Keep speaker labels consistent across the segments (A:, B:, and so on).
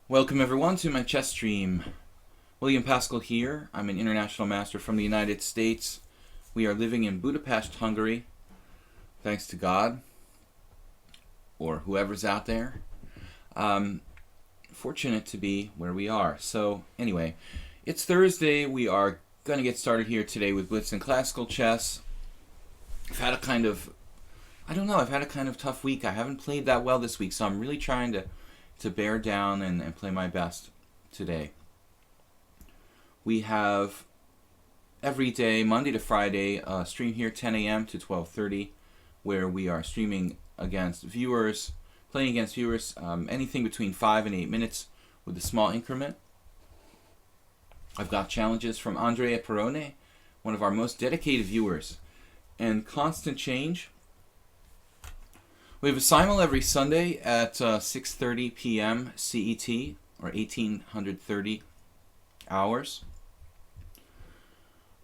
A: Welcome everyone to my chess stream. William Paschall here. I'm an international master from the United States. We are living in Budapest, Hungary. Thanks to God, or whoever's out there. Fortunate to be where we are. So anyway, it's Thursday. We are going to get started here today with Blitz and Classical Chess. I've had a kind of tough week. I haven't played that well this week, so I'm really trying to bear down and play my best today. We have every day, Monday to Friday, stream here 10 a.m. to 12:30, where we are streaming against viewers, playing against viewers, anything between 5 and 8 minutes with a small increment. I've got challenges from Andrea Perrone, one of our most dedicated viewers, and Constant Change. We have a simul every Sunday at 6:30 p.m. CET, or 1830 hours,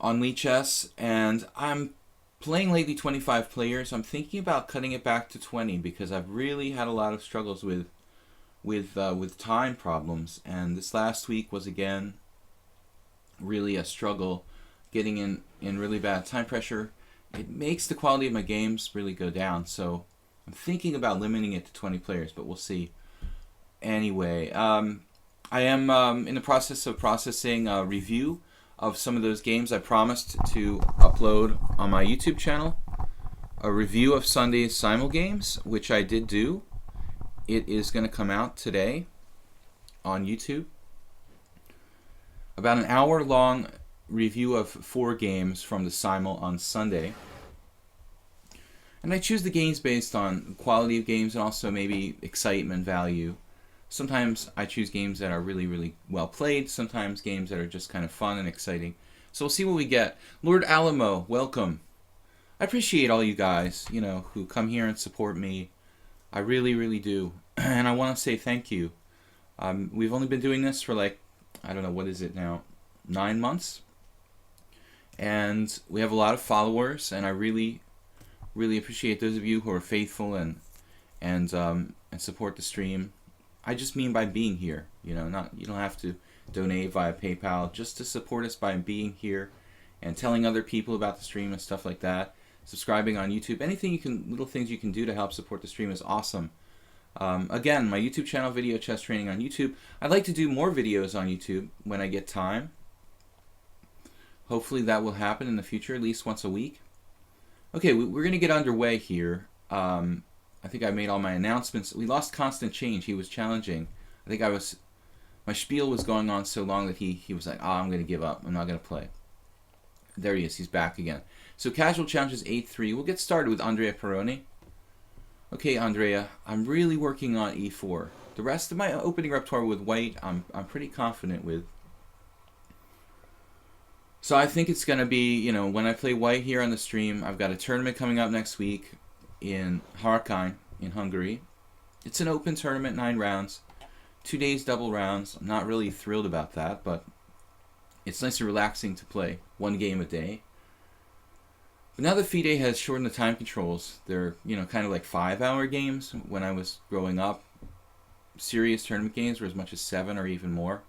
A: on lichess, and I'm playing lately 25 players. I'm thinking about cutting it back to 20 because I've really had a lot of struggles with time problems, and this last week was again really a struggle getting in really bad time pressure. It makes the quality of my games really go down, so I'm thinking about limiting it to 20 players, but we'll see. Anyway, I am in the process of processing a review of some of those games I promised to upload on my YouTube channel. A review of Sunday's simul games, which I did do. It is going to come out today on YouTube. About an hour-long review of 4 games from the simul on Sunday. And I choose the games based on quality of games and also maybe excitement value. Sometimes I choose games that are really, really well played. Sometimes games that are just kind of fun and exciting. So we'll see what we get. Lord Alamo, welcome. I appreciate all you guys, who come here and support me. I really, really do. And I want to say thank you. We've only been doing this for I don't know, what is it now? 9 months? And we have a lot of followers, and I really appreciate those of you who are faithful and support the stream. I just mean by being here, you don't have to donate via PayPal, just to support us by being here and telling other people about the stream and stuff like that. Subscribing on YouTube, little things you can do to help support the stream is awesome. Again, my YouTube channel, Video Chess Training on YouTube. I'd like to do more videos on YouTube when I get time. Hopefully that will happen in the future, at least once a week. Okay, we're going to get underway here. I think I made all my announcements. We lost Constant Change. He was challenging. I think my spiel was going on so long that he was like, I'm going to give up. I'm not going to play. There he is. He's back again. So casual challenges 8-3. We'll get started with Andrea Perrone. Okay, Andrea, I'm really working on e4. The rest of my opening repertoire with white, I'm pretty confident with. So I think it's going to be, when I play white here on the stream, I've got a tournament coming up next week in Harkány in Hungary. It's an open tournament, 9 rounds, 2 days double rounds. I'm not really thrilled about that, but it's nice and relaxing to play 1 game a day. But now the FIDE has shortened the time controls. They're, kind of like 5-hour games. When I was growing up, serious tournament games were as much as 7 or even more.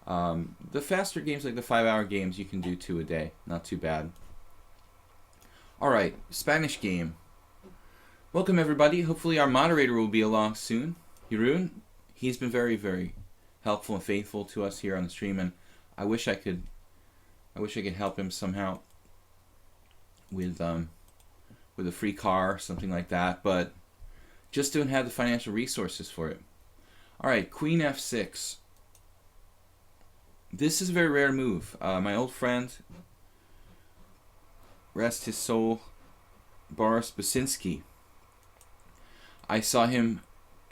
A: The faster games, like the 5-hour games, you can do 2 a day. Not too bad. Alright, Spanish game. Welcome everybody. Hopefully our moderator will be along soon. Hirun, he's been very, very helpful and faithful to us here on the stream, and I wish I could help him somehow with a free car or something like that, but just don't have the financial resources for it. Alright, Queen F6. This is a very rare move. My old friend, rest his soul, Boris Basinski. I saw him.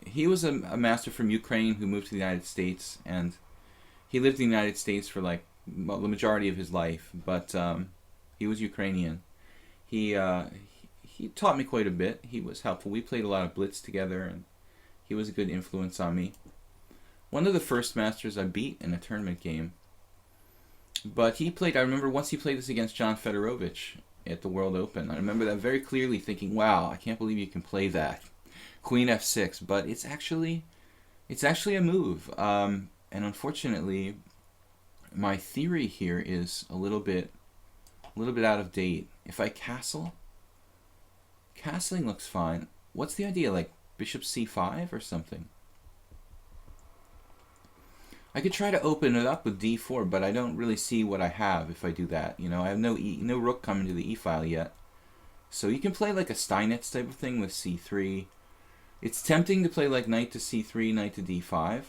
A: He was a master from Ukraine who moved to the United States, and he lived in the United States for the majority of his life, but he was Ukrainian. He taught me quite a bit. He was helpful. We played a lot of blitz together, and he was a good influence on me. One of the first masters I beat in a tournament game. But I remember once he played this against John Fedorovich at the World Open. I remember that very clearly, thinking, wow, I can't believe you can play that. Queen F6, but it's It's actually a move, and unfortunately, my theory here is a little bit out of date. If I castle, castling looks fine. What's the idea? Like bishop c5 or something? I could try to open it up with d4, but I don't really see what I have if I do that. You know, I have no rook coming to the e file yet. So you can play like a Steinitz type of thing with c3. It's tempting to play like knight to c3, knight to d5.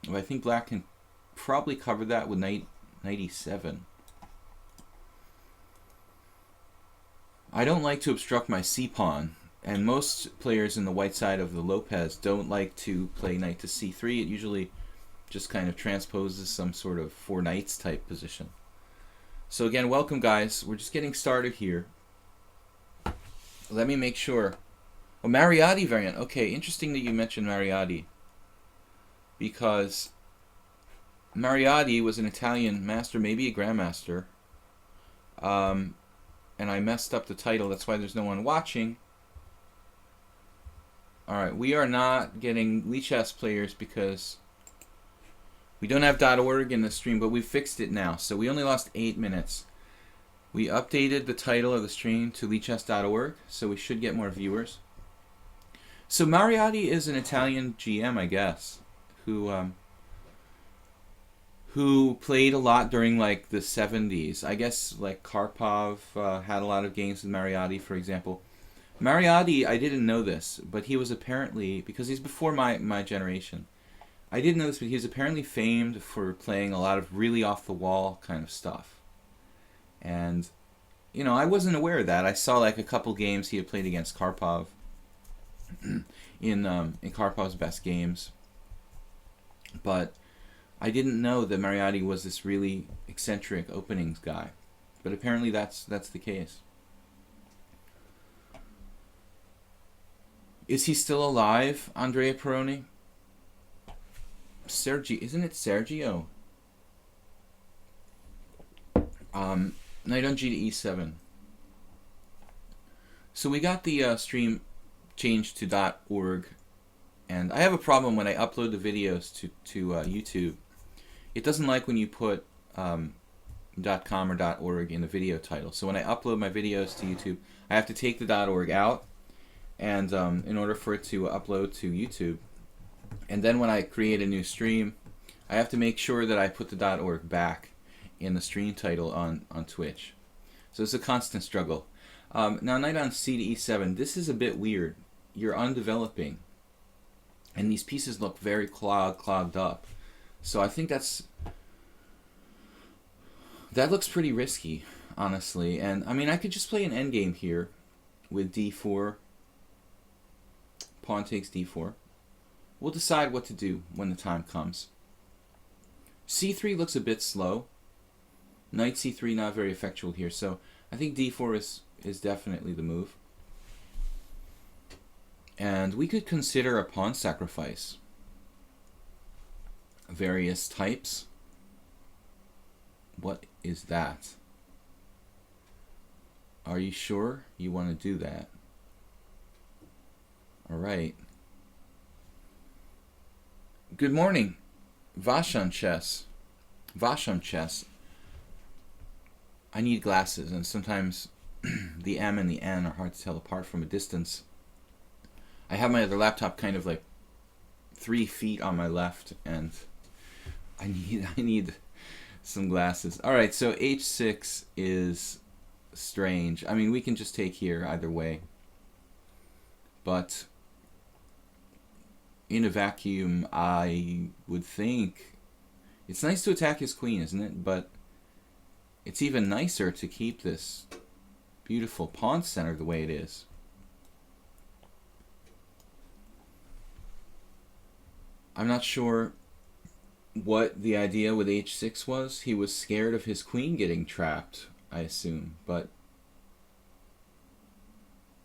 A: But I think black can probably cover that with knight e7. I don't like to obstruct my c-pawn, and most players in the white side of the Lopez don't like to play knight to c3. It usually just kind of transposes some sort of four knights type position. So again, welcome guys. We're just getting started here. Let me make sure. Oh, Mariotti variant. Okay, interesting that you mentioned Mariotti, because Mariotti was an Italian master, maybe a grandmaster, and I messed up the title. That's why there's no one watching. Alright, we are not getting lichess players because we don't have .org in the stream, but we fixed it now. So we only lost 8 minutes. We updated the title of the stream to lichess.org, so we should get more viewers. So Mariotti is an Italian GM, I guess, who played a lot during like the 70s. I guess like Karpov had a lot of games with Mariotti, for example. Mariotti, I didn't know this, but he was apparently, because he's before my generation, I didn't know this, but he was apparently famed for playing a lot of really off-the-wall kind of stuff. And, you know, I wasn't aware of that. I saw like a couple games he had played against Karpov in Karpov's best games. But I didn't know that Mariotti was this really eccentric openings guy. But apparently that's the case. Is he still alive, Andrea Peroni? Isn't it Sergio? Knight on G to E7. So we got the stream changed to .org, and I have a problem when I upload the videos to YouTube. It doesn't like when you put .com or .org in the video title. So when I upload my videos to YouTube, I have to take the .org out, and in order for it to upload to YouTube. And then when I create a new stream, I have to make sure that I put the .org back in the stream title on Twitch. So it's a constant struggle. Now knight on C to E7, this is a bit weird. You're undeveloping, and these pieces look very clogged up. So I think that looks pretty risky, honestly. And I mean, I could just play an endgame here with D4. Pawn takes D4. We'll decide what to do when the time comes. C3 looks a bit slow. Knight C3 not very effectual here, so I think D4 is definitely the move. And we could consider a pawn sacrifice. Various types. What is that? Are you sure you want to do that? Alright. Good morning, Vashon Chess. I need glasses, and sometimes the M and the N are hard to tell apart from a distance. I have my other laptop kind of like 3 feet on my left, and I need some glasses. All right, so H6 is strange. I mean, we can just take here either way, but in a vacuum, I would think it's nice to attack his queen, isn't it? But it's even nicer to keep this beautiful pawn center the way it is. I'm not sure what the idea with H6 was. He was scared of his queen getting trapped, I assume, but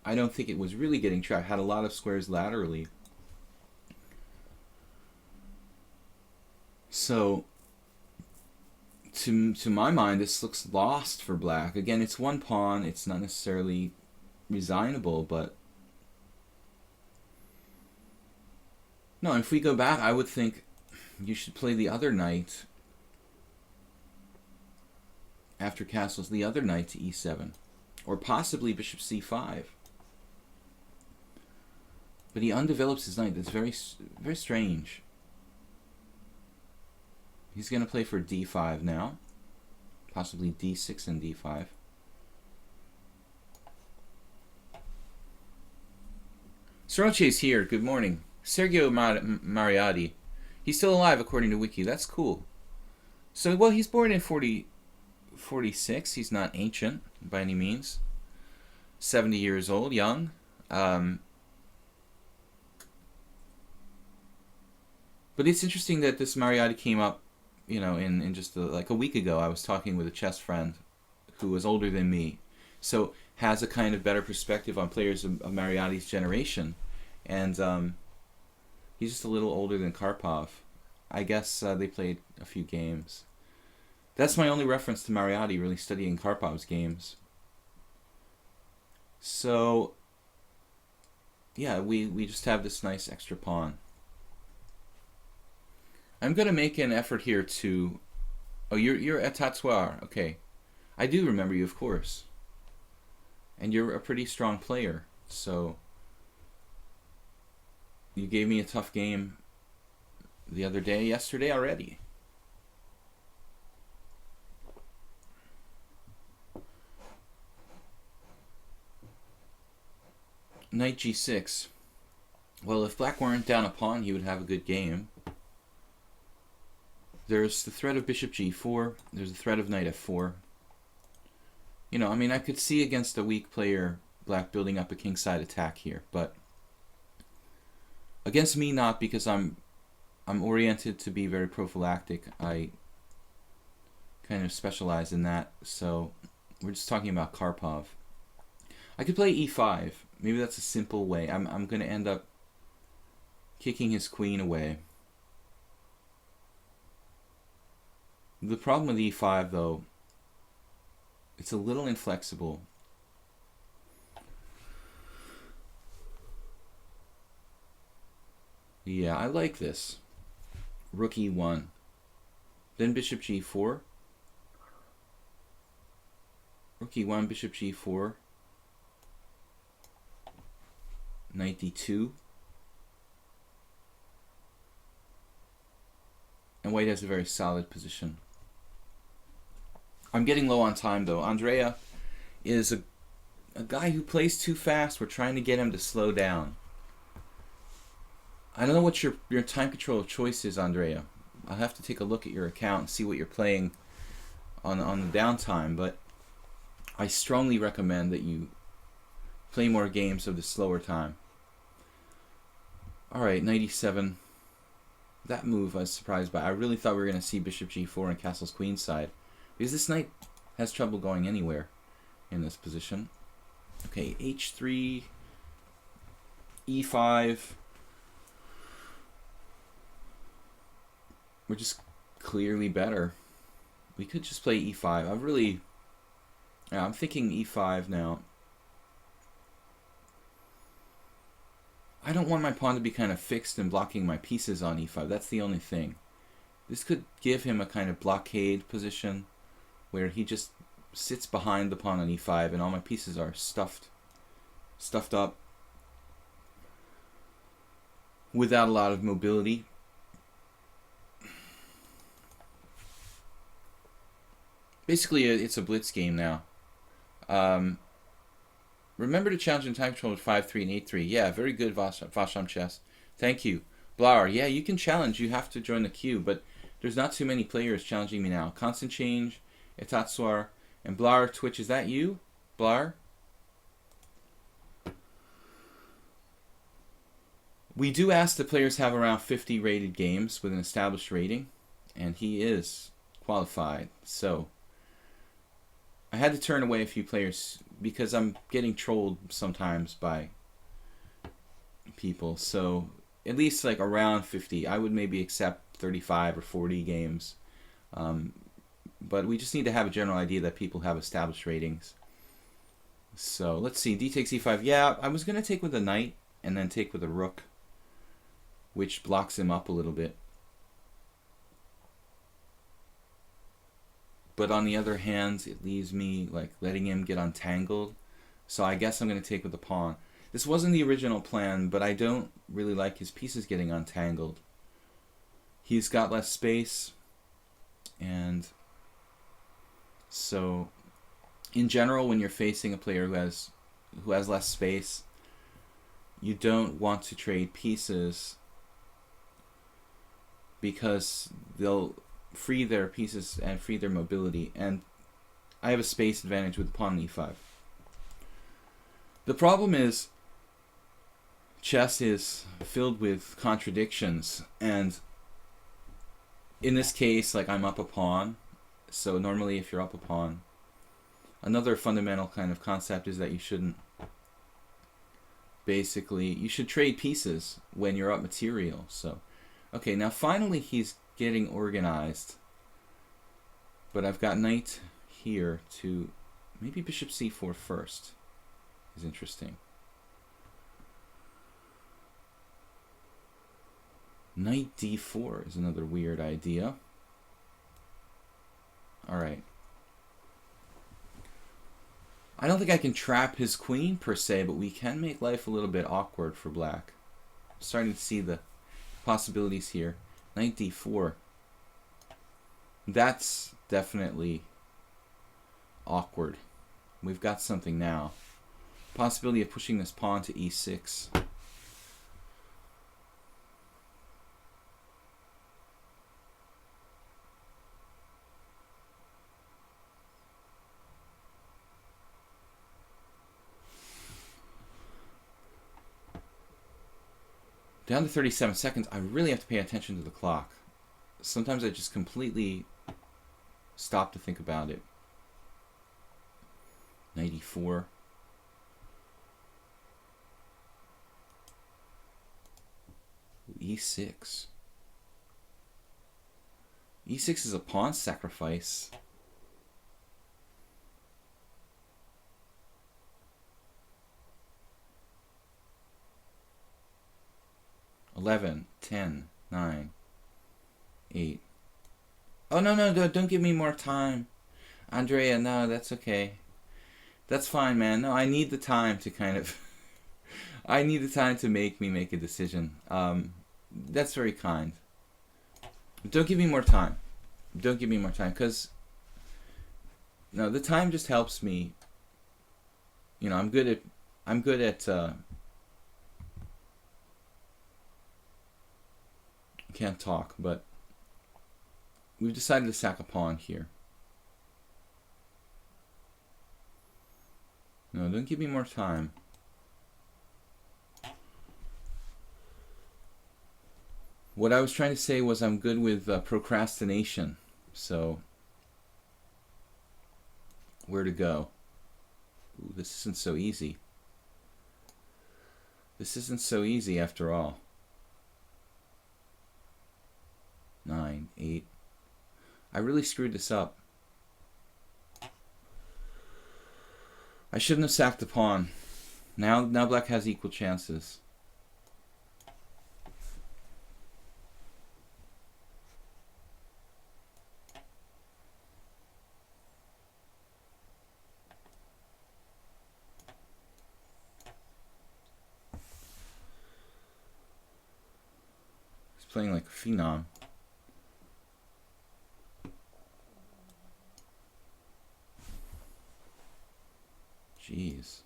A: I don't think it was really getting trapped. Had a lot of squares laterally. So, to my mind, this looks lost for black. Again, it's one pawn. It's not necessarily resignable, but No, if we go back, I would think you should play the other knight after castles, the other knight to e7. Or possibly bishop c5. But he undevelops his knight. That's very, very strange. He's going to play for d5 now. Possibly d6 and d5. Soroche's here. Good morning. Sergio Mariotti. He's still alive according to Wiki. That's cool. So, well, he's born in 46. He's not ancient by any means. 70 years old, young. But it's interesting that this Mariotti came up, you know, in just like a week ago. I was talking with a chess friend who was older than me. So has a kind of better perspective on players of Mariotti's generation. And he's just a little older than Karpov. I guess they played a few games. That's my only reference to Mariotti, really studying Karpov's games. So, yeah, we just have this nice extra pawn. I'm going to make an effort here to... Oh, you're at Tatouar. Okay. I do remember you, of course. And you're a pretty strong player, so... You gave me a tough game the other day, yesterday already. Knight g6. Well, if black weren't down a pawn, he would have a good game. There's the threat of bishop g4. There's the threat of knight f4. You know, I mean, I could see against a weak player, black building up a kingside attack here, but against me, not, because I'm oriented to be very prophylactic. I kind of specialize in that, so we're just talking about Karpov. I could play e5. Maybe that's a simple way. I'm going to end up kicking his queen away. The problem with e5, though, it's a little inflexible. Yeah, I like this. Rook e1. Then bishop g4. Rook e1, bishop g4. Knight d2. And white has a very solid position. I'm getting low on time, though. Andrea is a guy who plays too fast. We're trying to get him to slow down. I don't know what your time control of choice is, Andrea. I'll have to take a look at your account and see what you're playing on the downtime, but I strongly recommend that you play more games of the slower time. Alright, knight e7. That move I was surprised by. I really thought we were going to see bishop g4 and castle's queenside, because this knight has trouble going anywhere in this position. Okay, h3, e5. We're just clearly better. We could just play e5. I'm thinking e5 now. I don't want my pawn to be kind of fixed and blocking my pieces on e5. That's the only thing. This could give him a kind of blockade position where he just sits behind the pawn on e5 and all my pieces are stuffed up without a lot of mobility. Basically, it's a blitz game now. Remember to challenge in time control with 5-3 and 8-3. Yeah, very good, Vasham Chess. Thank you. Blauer, yeah, you can challenge. You have to join the queue, but there's not too many players challenging me now. Constant Change, Etatsuar, and Blauer Twitch. Is that you, Blauer? We do ask the players have around 50 rated games with an established rating, and he is qualified. So I had to turn away a few players because I'm getting trolled sometimes by people. So at least like around 50. I would maybe accept 35 or 40 games. But we just need to have a general idea that people have established ratings. So let's see. D takes e5. Yeah, I was going to take with a knight and then take with a rook. which blocks him up a little bit. But on the other hand, it leaves me like letting him get untangled. So I guess I'm going to take with the pawn. This wasn't the original plan, but I don't really like his pieces getting untangled. He's got less space, and so in general, when you're facing a player who has less space, you don't want to trade pieces because they'll free their pieces and free their mobility, and I have a space advantage with pawn e5. The problem is chess is filled with contradictions, and in this case, like, I'm up a pawn, so normally if you're up a pawn, another fundamental kind of concept is that you shouldn't, basically, you should trade pieces when you're up material. So, okay, now finally he's getting organized, but I've got knight here to, maybe bishop c4 first is interesting. Knight d4 is another weird idea. Alright. I don't think I can trap his queen per se, but we can make life a little bit awkward for black. I'm starting to see the possibilities here. Knight d4. That's definitely awkward. We've got something now. Possibility of pushing this pawn to e6. Down to 37 seconds, I really have to pay attention to the clock. Sometimes I just completely stop to think about it. Knight e4. e6. e6 is a pawn sacrifice. Eleven, 10, 9, 8. Oh, no, don't give me more time. Andrea, no, that's okay. That's fine, man. No, I need the time to kind of... I need the time to make a decision. That's very kind. Don't give me more time. Don't give me more time, because... No, the time just helps me. You know, I'm good at can't talk, but we've decided to sack a pawn here. No, don't give me more time. What I was trying to say was I'm good with procrastination. So, where to go? Ooh, this isn't so easy. This isn't so easy after all. 9, 8. I really screwed this up. I shouldn't have sacked the pawn. Now black has equal chances. He's playing like a phenom. Jeez.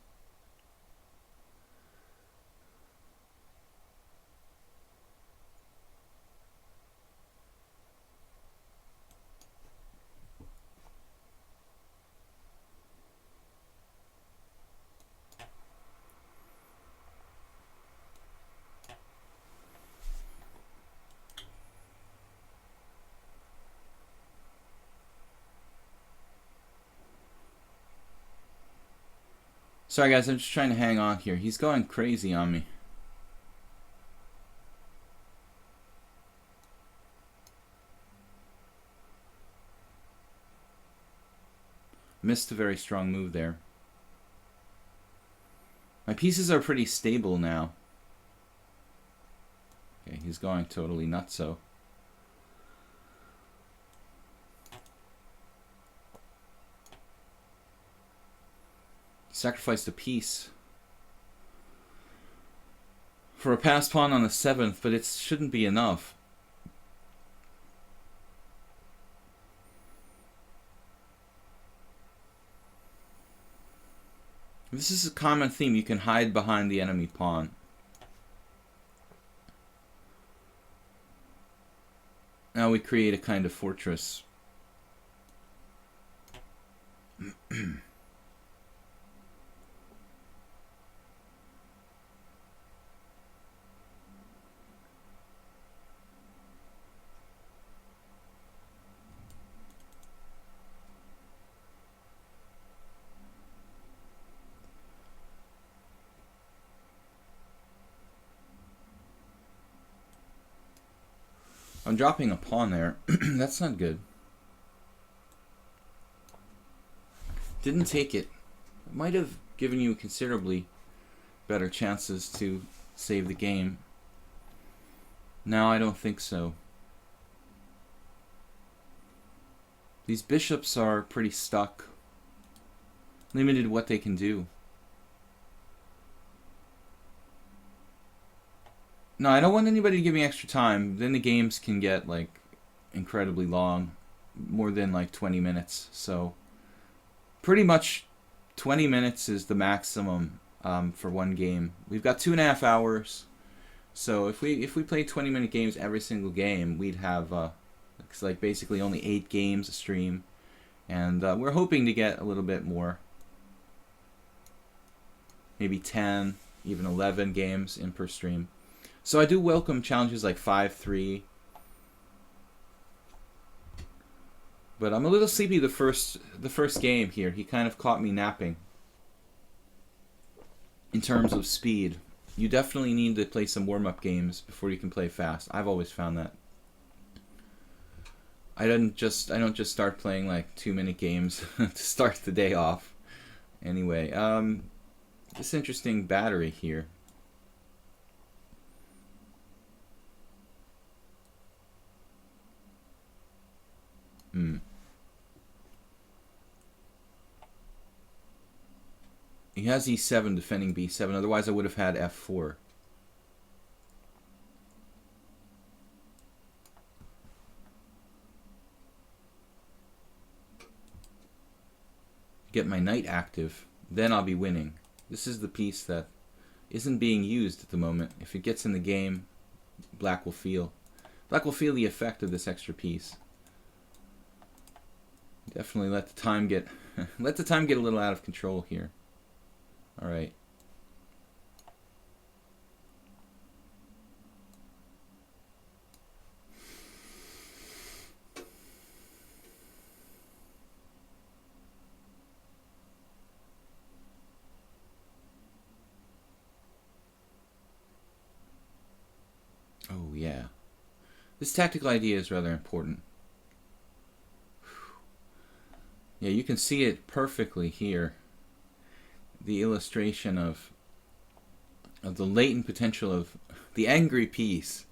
A: Sorry guys, I'm just trying to hang on here. He's going crazy on me. Missed a very strong move there. My pieces are pretty stable now. Okay, He's going totally nutso. Sacrificed a piece for a passed pawn on the 7th, but it shouldn't be enough. This is a common theme. You can hide behind the enemy pawn. Now we create a kind of fortress. I'm dropping a pawn there. That's not good. Didn't take it. It might have given you considerably better chances to save the game. Now I don't think so. These bishops are pretty stuck. Limited what they can do. No, I don't want anybody to give me extra time. Then the games can get like incredibly long, more than like 20 minutes. So pretty much 20 minutes is the maximum for one game. We've got 2.5 hours. So if we played 20-minute games every single game, we'd have it's like basically only 8 games a stream, and we're hoping to get a little bit more, maybe 10, even 11 games in per stream. So I do welcome challenges like 5-3. But I'm a little sleepy the first game here. He kind of caught me napping. In terms of speed, you definitely need to play some warm-up games before you can play fast. I've always found that. I don't just start playing like 2-minute games to start the day off. Anyway, this interesting battery here. He has e7 defending b7, otherwise I would have had f4. Get my knight active, then I'll be winning. This is the piece that isn't being used at the moment. If it gets in the game, black will feel the effect of this extra piece. Definitely let the time get let the time get a little out of control here. All right. Oh yeah. This tactical idea is rather important. Yeah, you can see it perfectly here. The illustration of the latent potential of the angry piece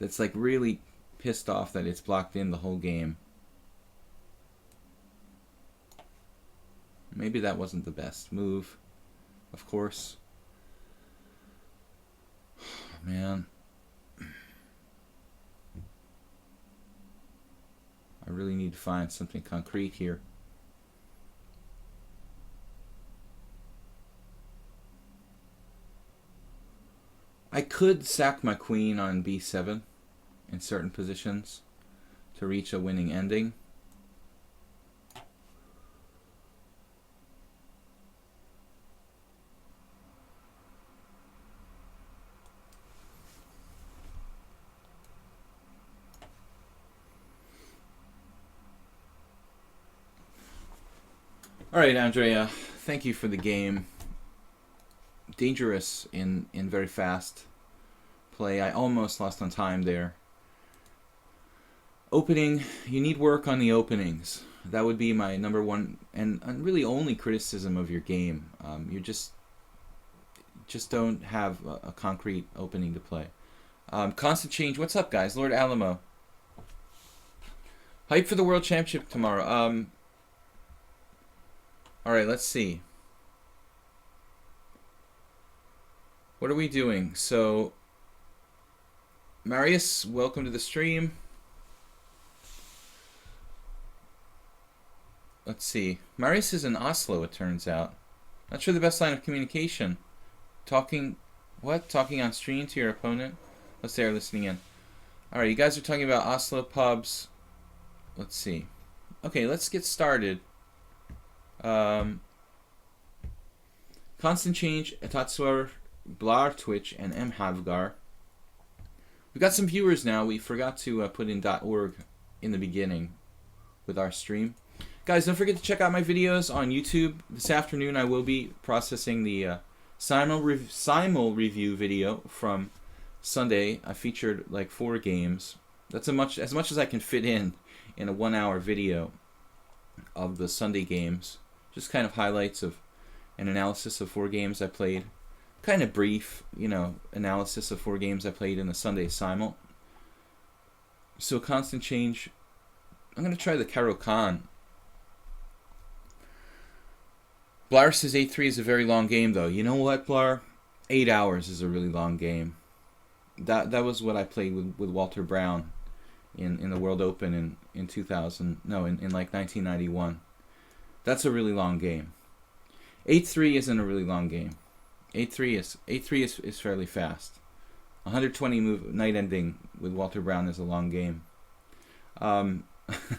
A: that's like really pissed off that it's blocked in the whole game. Maybe that wasn't the best move, of course. Man. I really need to find something concrete here. I could sack my queen on b7 in certain positions to reach a winning ending. All right, Andrea, thank you for the game. Dangerous in very fast play. I almost lost on time there. Opening, you need work on the openings. That would be my number one and really only criticism of your game. You just don't have a concrete opening to play. Constant Change, what's up, guys? Lord Alamo. Hype for the World Championship tomorrow. Alright, let's see. What are we doing? So, Marius, welcome to the stream. Let's see. Marius is in Oslo, it turns out. Not sure the best line of communication. Talking, what? Talking on stream to your opponent? Let's say they're listening in. Alright, you guys are talking about Oslo pubs. Let's see. Okay, let's get started. Constant Change, Etatsuar, Blar, Twitch, and M. Havgar. We've got some viewers now. We forgot to put in .org in the beginning with our stream. Guys, don't forget to check out my videos on YouTube. This afternoon I will be processing the Simul review video from Sunday. I featured like 4 games. That's as much as I can fit in a 1-hour video of the Sunday games. Just kind of highlights of an analysis of 4 games I played. Kind of brief, analysis of 4 games I played in the Sunday Simul. So Constant Change. I'm going to try the Karo Khan. Blar says 8-3 is a very long game, though. You know what, Blar? 8 hours is a really long game. That was what I played with Walter Brown in the World Open in 2000. No, in like 1991. That's a really long game. 8-3 isn't a really long game. 8-3 is fairly fast. 120 move night ending with Walter Brown is a long game. I'm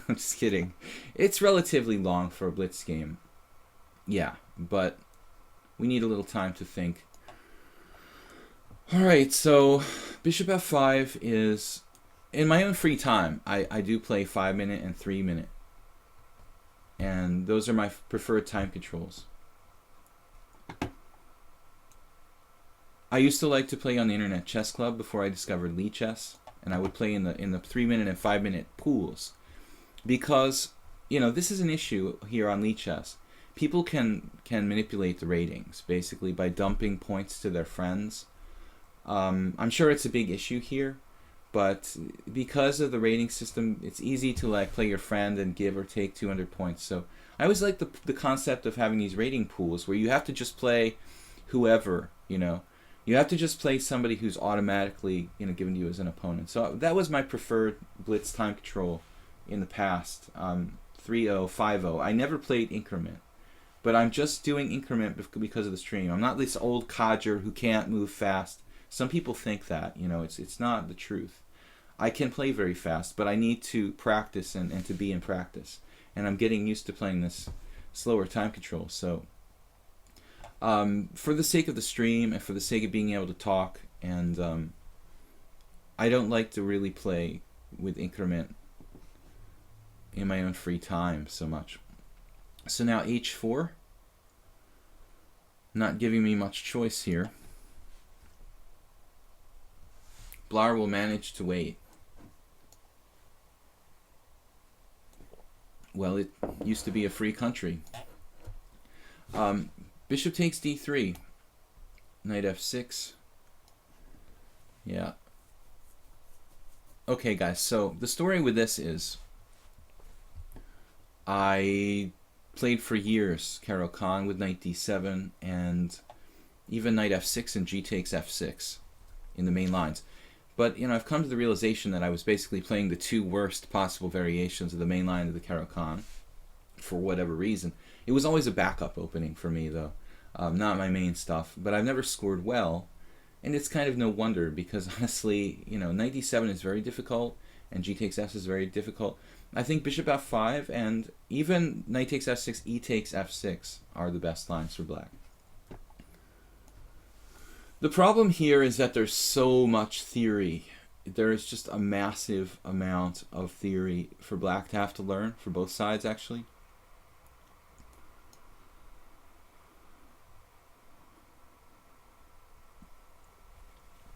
A: just kidding. It's relatively long for a blitz game. Yeah, but we need a little time to think. Alright, so Bishop F5 is... In my own free time, I do play 5-minute and 3-minute. And those are my preferred time controls. I used to like to play on the Internet Chess Club before I discovered lichess, and I would play in the 3-minute and 5-minute pools. Because, this is an issue here on lichess. People can manipulate the ratings, basically, by dumping points to their friends. I'm sure it's a big issue here, but because of the rating system, it's easy to play your friend and give or take 200 points. So I always like the concept of having these rating pools where you have to just play whoever, You have to just play somebody who's automatically, given to you as an opponent. So that was my preferred blitz time control in the past. 3-0, 5-0. I never played increment. But I'm just doing increment because of the stream. I'm not this old codger who can't move fast. Some people think that, it's not the truth. I can play very fast, but I need to practice and to be in practice. And I'm getting used to playing this slower time control. So for the sake of the stream and for the sake of being able to talk, and I don't like to really play with increment in my own free time so much. So now h4, not giving me much choice here. Blar will manage to wait. Well, it used to be a free country. Bishop takes d3. Knight f6. Yeah. Okay, guys, so the story with this is I played for years Karo Khan with knight d7 and even knight f6 and g takes f6 in the main lines. But, I've come to the realization that I was basically playing the 2 worst possible variations of the main line of the Karo Khan for whatever reason. It was always a backup opening for me, though. Not my main stuff. But I've never scored well. And it's kind of no wonder because, honestly, knight d7 is very difficult and g takes f is very difficult. I think bishop f5 and even knight takes f6, e takes f6 are the best lines for black. The problem here is that there's so much theory. There is just a massive amount of theory for black to have to learn, for both sides actually.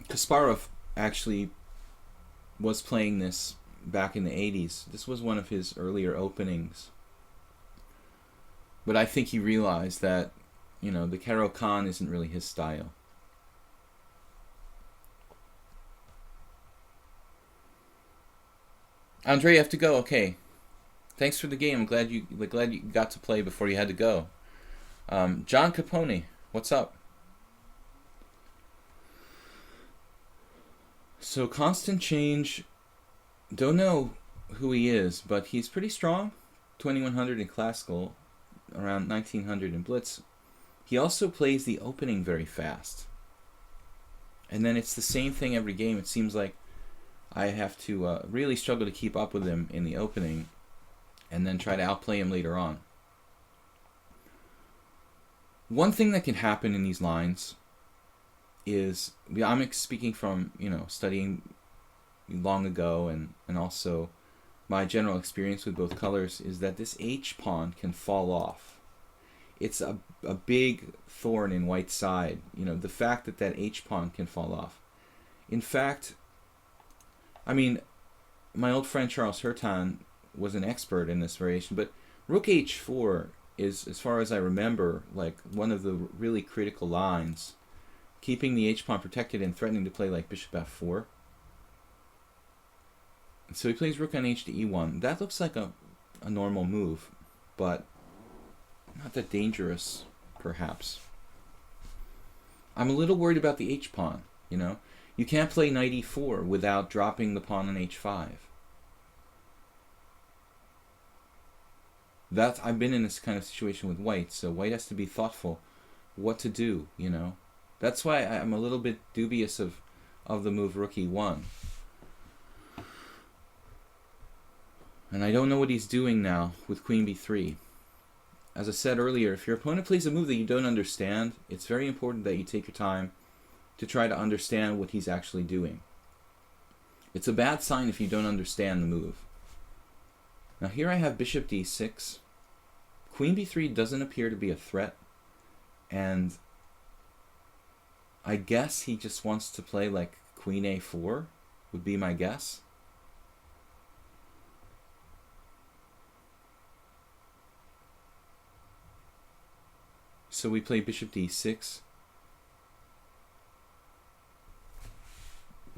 A: Kasparov actually was playing this back in the 80s. This was one of his earlier openings. But I think he realized that, the Karo Khan isn't really his style. Andre, you have to go. Okay. Thanks for the game. I'm glad you got to play before you had to go. John Capone, what's up? So Constant Change, don't know who he is, but he's pretty strong. 2100 in classical, around 1900 in blitz. He also plays the opening very fast. And then it's the same thing every game. It seems like I have to really struggle to keep up with him in the opening and then try to outplay him later on. One thing that can happen in these lines is, I'm speaking from, studying long ago and also my general experience with both colors, is that this H pawn can fall off. It's a big thorn in white's side, the fact that H pawn can fall off. In fact, my old friend Charles Hertan was an expert in this variation, but Rook H4 is, as far as I remember, like one of the really critical lines, keeping the H pawn protected and threatening to play like Bishop F4. And so he plays Rook on H to E1. That looks like a normal move, but not that dangerous, perhaps. I'm a little worried about the H pawn, You can't play Knight E4 without dropping the pawn on H5. I've been in this kind of situation with white, so white has to be thoughtful what to do, That's why I'm a little bit dubious of the move Rook E1. And I don't know what he's doing now with Queen B3. As I said earlier, if your opponent plays a move that you don't understand, it's very important that you take your time to try to understand what he's actually doing. It's a bad sign if you don't understand the move. Now here I have Bishop D6. Queen B3 doesn't appear to be a threat, and I guess he just wants to play like Queen A4, would be my guess. So we play Bishop D6.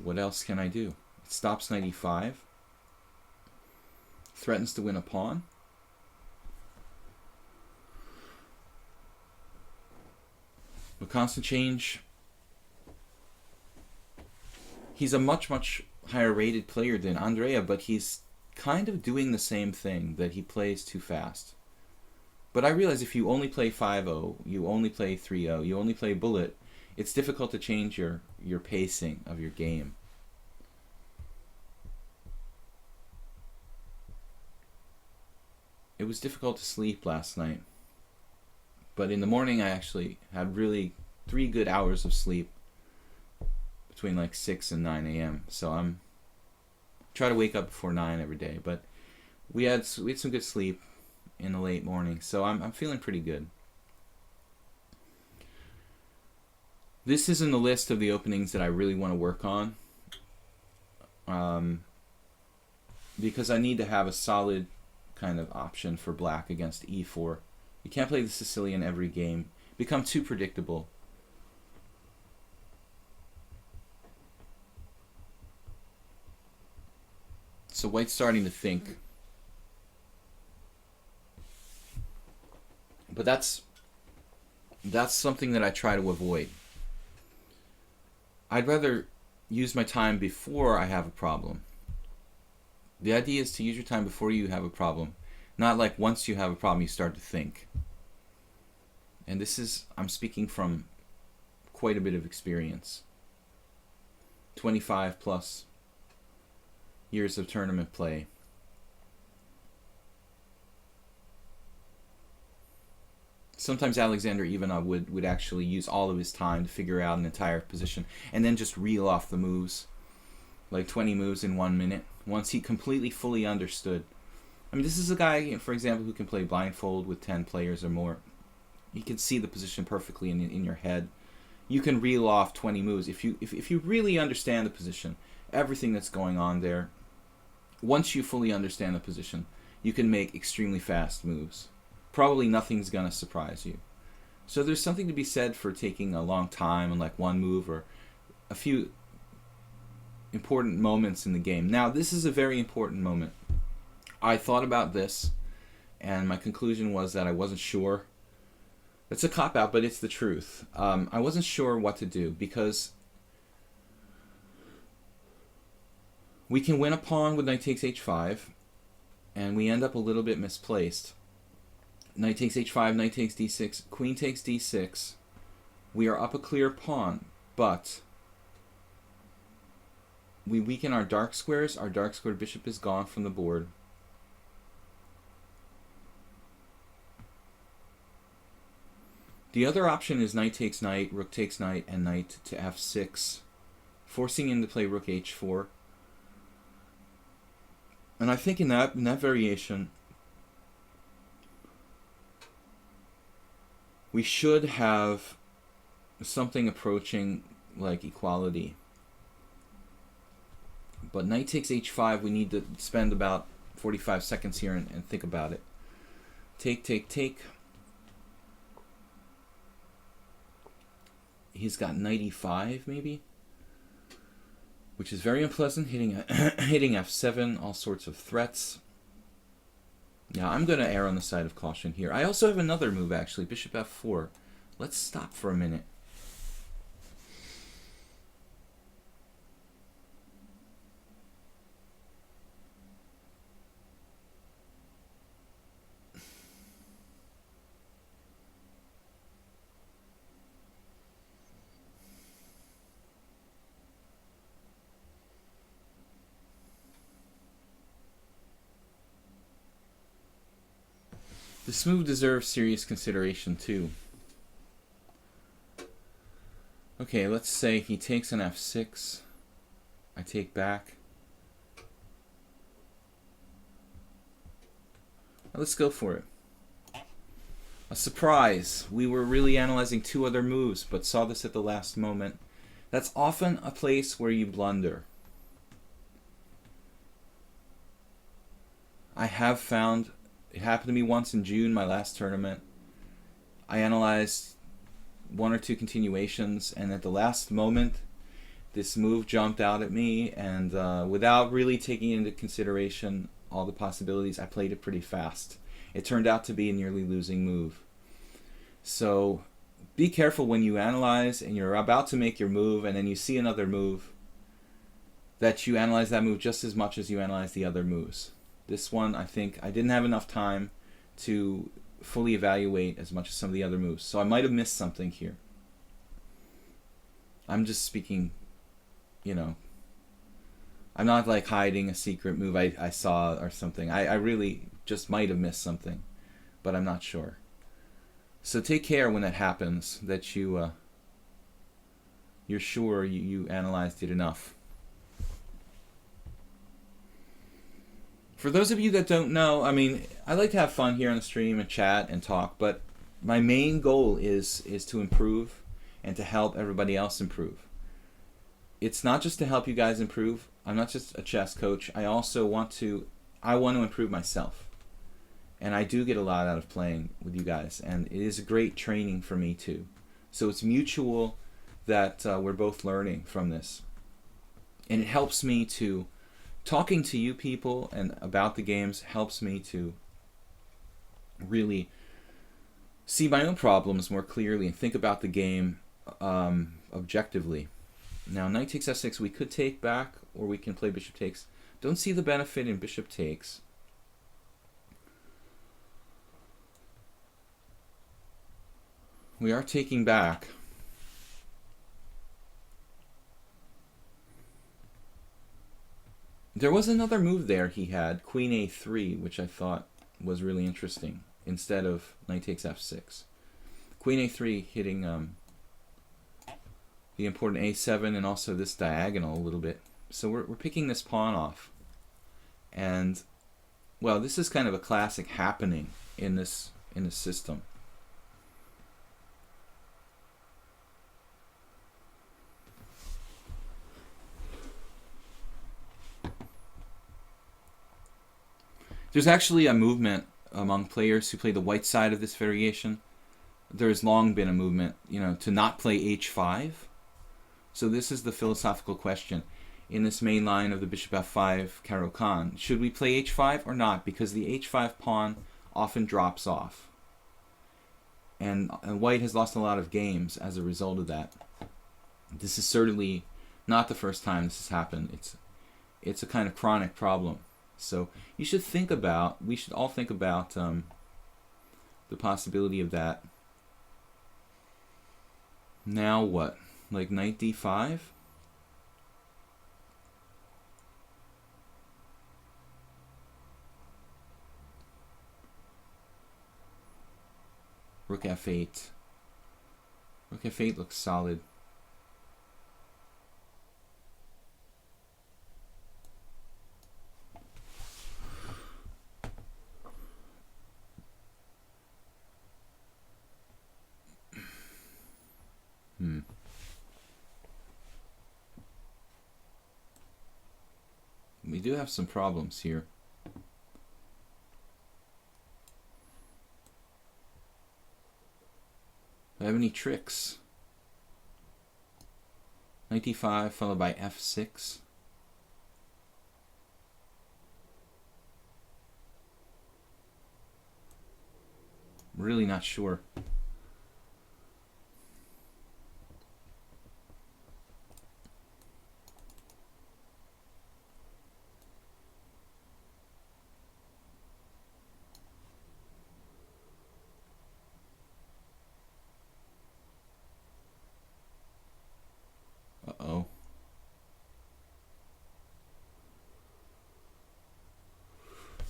A: What else can I do? It stops Knight E5. Threatens to win a pawn. With Constant Change, he's a much, much higher rated player than Andrea, but he's kind of doing the same thing, that he plays too fast. But I realize if you only play 5-0, you only play 3-0, you only play bullet, it's difficult to change your pacing of your game. It was difficult to sleep last night. But in the morning I actually had really 3 good hours of sleep between like 6 and 9 a.m. So I'm try to wake up before 9 every day. But we had some good sleep in the late morning, so I'm feeling pretty good. This is in the list of the openings that I really want to work on, because I need to have a solid kind of option for black against E4. You can't play the Sicilian every game. Become too predictable. So white's starting to think. But that's something that I try to avoid. I'd rather use my time before I have a problem. The idea is to use your time before you have a problem. Not like once you have a problem you start to think. And this is, I'm speaking from quite a bit of experience. 25 plus years of tournament play. Sometimes Alexander Ivanov would actually use all of his time to figure out an entire position and then just reel off the moves, like 20 moves in 1 minute, once he completely fully understood. I mean, this is a guy, for example, who can play blindfold with 10 players or more. He can see the position perfectly in your head. You can reel off 20 moves. If you really understand the position, everything that's going on there, once you fully understand the position, you can make extremely fast moves. Probably nothing's going to surprise you. So there's something to be said for taking a long time and like one move or a few important moments in the game. Now, this is a very important moment. I thought about this, and my conclusion was that I wasn't sure. It's a cop-out, but it's the truth. I wasn't sure what to do, because we can win a pawn with knight takes h5, and we end up a little bit misplaced. Knight takes h5, knight takes d6, queen takes d6. We are up a clear pawn, but we weaken our dark squares. Our dark square bishop is gone from the board. The other option is knight takes knight, rook takes knight, and knight to f6, forcing him to play rook h4. And I think in that variation, we should have something approaching like equality. But knight takes h5, we need to spend about 45 seconds here and think about it. Take, take, take. He's got knight e5 maybe, which is very unpleasant, hitting f7, all sorts of threats. Yeah, I'm going to err on the side of caution here. I also have another move, actually, bishop f4. Let's stop for a minute. This move deserves serious consideration too. Okay, let's say he takes an f6. I take back. Now let's go for it. A surprise. We were really analyzing two other moves, but saw this at the last moment. That's often a place where you blunder. I have found, it happened to me once in June, my last tournament. I analyzed one or two continuations, and at the last moment, this move jumped out at me, and without really taking into consideration all the possibilities, I played it pretty fast. It turned out to be a nearly losing move. So be careful when you analyze and you're about to make your move, and then you see another move, that you analyze that move just as much as you analyze the other moves. This one, I think I didn't have enough time to fully evaluate as much as some of the other moves. So I might have missed something here. I'm just speaking, you know, I'm not like hiding a secret move I saw or something. I really just might have missed something, but I'm not sure. So take care when that happens, that you're sure you analyzed it enough. For those of you that don't know, I mean, I like to have fun here on the stream and chat and talk, but my main goal is to improve and to help everybody else improve. It's not just to help you guys improve. I'm not just a chess coach. I also want to improve myself. And I do get a lot out of playing with you guys, and it is a great training for me too. So it's mutual that we're both learning from this. And it helps me to, talking to you people and about the games helps me to really see my own problems more clearly and think about the game objectively. Now, knight takes f6, we could take back, or we can play bishop takes. Don't see the benefit in bishop takes. We are taking back. There was another move there he had, queen a3, which I thought was really interesting, instead of knight takes f6. Queen a3 hitting the important a7 and also this diagonal a little bit. So we're picking this pawn off. And, well, this is kind of a classic happening in this system. There's actually a movement among players who play the white side of this variation. There's long been a movement, you know, to not play h5. So this is the philosophical question. in this main line of the bishop f5 Caro-Kann. Should we play h5 or not? Because the h5 pawn often drops off. And white has lost a lot of games as a result of that. This is certainly not the first time this has happened. It's a kind of chronic problem. So you should think about, we should all think about the possibility of that. Now what? Like knight d5? Rook f8. Rook f8 looks solid. We do have some problems here. Do I have any tricks? Knight d5 followed by f6. Really not sure. Uh-oh.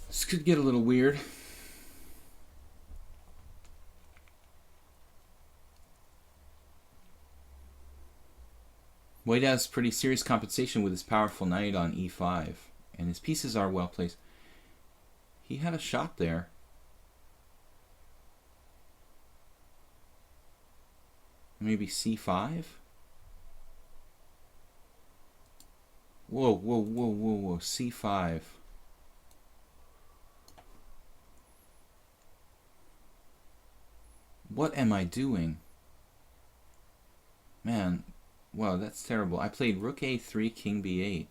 A: This could get a little weird. White has pretty serious compensation with his powerful knight on e5, and his pieces are well placed. He had a shot there. Maybe c5? Whoa, whoa, whoa, whoa, whoa, c5. What am I doing? Man, wow, that's terrible. I played rook a3, king b8.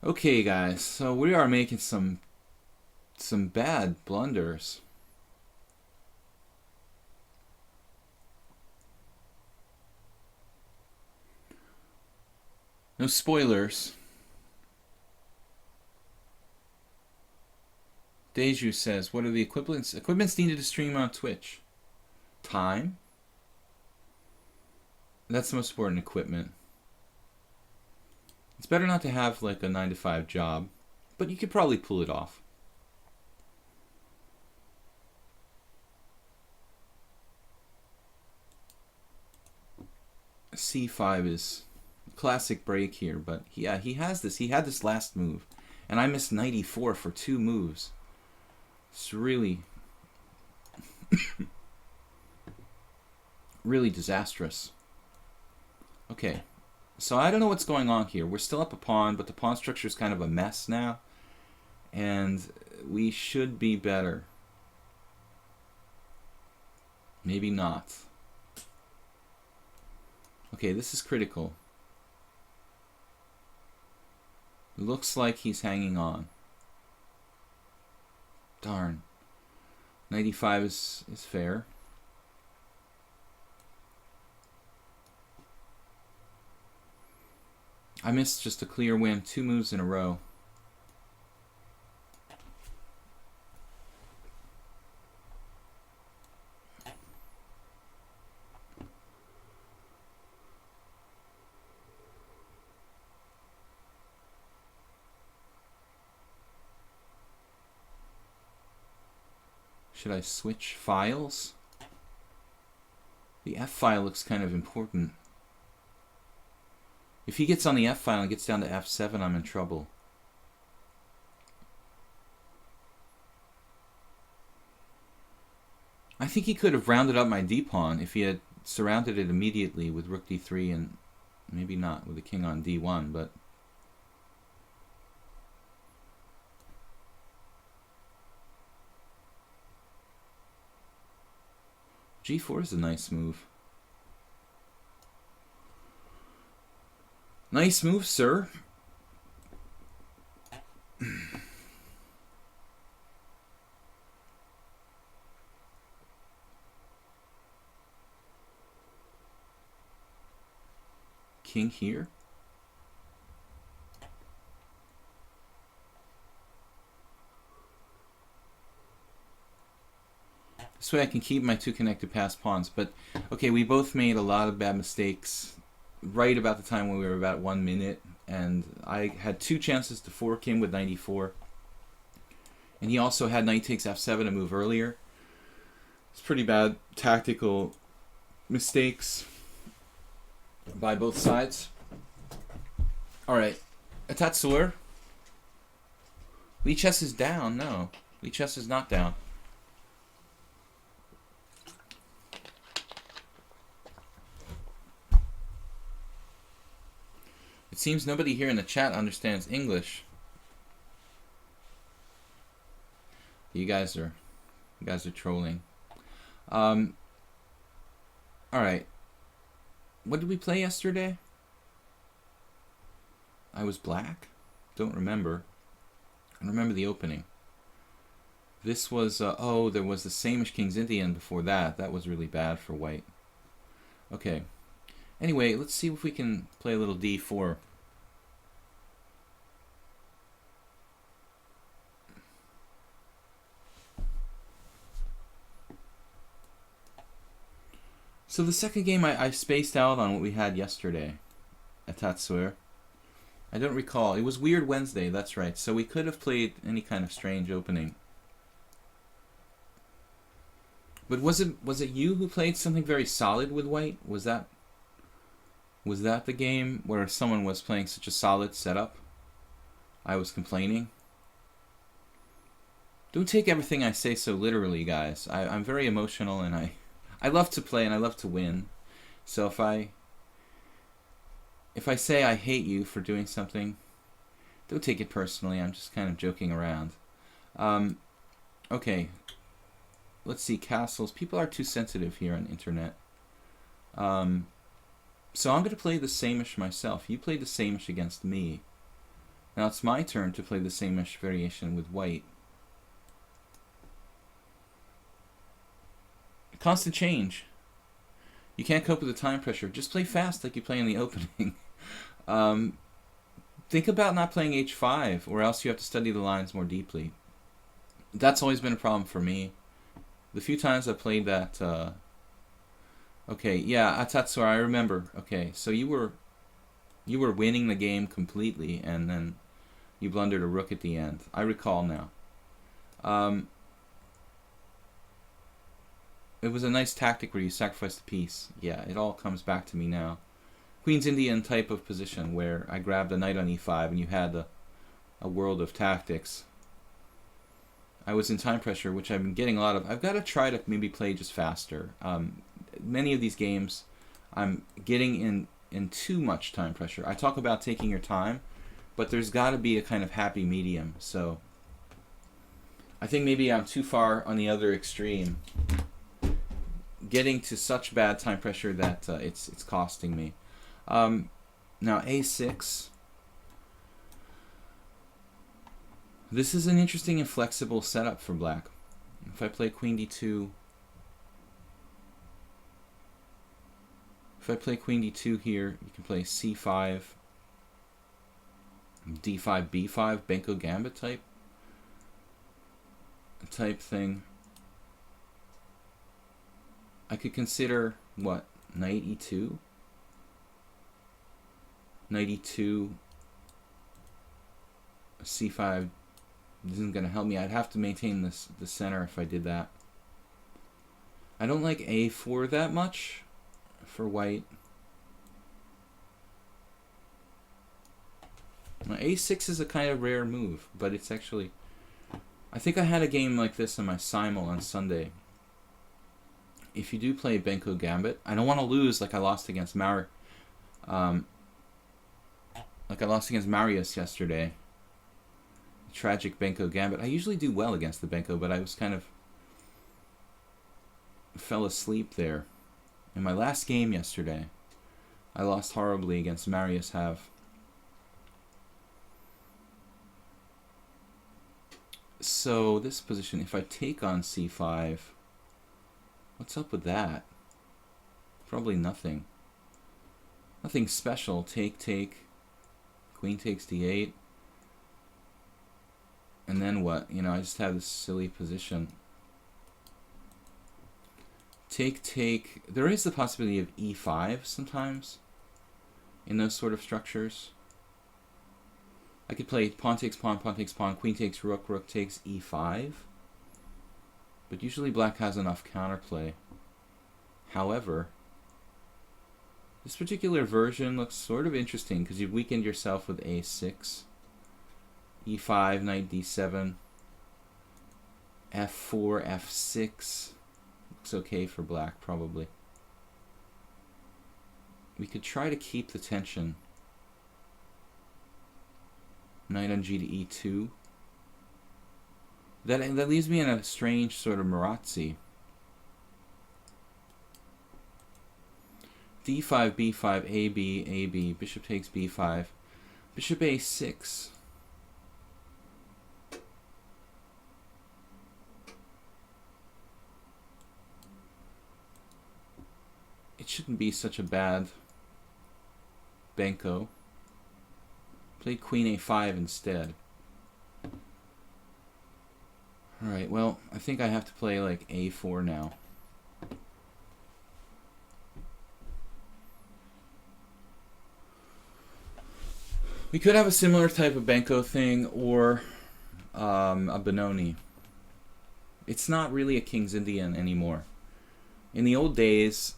A: Okay, guys, so we are making some bad blunders. No spoilers. Deju says, what are the equipments needed to stream on Twitch? Time. That's the most important equipment. It's better not to have like a 9-to-5 job, but you could probably pull it off. C5 is classic break here, but yeah, he has this. He had this last move, and I missed knight e4 for 2 moves. It's really, really disastrous. Okay, so I don't know what's going on here. We're still up a pawn, but the pawn structure is kind of a mess now, and we should be better. Maybe not. Okay, this is critical. Looks like he's hanging on. Darn. Knight e5 is fair. I missed just a clear win, 2 moves in a row. Should I switch files? The F file looks kind of important. If he gets on the F file and gets down to F7, I'm in trouble. I think he could have rounded up my d-pawn if he had surrounded it immediately with rook d3 and maybe not with the king on d1, but g4 is a nice move. Nice move, sir. King here. This way I can keep my two connected passed pawns. But, okay, we both made a lot of bad mistakes right about the time when we were about 1 minute. And I had two chances to fork him with 94. And he also had knight takes f7 a move earlier. It's pretty bad tactical mistakes by both sides. Alright, Atatsur. Lichess is down. No, Lichess is not down. It seems nobody here in the chat understands English. You guys are trolling. All right. What did we play yesterday? I was black. Don't remember. I remember the opening. This was oh, there was the same-ish King's Indian before that. That was really bad for white. Okay. Anyway, let's see if we can play a little d4. So the second game, I spaced out on what we had yesterday at Tatsur. I don't recall. It was Weird Wednesday, that's right. So we could have played any kind of strange opening. But was it you who played something very solid with white? Was that the game where someone was playing such a solid setup? I was complaining. Don't take everything I say so literally, guys. I'm very emotional and I love to play and I love to win. So if I say I hate you for doing something, don't take it personally. I'm just kind of joking around. Okay. Let's see, castles. People are too sensitive here on the internet. So I'm going to play the same-ish myself. You played the same-ish against me. Now it's my turn to play the same-ish variation with white. Constant change. You can't cope with the time pressure. Just play fast like you play in the opening. Think about not playing h5, or else you have to study the lines more deeply. That's always been a problem for me. The few times I played that... okay, yeah, Atatsur, I remember. Okay, so you were winning the game completely, and then you blundered a rook at the end. I recall now. It was a nice tactic where you sacrificed a piece. Yeah, it all comes back to me now. Queen's Indian type of position where I grabbed a knight on e5 and you had a world of tactics. I was in time pressure, which I've been getting a lot of. I've got to try to maybe play just faster. Many of these games, I'm getting in too much time pressure. I talk about taking your time, but there's got to be a kind of happy medium. So I think maybe I'm too far on the other extreme, getting to such bad time pressure that it's costing me. Now a6. This is an interesting and flexible setup for black. If I play queen d2, here, you can play c5, d5, b5, Benko Gambit type thing. I could consider, what, knight e2? Knight e2, c5 isn't going to help me. I'd have to maintain the center if I did that. I don't like a4 that much for white. Now, a6 is a kind of rare move, but it's actually... I think I had a game like this in my simul on Sunday. If you do play Benko Gambit, I don't want to lose like I lost against Marius yesterday. Tragic Benko Gambit. I usually do well against the Benko, but I was kind of fell asleep there. In my last game yesterday, I lost horribly against Marius Have. So this position, if I take on c5, what's up with that? Probably nothing. Nothing special. Take, take. Queen takes d8. And then what? You know, I just have this silly position. Take, take. There is the possibility of e5 sometimes in those sort of structures. I could play pawn takes pawn, pawn takes pawn, queen takes rook, rook takes e5. But usually black has enough counterplay. However, this particular version looks sort of interesting because you've weakened yourself with a6, e5, knight d7, f4, f6. Looks okay for black, probably. We could try to keep the tension. Knight on g to e2. That leaves me in a strange sort of marazzi. d5, b5, ab, ab, bishop takes b5, bishop a6. It shouldn't be such a bad Benko. Played queen a5 instead. Alright, well, I think I have to play like a4 now. We could have a similar type of Benko thing or a Benoni. It's not really a King's Indian anymore. In the old days,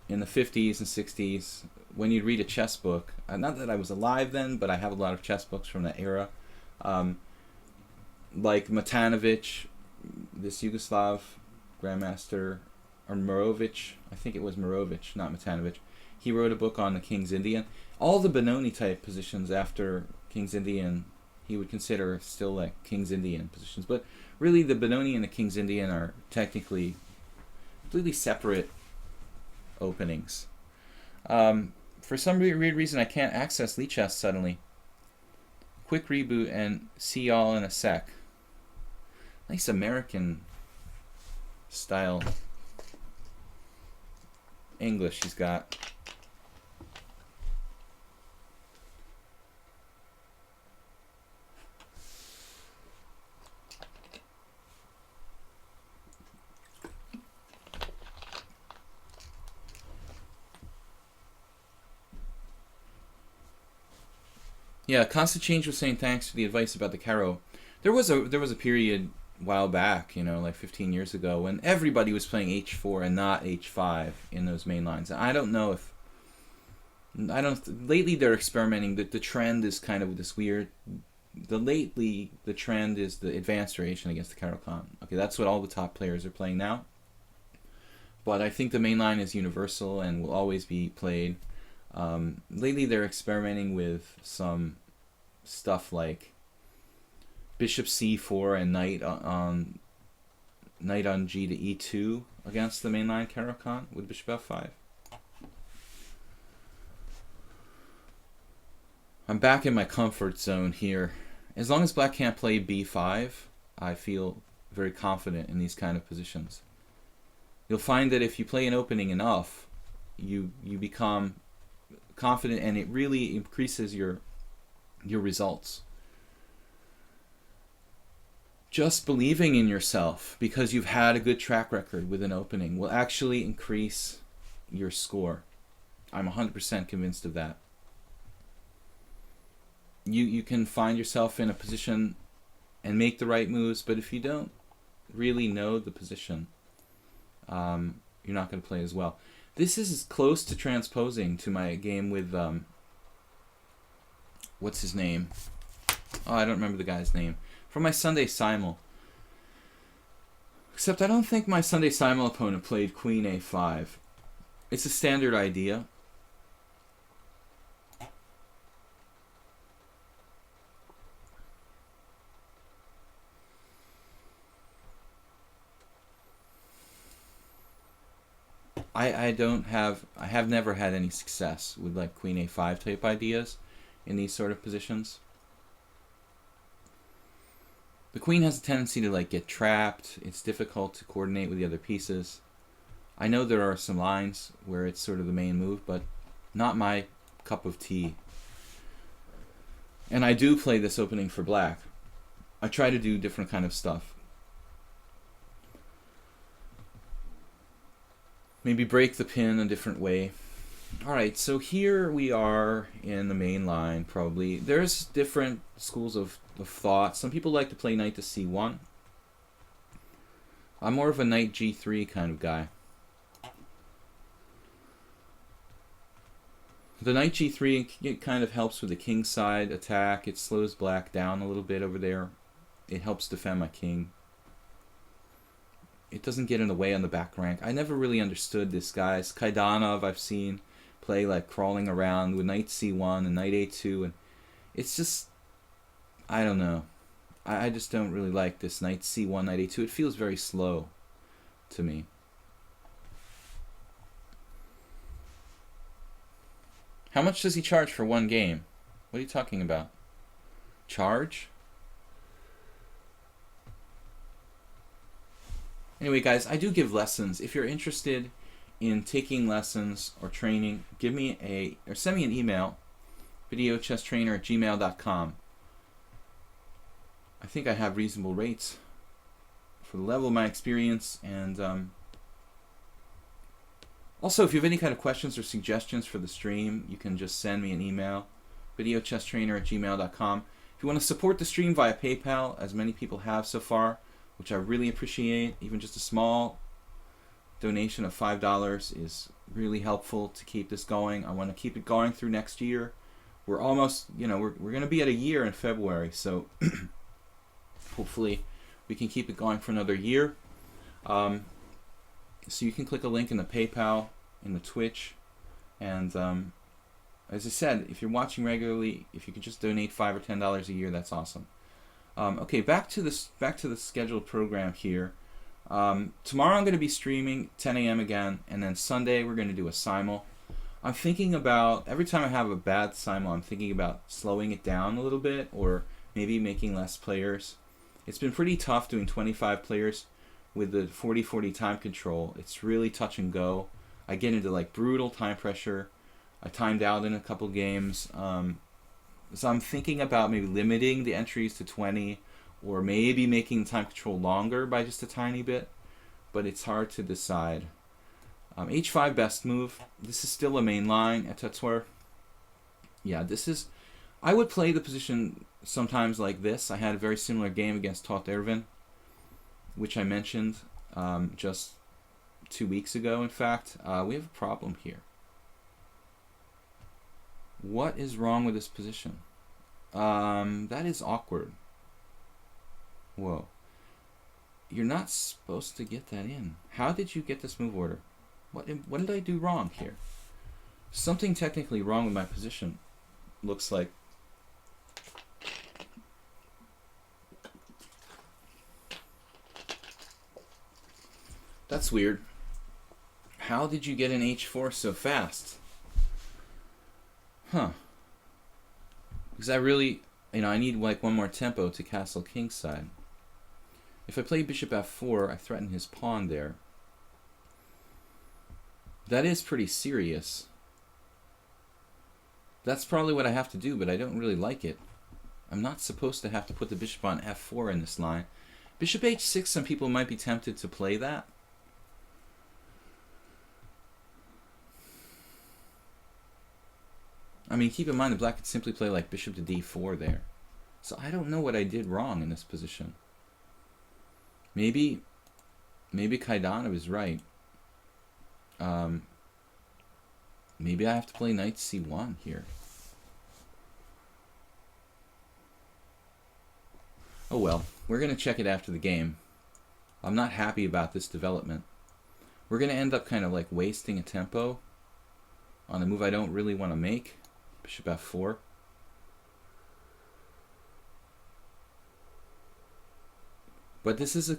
A: in the 50s and 60s, when you'd read a chess book, not that I was alive then, but I have a lot of chess books from that era, like Matanovic, this Yugoslav grandmaster, or Morovic, I think it was Morovic, not Matanovic. He wrote a book on the King's Indian. All the Benoni type positions after King's Indian, he would consider still like King's Indian positions. But really the Benoni and the King's Indian are technically completely separate openings. For some weird reason, I can't access lichess suddenly. Quick reboot and see y'all in a sec. Nice American style English he's got. Yeah, Constant Change was saying thanks for the advice about the Caro. There was a period a while back, you know, like 15 years ago, when everybody was playing h4 and not h5 in those main lines. I don't know if lately they're experimenting. The trend is kind of this weird. The trend is the advanced variation against the Caro Kann. Okay, that's what all the top players are playing now. But I think the main line is universal and will always be played. Lately they're experimenting with some stuff like bishop c4 and knight on g to e2 against the mainline Caro Kann with bishop f5. I'm back in my comfort zone here. As long as black can't play b5, I feel very confident in these kind of positions. You'll find that if you play an opening enough, you become confident, and it really increases your results. Just believing in yourself because you've had a good track record with an opening will actually increase your score. I'm 100% convinced of that. You can find yourself in a position and make the right moves, but if you don't really know the position, you're not going to play as well. This is close to transposing to my game with, what's his name? Oh, I don't remember the guy's name. From my Sunday Simul. Except I don't think my Sunday Simul opponent played Queen A5. It's a standard idea. I have never had any success with like Queen A5 type ideas in these sort of positions. The queen has a tendency to like get trapped. It's difficult to coordinate with the other pieces. I know there are some lines where it's sort of the main move, but not my cup of tea. And I do play this opening for black. I try to do different kind of stuff. Maybe break the pin a different way. Alright, so here we are in the main line, probably. There's different schools of thought. Some people like to play knight to c1. I'm more of a knight g3 kind of guy. The knight g3, it kind of helps with the king side attack. It slows black down a little bit over there. It helps defend my king. It doesn't get in the way on the back rank. I never really understood this, guys. Kaidanov I've seen play like crawling around with knight c1 and knight a2, and it's just, I don't know. I just don't really like this knight c1, knight a2. It feels very slow to me. How much does he charge for one game? What are you talking about? Charge? Anyway, guys, I do give lessons. If you're interested in taking lessons or training, give me or send me an email, videochesstrainer@gmail.com. I think I have reasonable rates for the level of my experience, and also, if you have any kind of questions or suggestions for the stream, you can just send me an email, videochesstrainer@gmail.com. If you want to support the stream via PayPal, as many people have so far, which I really appreciate, even just a small donation of $5 is really helpful to keep this going. I want to keep it going through next year. We're almost, we're going to be at a year in February, so hopefully we can keep it going for another year. So you can click a link in the PayPal, in the Twitch, and as I said, if you're watching regularly, if you could just donate $5 or $10 a year, that's awesome. Okay, back to the scheduled program here. Tomorrow I'm going to be streaming 10 a.m. again, and then Sunday we're going to do a simul. I'm thinking about, every time I have a bad simul, I'm thinking about slowing it down a little bit, or maybe making less players. It's been pretty tough doing 25 players with the 40-40 time control. It's really touch and go. I get into like brutal time pressure. I timed out in a couple games. So I'm thinking about maybe limiting the entries to 20, or maybe making time control longer by just a tiny bit, but it's hard to decide. H5 best move. This is still a main line at Tetzwer. Yeah, I would play the position sometimes like this. I had a very similar game against Toth Ervin, which I mentioned just 2 weeks ago, in fact. We have a problem here. What is wrong with this position? That is awkward. Whoa. You're not supposed to get that in. How did you get this move order? What did I do wrong here? Something technically wrong with my position, looks like. That's weird. How did you get an h4 so fast? Huh. Because I really, I need like one more tempo to castle kingside. If I play bishop f4, I threaten his pawn there. That is pretty serious. That's probably what I have to do, but I don't really like it. I'm not supposed to have to put the bishop on f4 in this line. Bishop h6, some people might be tempted to play that. I mean, keep in mind that black could simply play like bishop to d4 there. So I don't know what I did wrong in this position. Maybe Kaidanov is right. Maybe I have to play knight c1 here. Oh well, we're going to check it after the game. I'm not happy about this development. We're going to end up kind of like wasting a tempo on a move I don't really want to make. Bishop f4. But this is a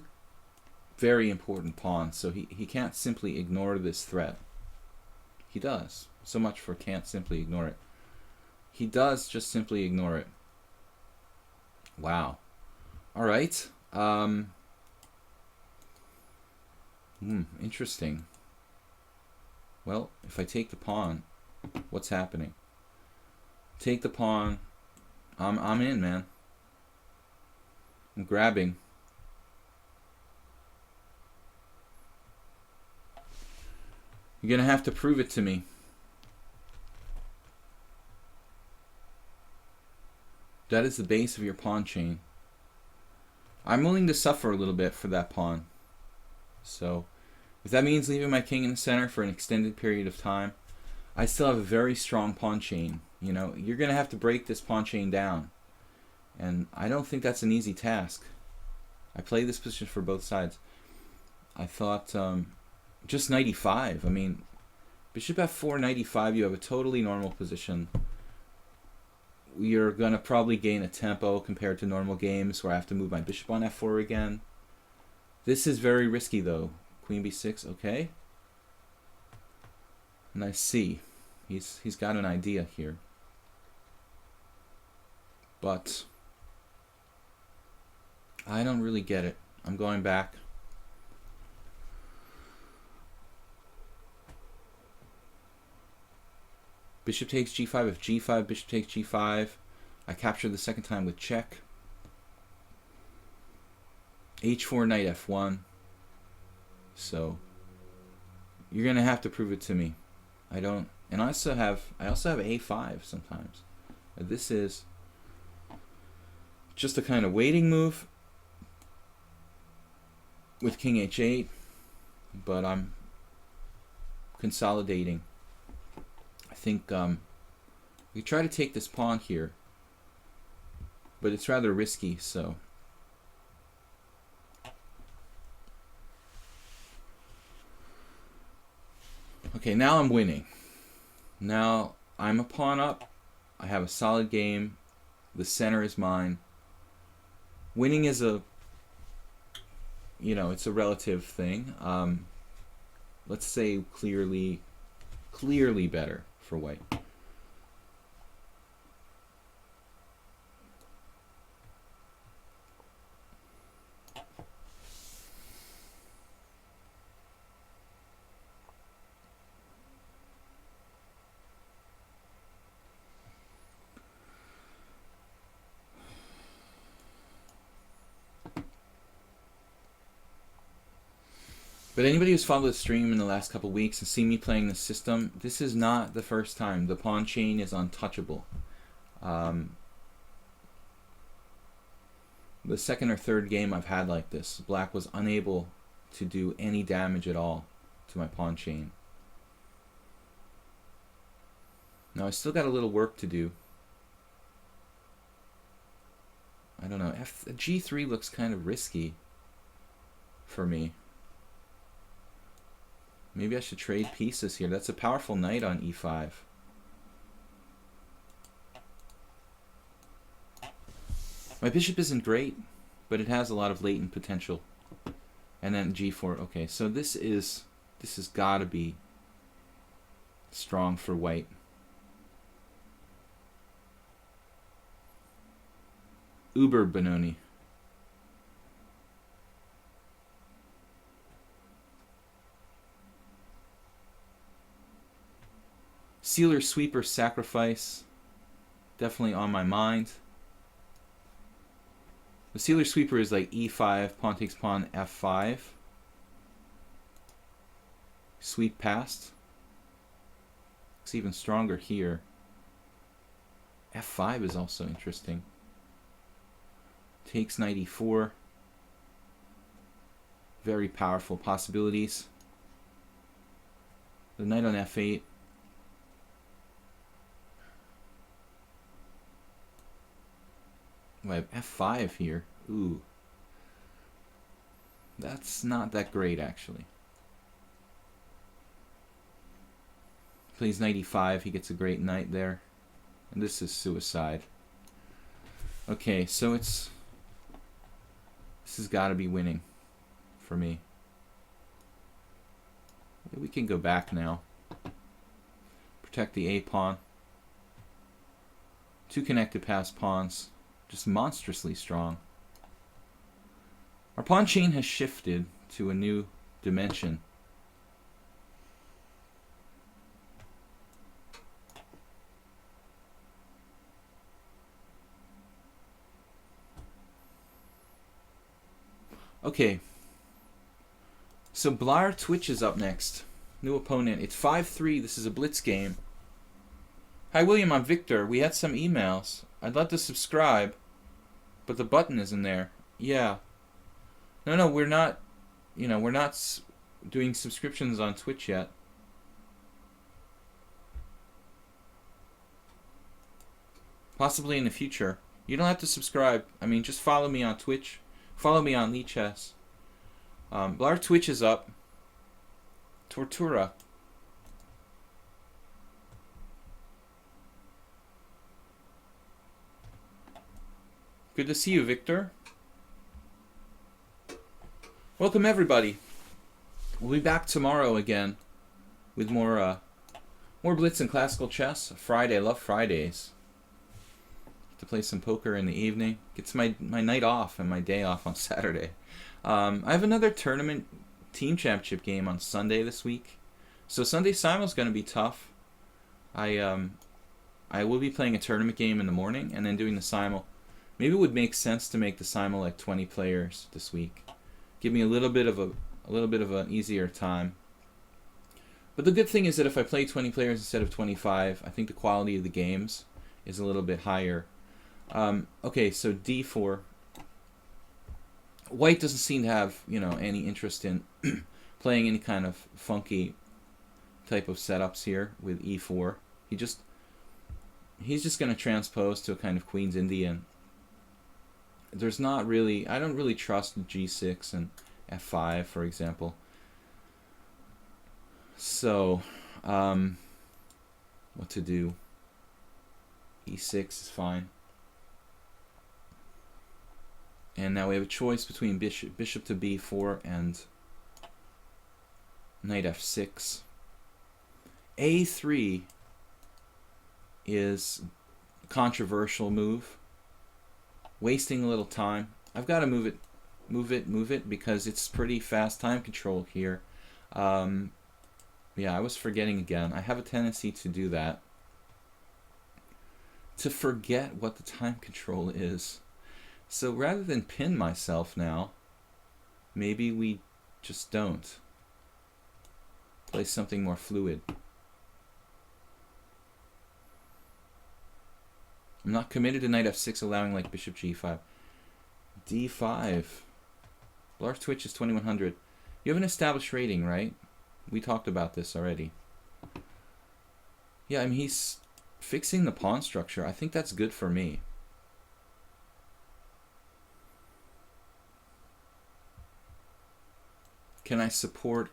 A: very important pawn, so he can't simply ignore this threat. He does. So much for can't simply ignore it. He does just simply ignore it. Wow. All right. Interesting. Well, if I take the pawn, what's happening? Take the pawn. I'm in, man. I'm grabbing. You're gonna have to prove it to me. That is the base of your pawn chain. I'm willing to suffer a little bit for that pawn. So, if that means leaving my king in the center for an extended period of time, I still have a very strong pawn chain. You know, you're going to have to break this pawn chain down. And I don't think that's an easy task. I play this position for both sides. I thought just knight e5. I mean, bishop f4, knight e5, you have a totally normal position. You're going to probably gain a tempo compared to normal games where I have to move my bishop on f4 again. This is very risky though. Queen b6, okay. Nice c. He's got an idea here. But I don't really get it. I'm going back. Bishop takes g5, if g5, bishop takes g5. I capture the second time with check. h4, knight f1. So you're gonna have to prove it to me. I don't, and I also have a5 sometimes. This is just a kind of waiting move with king h8, but I'm consolidating. I think we try to take this pawn here, but it's rather risky, so. Okay, now I'm winning. Now I'm a pawn up. I have a solid game. The center is mine. Winning is a, it's a relative thing. Let's say clearly better for white. But anybody who's followed the stream in the last couple weeks and seen me playing this system, this is not the first time. The pawn chain is untouchable. The second or third game I've had like this, black was unable to do any damage at all to my pawn chain. Now I still got a little work to do. I don't know, g3 looks kind of risky for me. Maybe I should trade pieces here. That's a powerful knight on e5. My bishop isn't great, but it has a lot of latent potential. And then g4. Okay, so this has got to be strong for white. Uber Benoni. Sealer Sweeper Sacrifice, definitely on my mind. The Sealer Sweeper is like e5, pawn takes pawn, f5. Sweep past. It's even stronger here. f5 is also interesting. Takes knight e4. Very powerful possibilities. The knight on f8. I have f5 here. Ooh. That's not that great, actually. Plays knight e5. He gets a great knight there. And this is suicide. Okay, so this has got to be winning for me. We can go back now. Protect the a-pawn. Two connected pass pawns. Just monstrously strong. Our pawn chain has shifted to a new dimension. Okay. So Blair Twitch is up next. New opponent. It's 5-3. This is a blitz game. Hi, William. I'm Victor. We had some emails. I'd love to subscribe, but the button isn't there. Yeah. No, we're not. We're not doing subscriptions on Twitch yet. Possibly in the future. You don't have to subscribe. I mean, just follow me on Twitch. Follow me on lichess. Our Twitch is up. Tortura. Good to see you, Victor. Welcome, everybody. We'll be back tomorrow again with more blitz and classical chess. Friday, I love Fridays. To play some poker in the evening. Gets my night off and my day off on Saturday. I have another tournament team championship game on Sunday this week. So Sunday Simul's going to be tough. I will be playing a tournament game in the morning and then doing the Simul. Maybe it would make sense to make the Simul like 20 players this week. Give me a little bit of an easier time. But the good thing is that if I play 20 players instead of 25, I think the quality of the games is a little bit higher. Okay, so d4. White doesn't seem to have, any interest in playing any kind of funky type of setups here with e4. He's just going to transpose to a kind of Queen's Indian. There's not really, I don't really trust g6 and f5, for example. So, what to do? e6 is fine. And now we have a choice between bishop to b4 and knight f6. a3 is a controversial move. Wasting a little time. I've got to move it because it's pretty fast time control here. Yeah, I was forgetting again. I have a tendency to do that. To forget what the time control is. So rather than pin myself now, maybe we just don't. Play something more fluid. I'm not committed to knight f6, allowing like bishop g5. d5. Large Twitch is 2100. You have an established rating, right? We talked about this already. Yeah, I mean, he's fixing the pawn structure. I think that's good for me. Can I support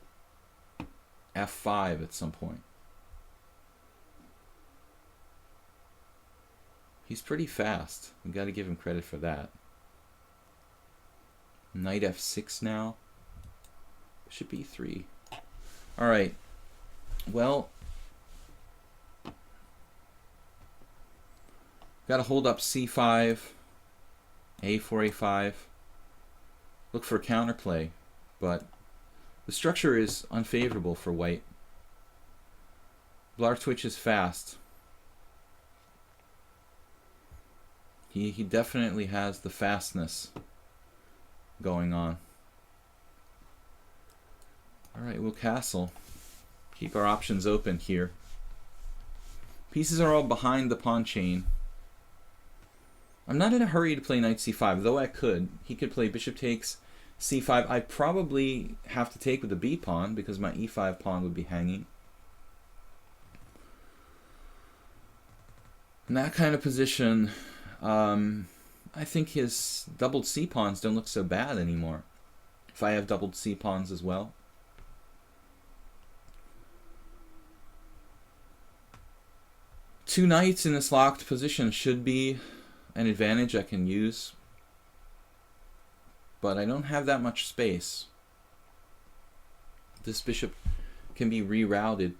A: f5 at some point? He's pretty fast. We got to give him credit for that. Knight f6 now. Bishop e3. All right. Well, got to hold up c5, a4, a5. Look for counterplay, but the structure is unfavorable for white. Blar Twitch is fast. He definitely has the fastness going on. Alright, we'll castle. Keep our options open here. Pieces are all behind the pawn chain. I'm not in a hurry to play knight c5, though I could. He could play bishop takes c5. I probably have to take with the b pawn because my e5 pawn would be hanging. In that kind of position, I think his doubled c pawns don't look so bad anymore. If I have doubled c pawns as well. Two knights in this locked position should be an advantage I can use. But I don't have that much space. This bishop can be rerouted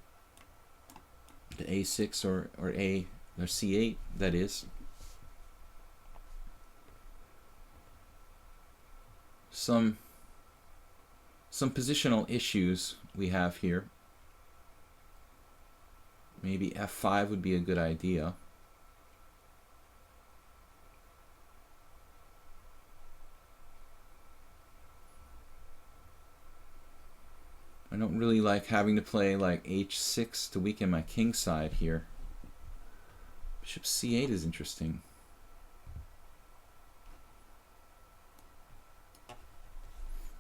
A: to a6 or c8, that is. some positional issues we have here. Maybe f5 would be a good idea. I don't really like having to play like h6 to weaken my king side here. Bishop c8 is interesting.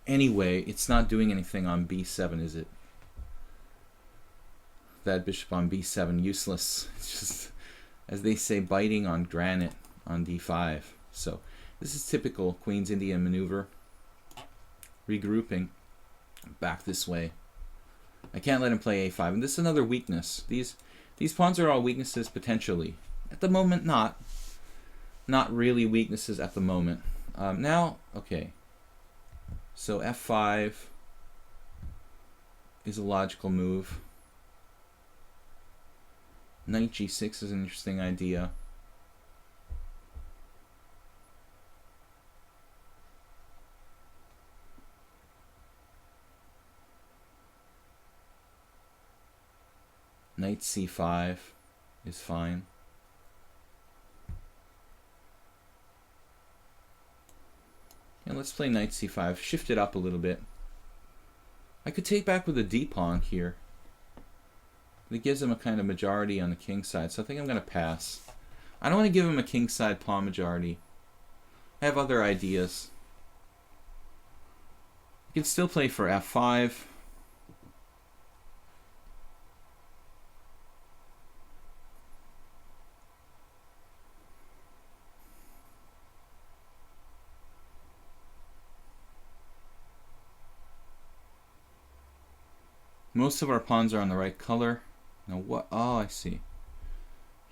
A: Anyway, it's not doing anything on b7, is it? That bishop on b7, useless. It's just, as they say, biting on granite on d5. So this is typical Queen's Indian maneuver. Regrouping back this way. I can't let him play a5, and this is another weakness. These pawns are all weaknesses potentially. At the moment, not really weaknesses at the moment. Now, okay. So f5 is a logical move. Knight g6 is an interesting idea. Knight c5 is fine. And let's play knight c5. Shift it up a little bit. I could take back with a d-pawn here. It gives him a kind of majority on the king side, so I think I'm going to pass. I don't want to give him a king side pawn majority. I have other ideas. You can still play for f5. Most of our pawns are on the right color. Now what? Oh, I see.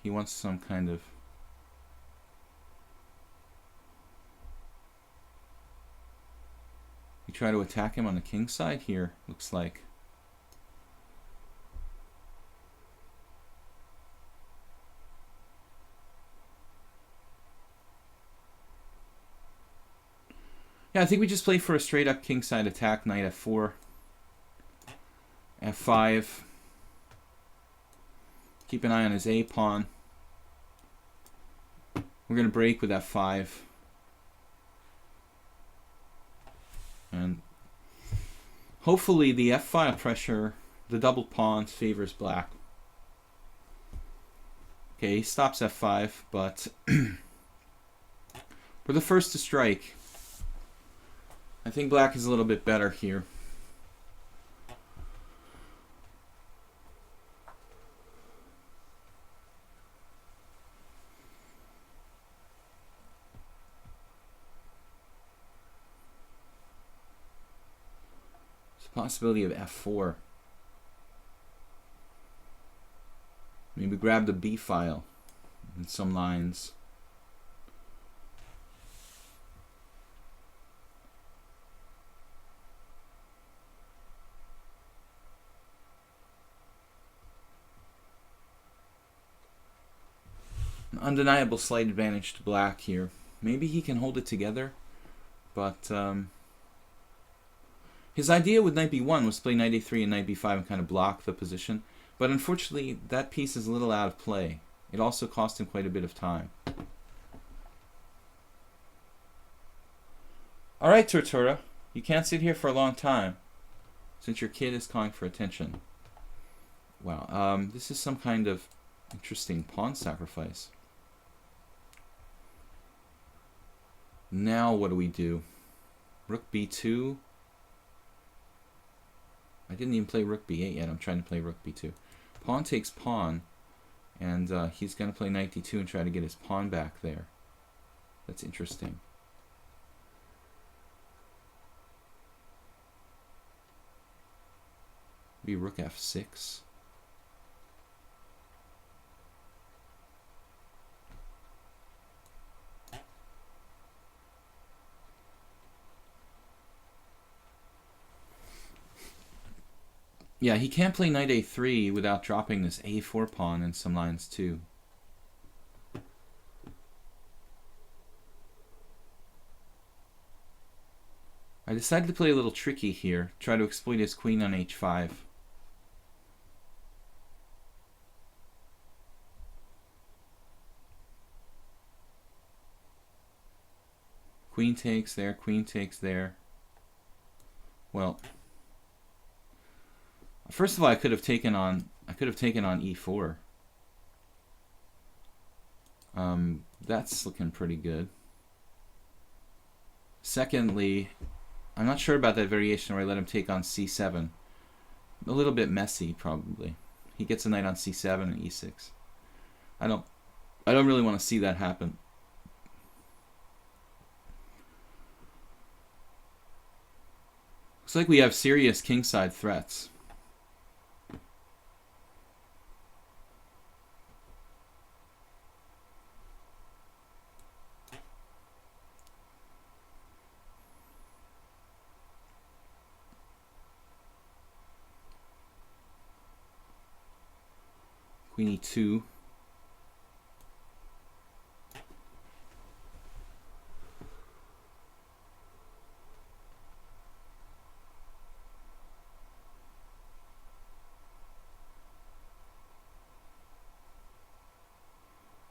A: He wants some kind of... You try to attack him on the king side here, looks like. Yeah, I think we just play for a straight up king side attack, knight f4. f5. Keep an eye on his a pawn. We're going to break with f5. And hopefully the f5 pressure, the double pawns, favors black. Okay, he stops f5, but we're the first to strike. I think black is a little bit better here. Possibility of f4. Maybe grab the b file in some lines. An undeniable slight advantage to black here. Maybe he can hold it together, but his idea with knight b1 was to play knight a3 and knight b5 and kind of block the position. But unfortunately, that piece is a little out of play. It also cost him quite a bit of time. Alright, Tortura. You can't sit here for a long time, since your kid is calling for attention. Wow, this is some kind of interesting pawn sacrifice. Now what do we do? Rook b2. I didn't even play rook b8 yet. I'm trying to play rook b2. Pawn takes pawn, and he's going to play knight d2 and try to get his pawn back there. That's interesting. Maybe rook f6. Yeah, he can't play knight a3 without dropping this a4 pawn in some lines too. I decided to play a little tricky here. Try to exploit his queen on h5. Queen takes there, queen takes there. Well, first of all, I could have taken on e4. That's looking pretty good. Secondly, I'm not sure about that variation where I let him take on c7. A little bit messy, probably. He gets a knight on c7 and e6. I don't really want to see that happen. Looks like we have serious kingside threats. Queen e2.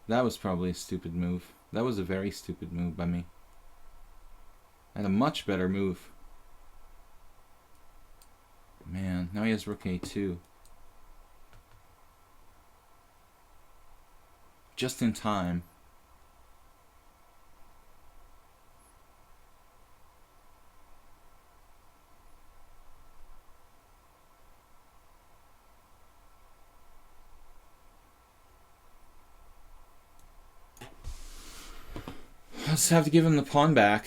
A: That was probably a stupid move. That was a very stupid move by me. And a much better move. Man, now he has rook a2. Just in time. I'll just have to give him the pawn back.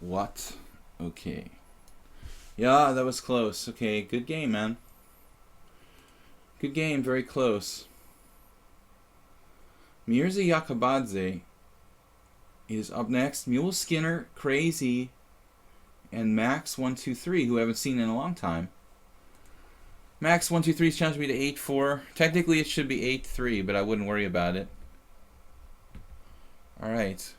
A: What? Okay. Yeah, that was close. Okay, good game, man. Good game, very close. Mirza Yakubadze is up next. Mule Skinner, Crazy, and Max123, who I haven't seen in a long time. Max123 is challenging me to 8-4. Technically, it should be 8-3, but I wouldn't worry about it. All right.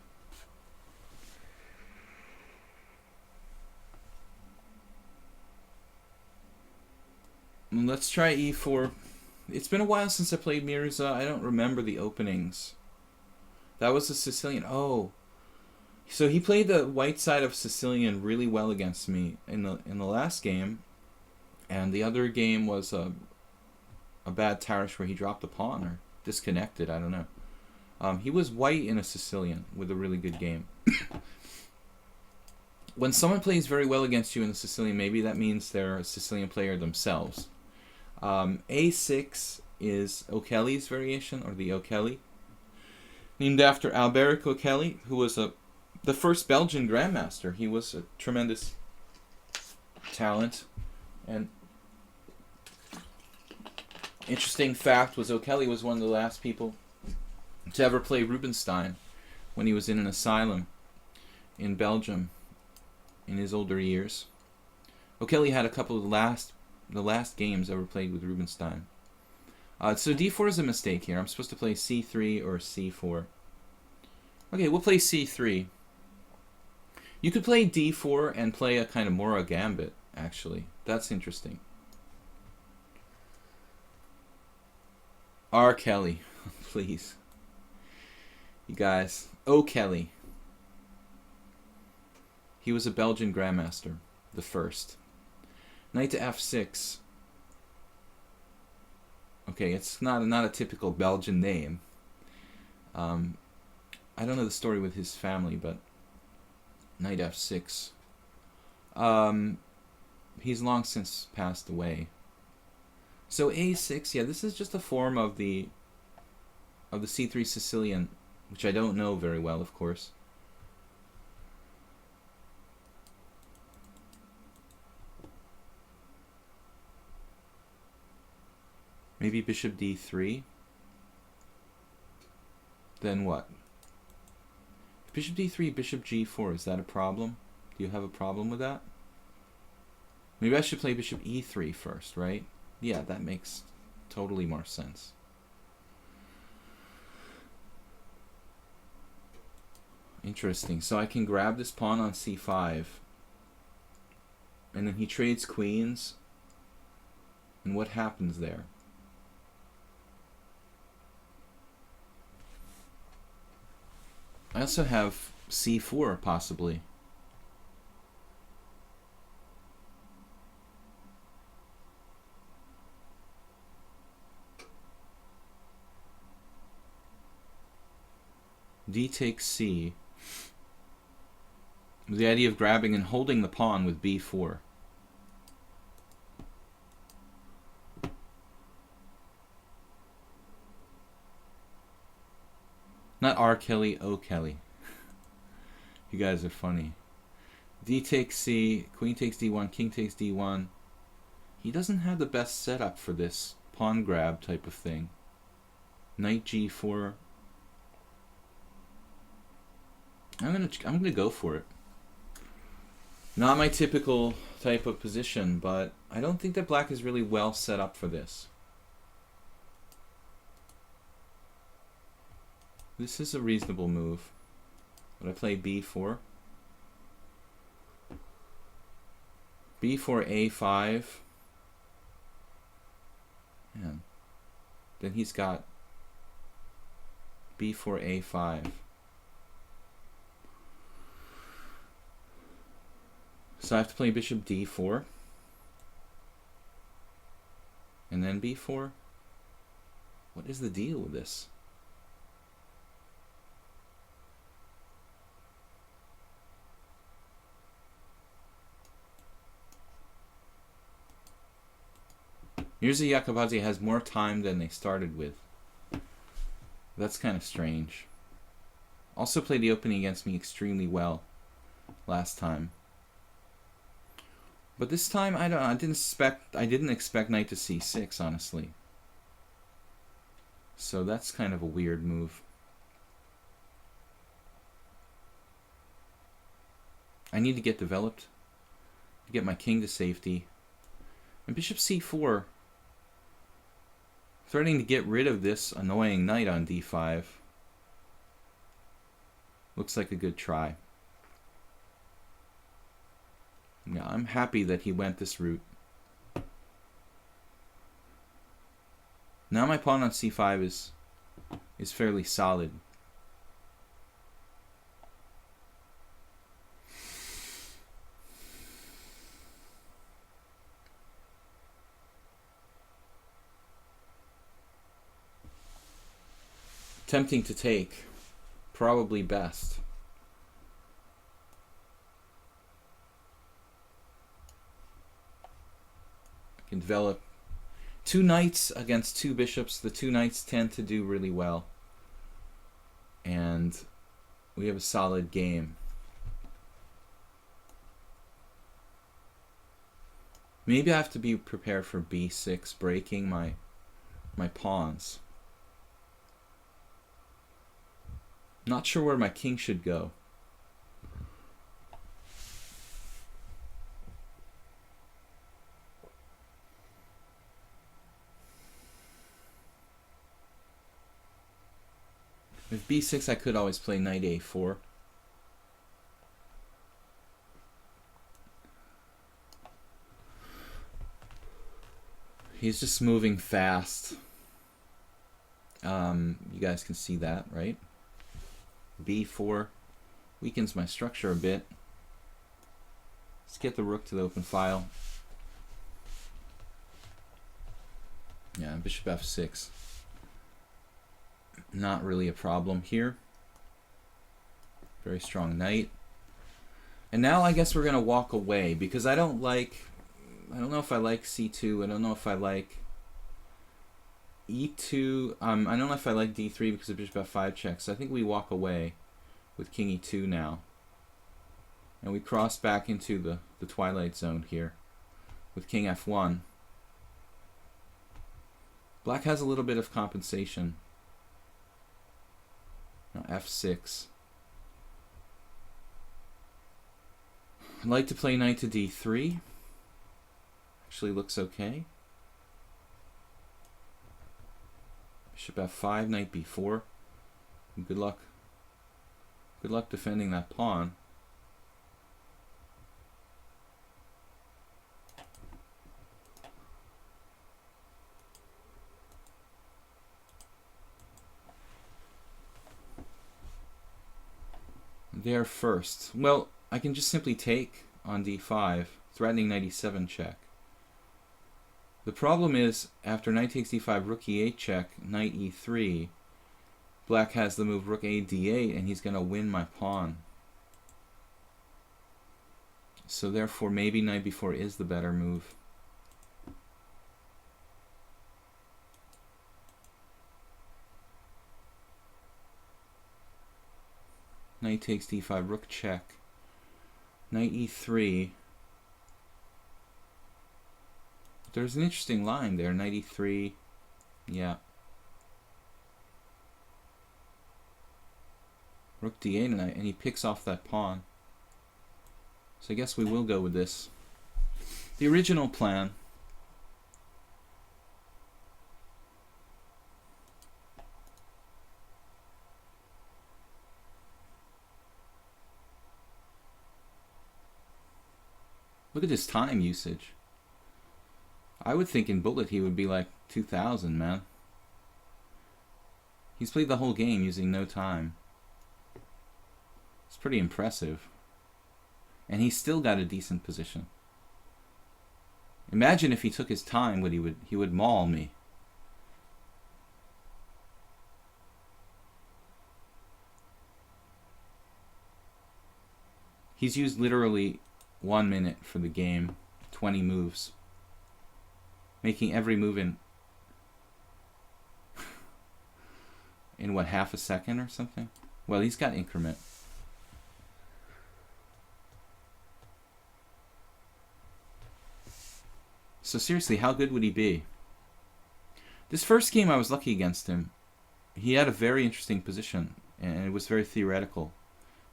A: Let's try e4. It's been a while since I played Mirza. I don't remember the openings. That was a Sicilian. Oh. So he played the white side of Sicilian really well against me in the last game. And the other game was a bad Tarish where he dropped a pawn or disconnected. I don't know. He was white in a Sicilian with a really good game. When someone plays very well against you in the Sicilian, maybe that means they're a Sicilian player themselves. A6 is O'Kelly's variation, or the O'Kelly, named after Alberic O'Kelly, who was the first Belgian grandmaster. He was a tremendous talent. And interesting fact was O'Kelly was one of the last people to ever play Rubinstein when he was in an asylum in Belgium in his older years. O'Kelly had a couple of the last games ever played with Rubinstein. So d4 is a mistake here. I'm supposed to play c3 or c4. Okay, we'll play c3. You could play d4 and play a kind of Mora gambit, actually. That's interesting. R. Kelly, please. You guys. O'Kelly. He was a Belgian grandmaster, the first. Knight to f6. Okay, it's not a typical Belgian name. I don't know the story with his family, but knight f6. He's long since passed away. So a6, yeah, this is just a form of the c3 Sicilian, which I don't know very well, of course. Maybe bishop d3. Then what? Bishop d3, bishop g4, is that a problem? Do you have a problem with that? Maybe I should play bishop e3 first, right? Yeah, that makes totally more sense. Interesting. So I can grab this pawn on c5. And then he trades queens. And what happens there? I also have c4, possibly. D takes c. The idea of grabbing and holding the pawn with b4. Not R. Kelly, O. Kelly. You guys are funny. D takes c, queen takes d1, king takes d1. He doesn't have the best setup for this pawn grab type of thing. Knight g4. I'm gonna go for it. Not my typical type of position, but I don't think that black is really well set up for this. This is a reasonable move. Would I play b4? b4, a5. Yeah. Then he's got b4, a5. So I have to play bishop d4. And then b4? What is the deal with this? Mirza Jakobadze has more time than they started with. That's kind of strange. Also played the opening against me extremely well last time. But this time I didn't expect knight to c6, honestly. So that's kind of a weird move. I need to get developed to get my king to safety. And bishop c4, threatening to get rid of this annoying knight on d5. Looks like a good try. Yeah, I'm happy that he went this route. Now my pawn on c5 is fairly solid. Tempting to take. Probably best. I can develop two knights against two bishops. The two knights tend to do really well. And we have a solid game. Maybe I have to be prepared for b6, breaking my pawns. Not sure where my king should go. With b6, I could always play knight a4. He's just moving fast. You guys can see that, right? b4 weakens my structure a bit. Let's get the rook to the open file. Yeah, bishop f6. Not really a problem here. Very strong knight. And now I guess we're going to walk away because I don't know if I like c2. I don't know if I like e2. I don't know if I like d3 because of bishop f5 checks. So I think we walk away with king e2 now. And we cross back into the twilight zone here with king f1. Black has a little bit of compensation. Now f6. I'd like to play knight to d3. Actually looks okay. Bishop f5, knight b4. Good luck. Good luck defending that pawn. There first. Well, I can just simply take on d5, threatening knight e7 check. The problem is, after knight takes d5, rook e8 check, knight e3, black has the move rook a d8, and he's going to win my pawn. So therefore, maybe knight b4 is the better move. Knight takes d5, rook check, knight e3. There's an interesting line there, knight e3, yeah. Rook d8, and he picks off that pawn. So I guess we will go with this. The original plan. Look at his time usage. I would think in bullet he would be like 2,000, man. He's played the whole game using no time. It's pretty impressive. And he's still got a decent position. Imagine if he took his time, what he would maul me. He's used literally 1 minute for the game, 20 moves. Making every move in what, half a second or something? Well, he's got increment. So seriously, how good would he be? This first game I was lucky against him. He had a very interesting position, and it was very theoretical.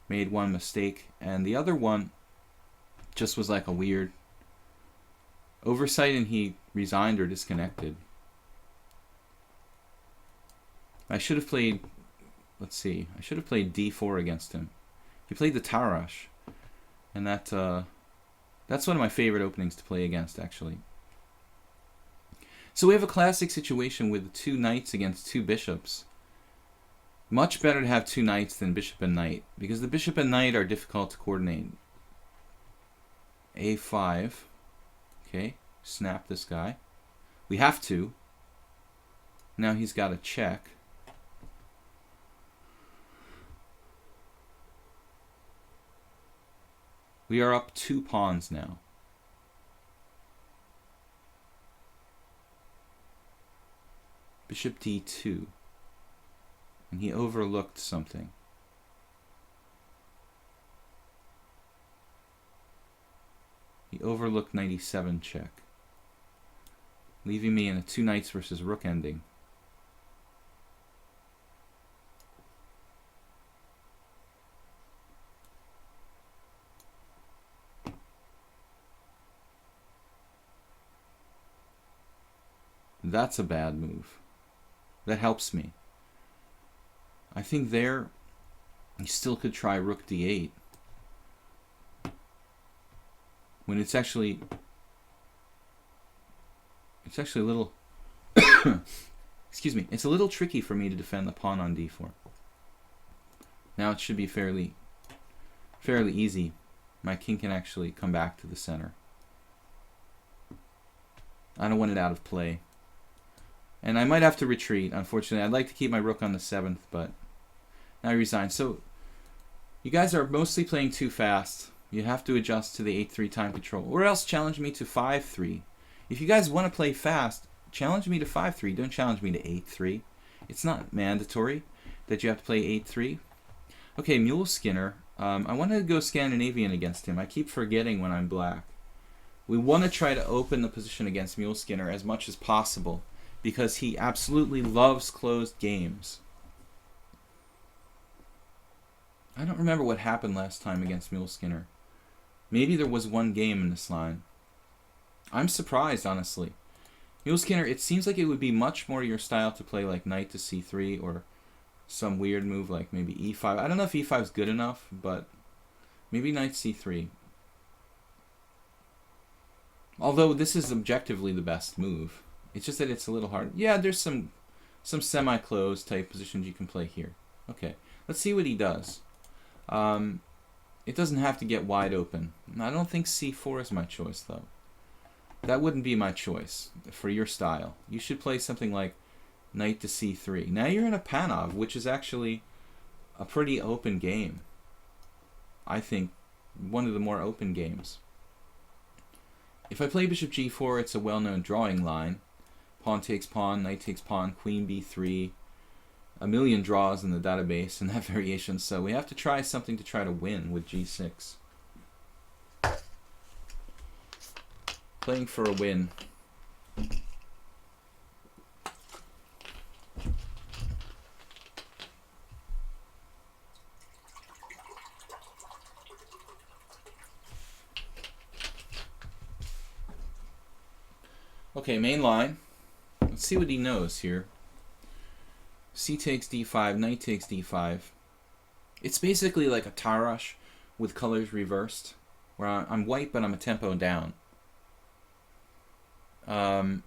A: Made one mistake, and the other one just was like a weird oversight, and he resigned or disconnected. I should have played, let's see, I should have played d4 against him. He played the Tarash, and that's one of my favorite openings to play against, actually. So we have a classic situation with 2 knights against 2 bishops. Much better to have 2 knights than bishop and knight, because the bishop and knight are difficult to coordinate. a5. Okay, snap this guy. We have to. Now he's got a check. We are up 2 pawns now. Bishop d2. And he overlooked something. He overlooked knight e7 check, leaving me in a 2 knights versus rook ending. That's a bad move. That helps me. I think there, you still could try rook d8. When it's actually a little, excuse me, it's a little tricky for me to defend the pawn on d4. Now it should be fairly easy. My king can actually come back to the center. I don't want it out of play. And I might have to retreat, unfortunately. I'd like to keep my rook on the 7th, but now I resign. So you guys are mostly playing too fast. You have to adjust to the 8-3 time control. Or else challenge me to 5-3. If you guys want to play fast, challenge me to 5-3. Don't challenge me to 8-3. It's not mandatory that you have to play 8-3. Okay, Mule Skinner. I wanted to go Scandinavian against him. I keep forgetting when I'm black. We want to try to open the position against Mule Skinner as much as possible because he absolutely loves closed games. I don't remember what happened last time against Mule Skinner. Maybe there was one game in this line. I'm surprised, honestly. Mule Skinner, it seems like it would be much more your style to play like knight to c3 or some weird move like maybe e5. I don't know if e5 is good enough, but maybe knight c3. Although this is objectively the best move. It's just that it's a little hard. Yeah, there's some semi-closed type positions you can play here. Okay, let's see what he does. It doesn't have to get wide open. I don't think c4 is my choice, though. That wouldn't be my choice for your style. You should play something like knight to c3. Now you're in a Panov, which is actually a pretty open game. I think one of the more open games. If I play bishop g4, it's a well-known drawing line. Pawn takes pawn, knight takes pawn, queen b3. A million draws in the database in that variation, so we have to try something to try to win with g6. Playing for a win. Okay, main line. Let's see what he knows here. C takes d5, knight takes d5. It's basically like a Tarash with colors reversed, where I'm white but I'm a tempo down. Mubat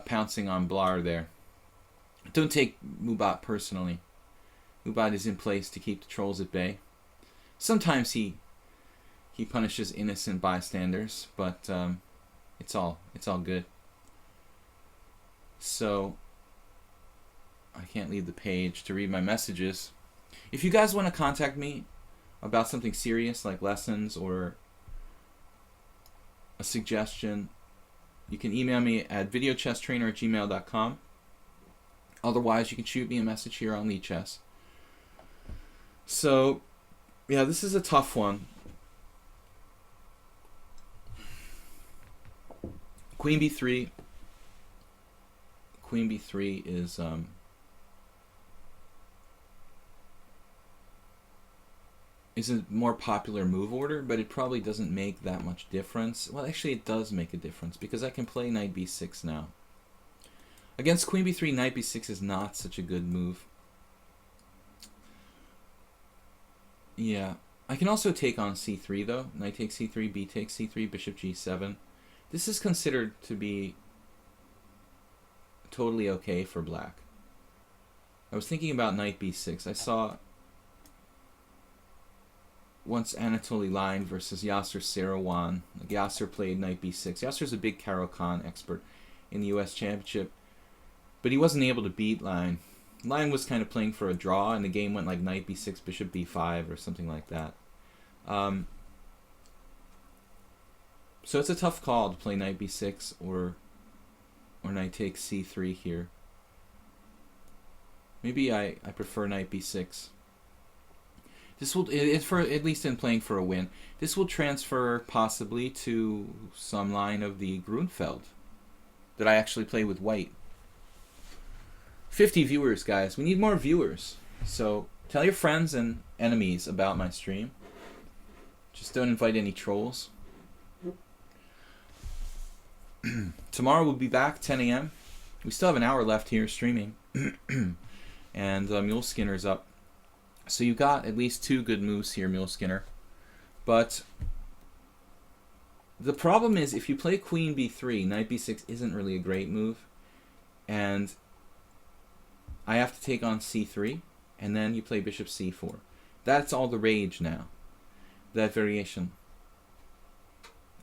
A: pouncing on Blar there. Don't take Mubat personally. Mubat is in place to keep the trolls at bay. Sometimes he punishes innocent bystanders, but it's all good. So I can't leave the page to read my messages. If you guys want to contact me about something serious like lessons or a suggestion, you can email me at videochesstrainer@gmail.com. Otherwise, you can shoot me a message here on lichess. So, yeah, this is a tough one. Queen b3. Queen b3 is a more popular move order, but it probably doesn't make that much difference. Well, actually, it does make a difference because I can play knight b6 now. Against queen b3, knight b6 is not such a good move. Yeah, I can also take on c3 though. Knight takes c3, b takes c3, bishop g7. This is considered to be totally okay for black. I was thinking about knight b6. I saw once Anatoly Line versus Yasser Seirawan. Yasser played knight b6. Yasser's a big Caro-Kann expert in the US Championship, but he wasn't able to beat Line. Line was kind of playing for a draw, and the game went like knight b6, bishop b5, or something like that. So it's a tough call to play knight b6 or knight takes c3 here. Maybe I prefer knight b6. This will, it's for at least in playing for a win. This will transfer possibly to some line of the Grunfeld that I actually play with white. 50 viewers, guys. We need more viewers. So tell your friends and enemies about my stream. Just don't invite any trolls. Tomorrow we'll be back 10 a.m. We still have an hour left here streaming. And Mule Skinner's up. So you got at least 2 good moves here, Mule Skinner. But the problem is if you play queen b3, knight b6 isn't really a great move. And I have to take on c3, and then you play bishop c4. That's all the rage now. That variation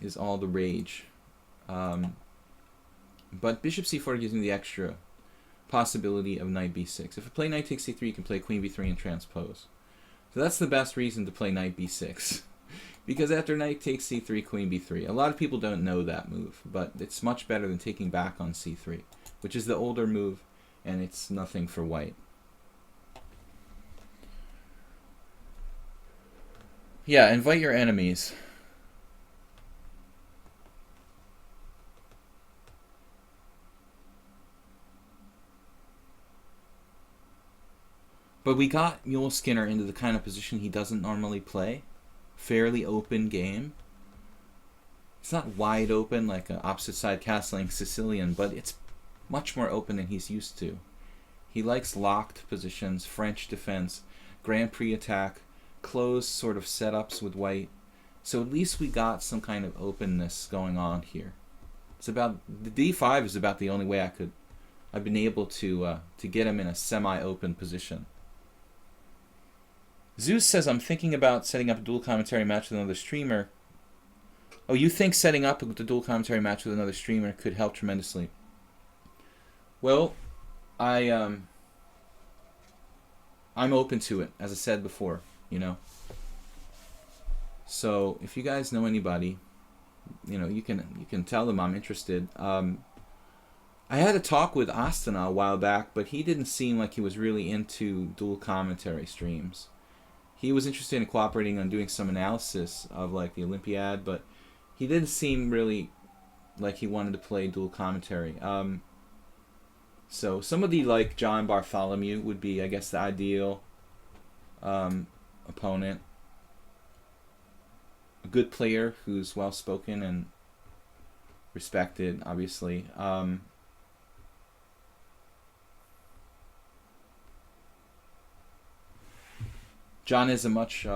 A: is all the rage. But bishop c4 gives me the extra possibility of knight b6. If I play knight takes c3, you can play queen b3 and transpose. So that's the best reason to play knight b6. Because after knight takes c3, queen b3. A lot of people don't know that move, but it's much better than taking back on c3, which is the older move, and it's nothing for white. Yeah, invite your enemies. But we got Mule Skinner into the kind of position he doesn't normally play. Fairly open game. It's not wide open like an opposite side castling Sicilian, but it's much more open than he's used to. He likes locked positions, French defense, Grand Prix attack, closed sort of setups with white. So at least we got some kind of openness going on here. It's about the d5 is about the only way I've been able to get him in a semi-open position. Zeus says, I'm thinking about setting up a dual commentary match with another streamer. Oh, you think setting up a dual commentary match with another streamer could help tremendously? Well, I'm open to it, as I said before, you know. So if you guys know anybody, you know, you can tell them I'm interested. I had a talk with Astana a while back, but he didn't seem like he was really into dual commentary streams. He was interested in cooperating on doing some analysis of like the Olympiad, but he didn't seem really like he wanted to play dual commentary. So somebody like John Bartholomew would be, I guess, the ideal opponent. A good player who's well spoken and respected, obviously. John has a much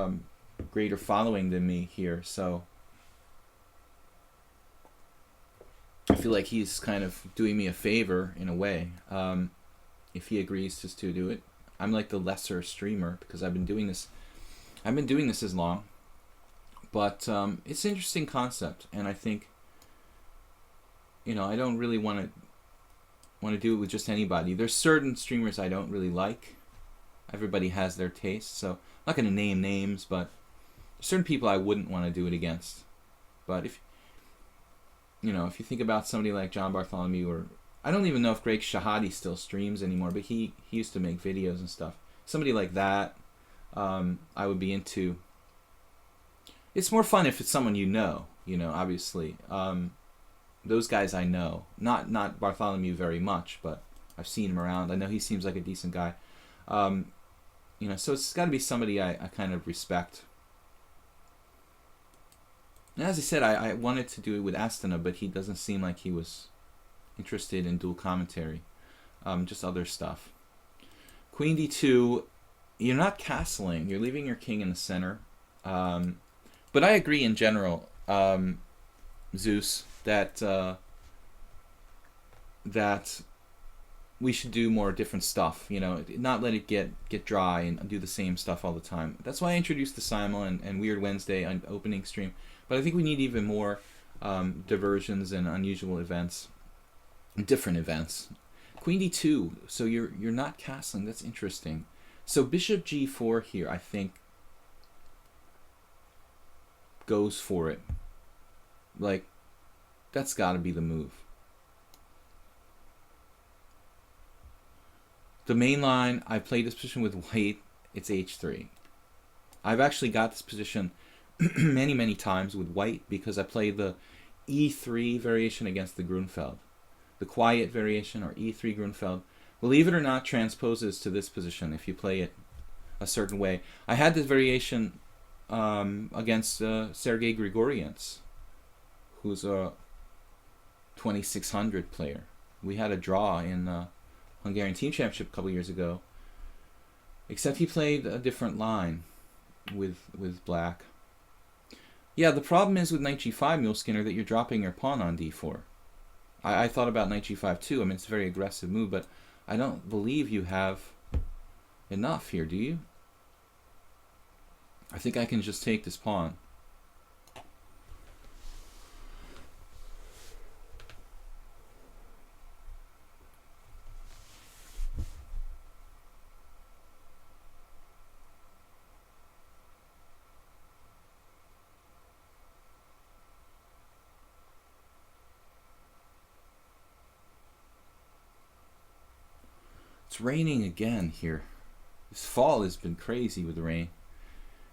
A: greater following than me here, so I feel like he's kind of doing me a favor in a way, if he agrees just to do it. I'm like the lesser streamer because I've been doing this as long, but it's an interesting concept, and I think, you know, I don't really want to do it with just anybody. There's certain streamers I don't really like. Everybody has their taste, so I'm not going to name names, but there's certain people I wouldn't want to do it against. But if you think about somebody like John Bartholomew, or I don't even know if Greg Shahadi still streams anymore, but he used to make videos and stuff. Somebody like that, I would be into. It's more fun if it's someone you know, obviously. Those guys I know. Not Bartholomew very much, but I've seen him around. I know he seems like a decent guy. So it's got to be somebody I kind of respect. And as I said, I wanted to do it with Astana, but he doesn't seem like he was interested in dual commentary. Just other stuff. Queen d2, you're not castling. You're leaving your king in the center. But I agree in general, Zeus, that we should do more different stuff, not let it get dry and do the same stuff all the time. That's why I introduced the Simul and Weird Wednesday on opening stream. But I think we need even more diversions and unusual events, different events. Queen d2, so you're not castling. That's interesting. So bishop g4 here, I think, goes for it. Like, that's got to be the move. The main line, I played this position with white, it's h3. I've actually got this position many, many times with white because I played the e3 variation against the Grunfeld. The quiet variation, or e3 Grunfeld, believe it or not, transposes to this position if you play it a certain way. I had this variation against Sergei Grigorians, who's a 2600 player. We had a draw in Hungarian Team Championship a couple years ago, except he played a different line with black. Yeah, the problem is with knight g5, Mule Skinner, that you're dropping your pawn on d4. I thought about knight g5 too. I mean, it's a very aggressive move, but I don't believe you have enough here, do you? I think I can just take this pawn. It's raining again here. This fall has been crazy with the rain.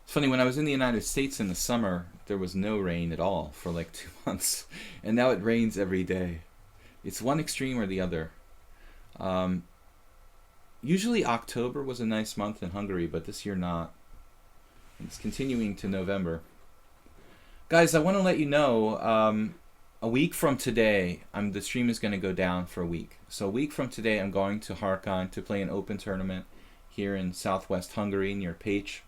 A: It's funny, when I was in the United States in the summer, there was no rain at all for like 2 months. And now it rains every day. It's one extreme or the other. Usually October was a nice month in Hungary, but this year not. It's continuing to November. Guys, I want to let you know, a week from today, the stream is going to go down for a week. So a week from today, I'm going to Harkon to play an open tournament here in southwest Hungary near Pécs.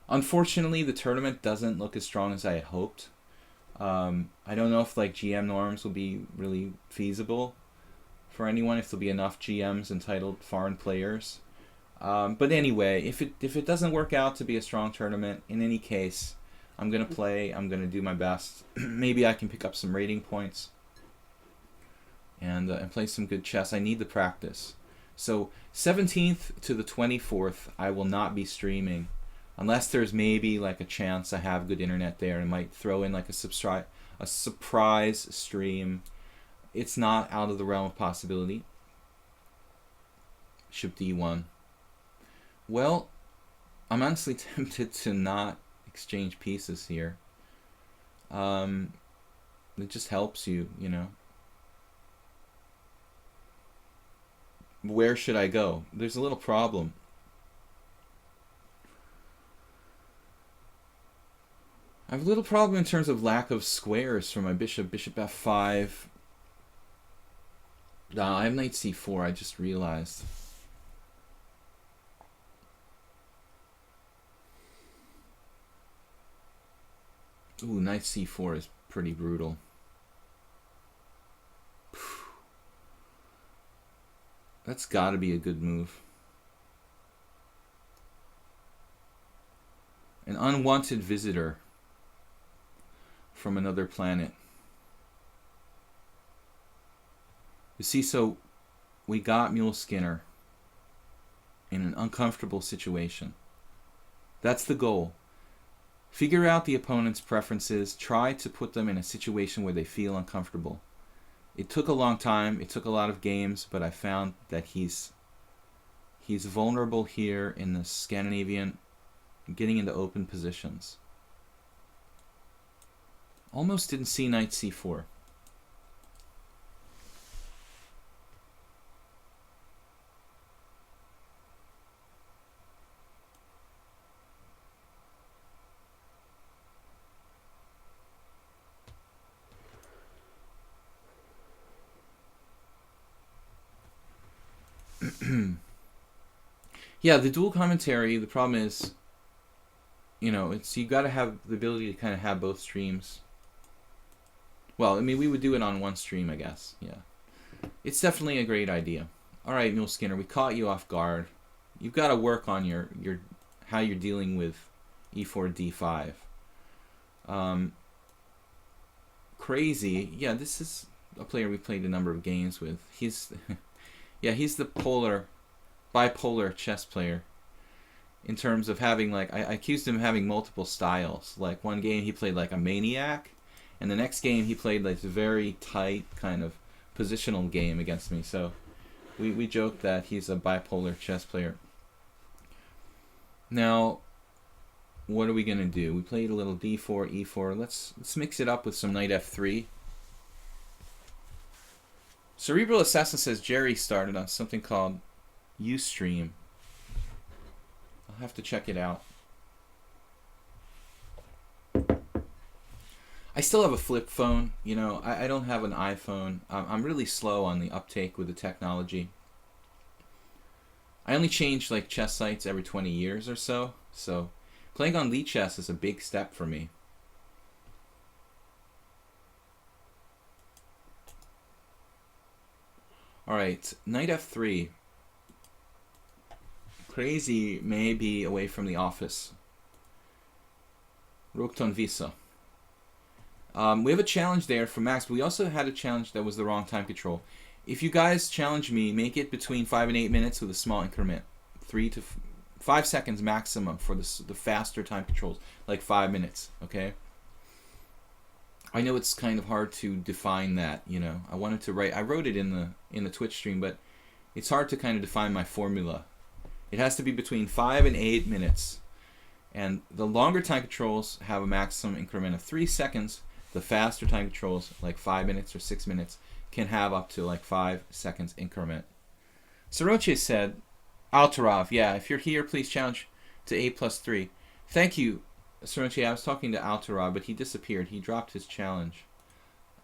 A: Unfortunately, the tournament doesn't look as strong as I had hoped. I don't know if like GM norms will be really feasible for anyone, if there'll be enough GMs entitled foreign players. But anyway, if it doesn't work out to be a strong tournament, in any case, I'm going to play. I'm going to do my best. Maybe I can pick up some rating points and play some good chess. I need the practice. So 17th to the 24th, I will not be streaming. Unless there's maybe like a chance I have good internet there and might throw in like a surprise stream. It's not out of the realm of possibility. Bishop d1. Well, I'm honestly tempted to not exchange pieces here. It just helps you, you know. Where should I go? There's a little problem. I have a little problem in terms of lack of squares for my bishop. Bishop f5. I have knight c4, I just realized. Ooh, knight c4 is pretty brutal. That's got to be a good move. An unwanted visitor from another planet. You see, so we got Mule Skinner in an uncomfortable situation. That's the goal. Figure out the opponent's preferences. Try to put them in a situation where they feel uncomfortable. It took a long time. It took a lot of games, but I found that he's vulnerable here in the Scandinavian, getting into open positions. Almost didn't see knight c4. Yeah, the dual commentary, the problem is, you know, you got to have the ability to kind of have both streams. Well, I mean, we would do it on one stream, I guess. Yeah. It's definitely a great idea. All right, Mule Skinner, we caught you off guard. You've got to work on your how you're dealing with e4, d5. Crazy. Yeah, this is a player we played a number of games with. He's yeah, he's the bipolar chess player in terms of having, like, I accused him of having multiple styles. Like, one game he played like a maniac, and the next game he played like a very tight kind of positional game against me. So we joked that he's a bipolar chess player. Now, what are we gonna do? We played a little d4, e4. Let's mix it up with some knight f3. Cerebral Assassin says Jerry started on something called Ustream. I'll have to check it out. I still have a flip phone. You know, I don't have an iPhone. I'm really slow on the uptake with the technology. I only change like chess sites every 20 years or so. So playing on lichess is a big step for me. All right, knight f3. Crazy may be away from the office. Rokton Visa. We have a challenge there for Max, but we also had a challenge that was the wrong time control. If you guys challenge me, make it between 5 and 8 minutes with a small increment. 3 to 5 seconds maximum for the faster time controls, like 5 minutes, okay? I know it's kind of hard to define that, you know. I wanted to write, I wrote it in the Twitch stream, but it's hard to kind of define my formula. It has to be between 5 and 8 minutes. And the longer time controls have a maximum increment of 3 seconds. The faster time controls, like 5 minutes or 6 minutes, can have up to like 5 seconds increment. Soroche said, Altarov, yeah, if you're here, please challenge to A+3. Thank you, Soroche. I was talking to Altarov, but he disappeared. He dropped his challenge.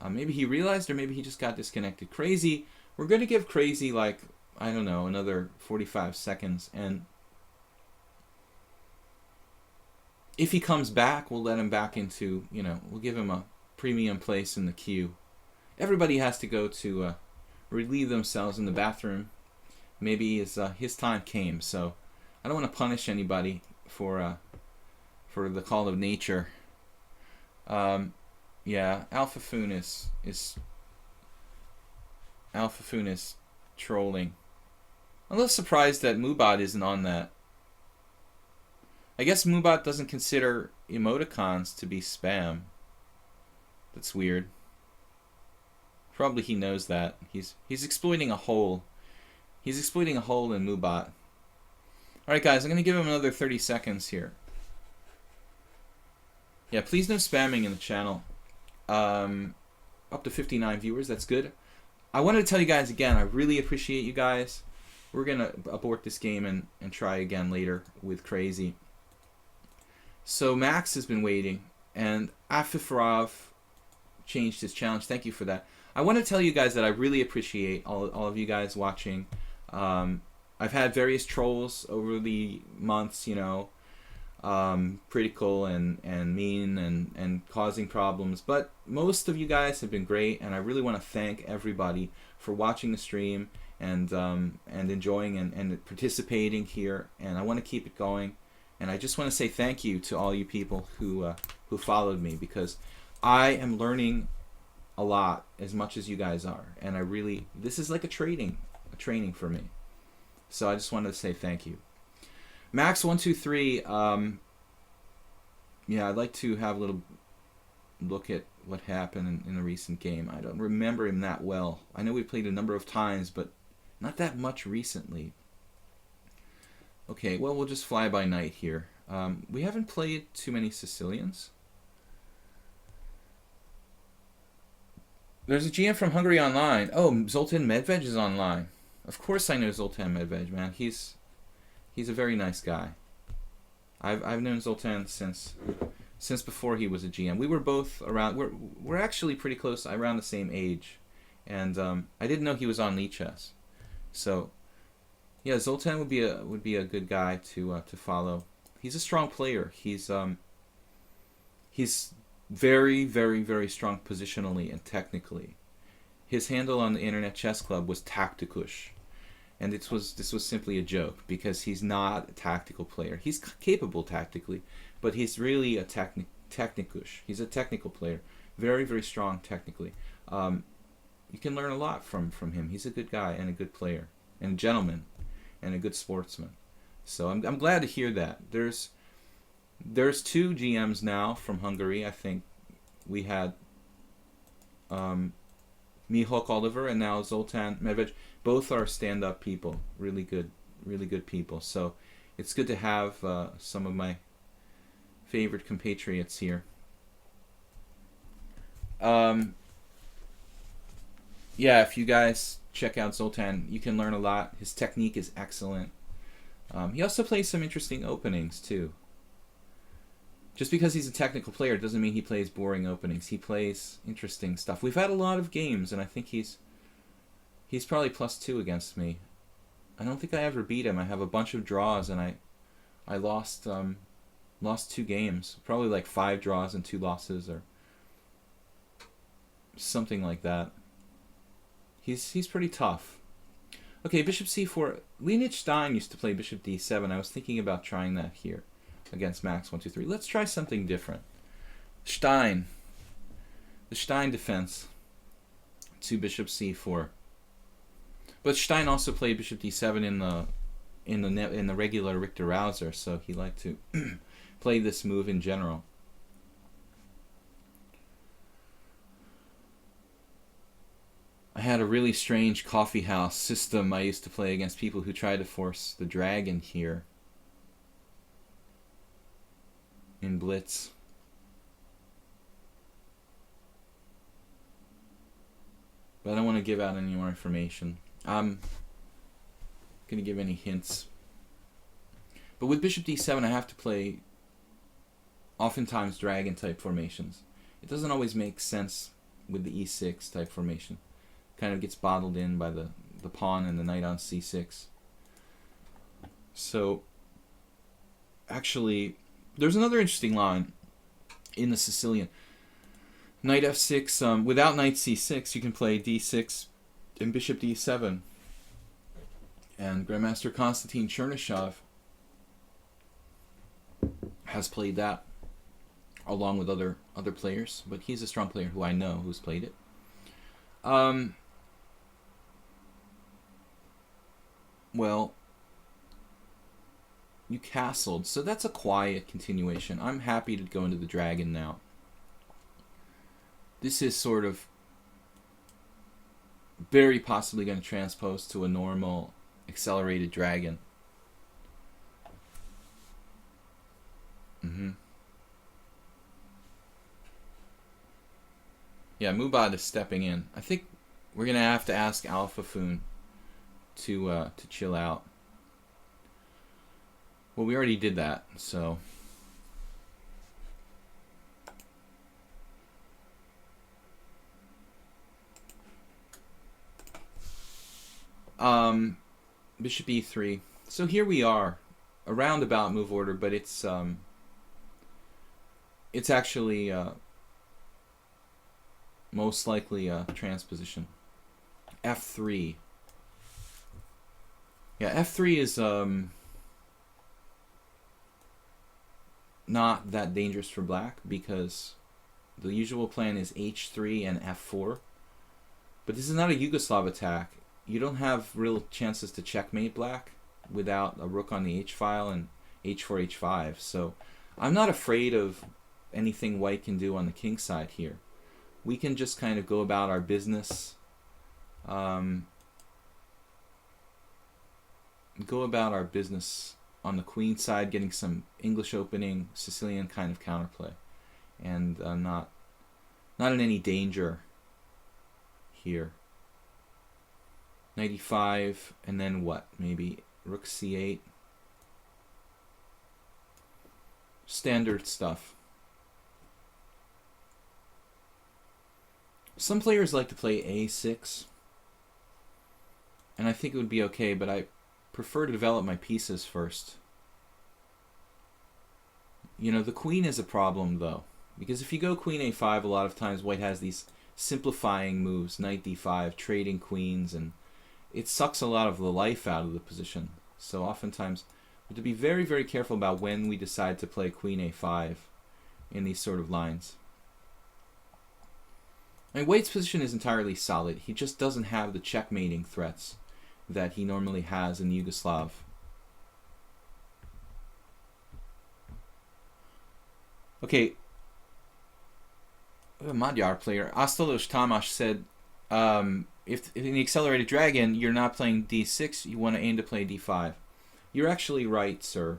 A: Maybe he realized, or maybe he just got disconnected. Crazy, we're going to give Crazy, like, I don't know, another 45 seconds. And if he comes back, we'll let him back into, we'll give him a premium place in the queue. Everybody has to go to relieve themselves in the bathroom. Maybe his time came, so I don't want to punish anybody for the call of nature. Yeah, Alpha Foon is trolling. I'm a little surprised that Mubot isn't on that. I guess Mubot doesn't consider emoticons to be spam. That's weird. Probably he knows that. He's exploiting a hole. He's exploiting a hole in Mubot. Alright guys, I'm going to give him another 30 seconds here. Yeah, please no spamming in the channel. Up to 59 viewers, that's good. I wanted to tell you guys again, I really appreciate you guys. We're going to abort this game and try again later with Crazy. So Max has been waiting, and Afifrov changed his challenge. Thank you for that. I want to tell you guys that I really appreciate all of you guys watching. I've had various trolls over the months, critical and mean and causing problems, but most of you guys have been great, and I really want to thank everybody for watching the stream and enjoying and participating here, and I want to keep it going. And I just want to say thank you to all you people who followed me, because I am learning a lot as much as you guys are, and this is like a training for me. So I just wanted to say thank you. Max123, yeah, I'd like to have a little look at what happened in the recent game. I don't remember him that well. I know we played a number of times, but not that much recently. Okay, well, we'll just fly by night here. We haven't played too many Sicilians. There's a GM from Hungary online. Oh, Zoltan Medved is online. Of course I know Zoltan Medved, man. He's a very nice guy. I've known Zoltan since before he was a GM. We were both around. We're actually pretty close, around the same age, and I didn't know he was on lichess. So yeah, Zoltan would be a good guy to follow. He's a strong player. He's very, very, very strong positionally and technically. His handle on the Internet Chess Club was Taktikush, and this was simply a joke, because he's not a tactical player. He's capable tactically, but he's really a technikush. He's a technical player, very, very strong technically. You can learn a lot from him. He's a good guy and a good player and a gentleman and a good sportsman. So I'm glad to hear that. There's two GMs now from Hungary. I think we had Mihok Oliver and now Zoltan Medved. Both are stand-up people, really good people. So it's good to have some of my favorite compatriots here. Yeah, if you guys check out Zoltan, you can learn a lot. His technique is excellent. He also plays some interesting openings too. Just because he's a technical player doesn't mean he plays boring openings. He plays interesting stuff. We've had a lot of games, and I think he's probably +2 against me. I don't think I ever beat him. I have a bunch of draws, and I lost 2 games. Probably like 5 draws and 2 losses, or something like that. He's pretty tough. Okay, bishop c4. Leonid Stein used to play bishop d7. I was thinking about trying that here against Max123. Let's try something different. Stein. The Stein defense to bishop c4. But Stein also played bishop d7 in the regular Richter Rouser, so he liked to play this move in general. I had a really strange coffee house system I used to play against people who tried to force the dragon here in blitz. But I don't want to give out any more information. I'm going to give any hints. But with bishop d7, I have to play oftentimes dragon type formations. It doesn't always make sense with the e6 type formation. Kind of gets bottled in by the pawn and the knight on c6. So actually, there's another interesting line in the Sicilian. Knight f6, without knight c6, you can play d6 and bishop d7. And Grandmaster Konstantin Chernyshov has played that along with other players, but he's a strong player who I know who's played it. Well, you castled, so that's a quiet continuation. I'm happy to go into the dragon now. This is sort of very possibly going to transpose to a normal accelerated dragon. Yeah, Mubad is stepping in. I think we're going to have to ask AlphaFoon to chill out. Well, we already did that, so... Bishop e3. So here we are, a roundabout move order, but it's actually most likely a transposition. f3. Yeah, f3 is not that dangerous for black because the usual plan is h3 and f4. But this is not a Yugoslav attack. You don't have real chances to checkmate black without a rook on the h-file and h4, h5. So I'm not afraid of anything white can do on the king side here. We can just kind of go about our business. Go about our business on the queen side, getting some English opening, Sicilian kind of counterplay. And not in any danger here. Knight e5, and then what? Maybe rook c8. Standard stuff. Some players like to play a6, and I think it would be okay, but I prefer to develop my pieces first. You know, the queen is a problem, though, because if you go queen a5, a lot of times white has these simplifying moves, knight d5, trading queens, and it sucks a lot of the life out of the position. So oftentimes, we have to be very, very careful about when we decide to play queen a5 in these sort of lines. I mean, white's position is entirely solid. He just doesn't have the checkmating threats that he normally has in Yugoslav. Okay, a Magyar player, Astalos Tamás, said, if in the accelerated dragon you're not playing d6, you want to aim to play d5. You're actually right, sir.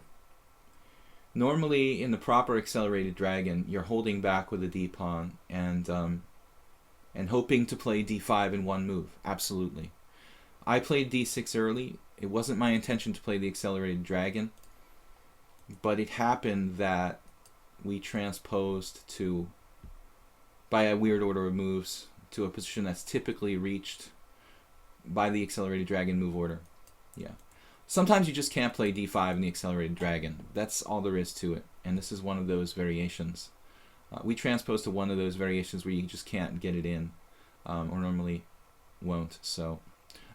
A: Normally, in the proper accelerated dragon, you're holding back with a d-pawn and hoping to play d5 in one move. Absolutely. I played d6 early. It wasn't my intention to play the accelerated dragon, but it happened that we transposed to, by a weird order of moves, to a position that's typically reached by the accelerated dragon move order. Yeah. Sometimes you just can't play d5 in the accelerated dragon. That's all there is to it. And this is one of those variations. We transpose to one of those variations where you just can't get it in, or normally won't. So,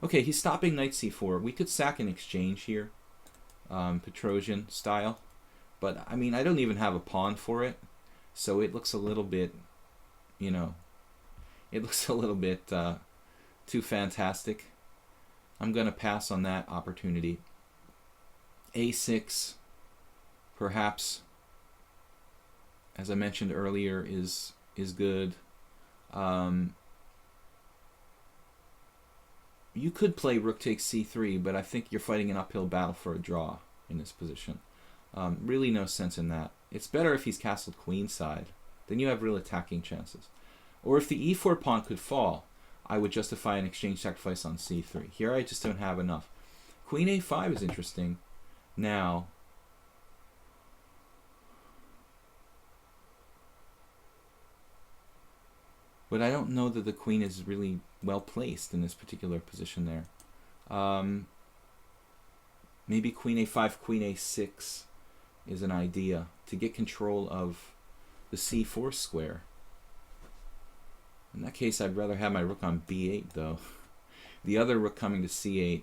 A: okay, he's stopping knight c4. We could sack an exchange here, Petrosian style. But, I mean, I don't even have a pawn for it. So it looks a little bit, you know, it looks a little bit too fantastic. I'm going to pass on that opportunity. a6, perhaps, as I mentioned earlier, is good. You could play rook takes c3, but I think you're fighting an uphill battle for a draw in this position. Really no sense in that. It's better if he's castled queenside. Then you have real attacking chances. Or if the e4 pawn could fall, I would justify an exchange sacrifice on c3. Here I just don't have enough. Queen a5 is interesting. Now, but I don't know that the queen is really well placed in this particular position there. Maybe queen a5, queen a6 is an idea to get control of the c4 square. In that case, I'd rather have my rook on b8, though. The other rook coming to c8.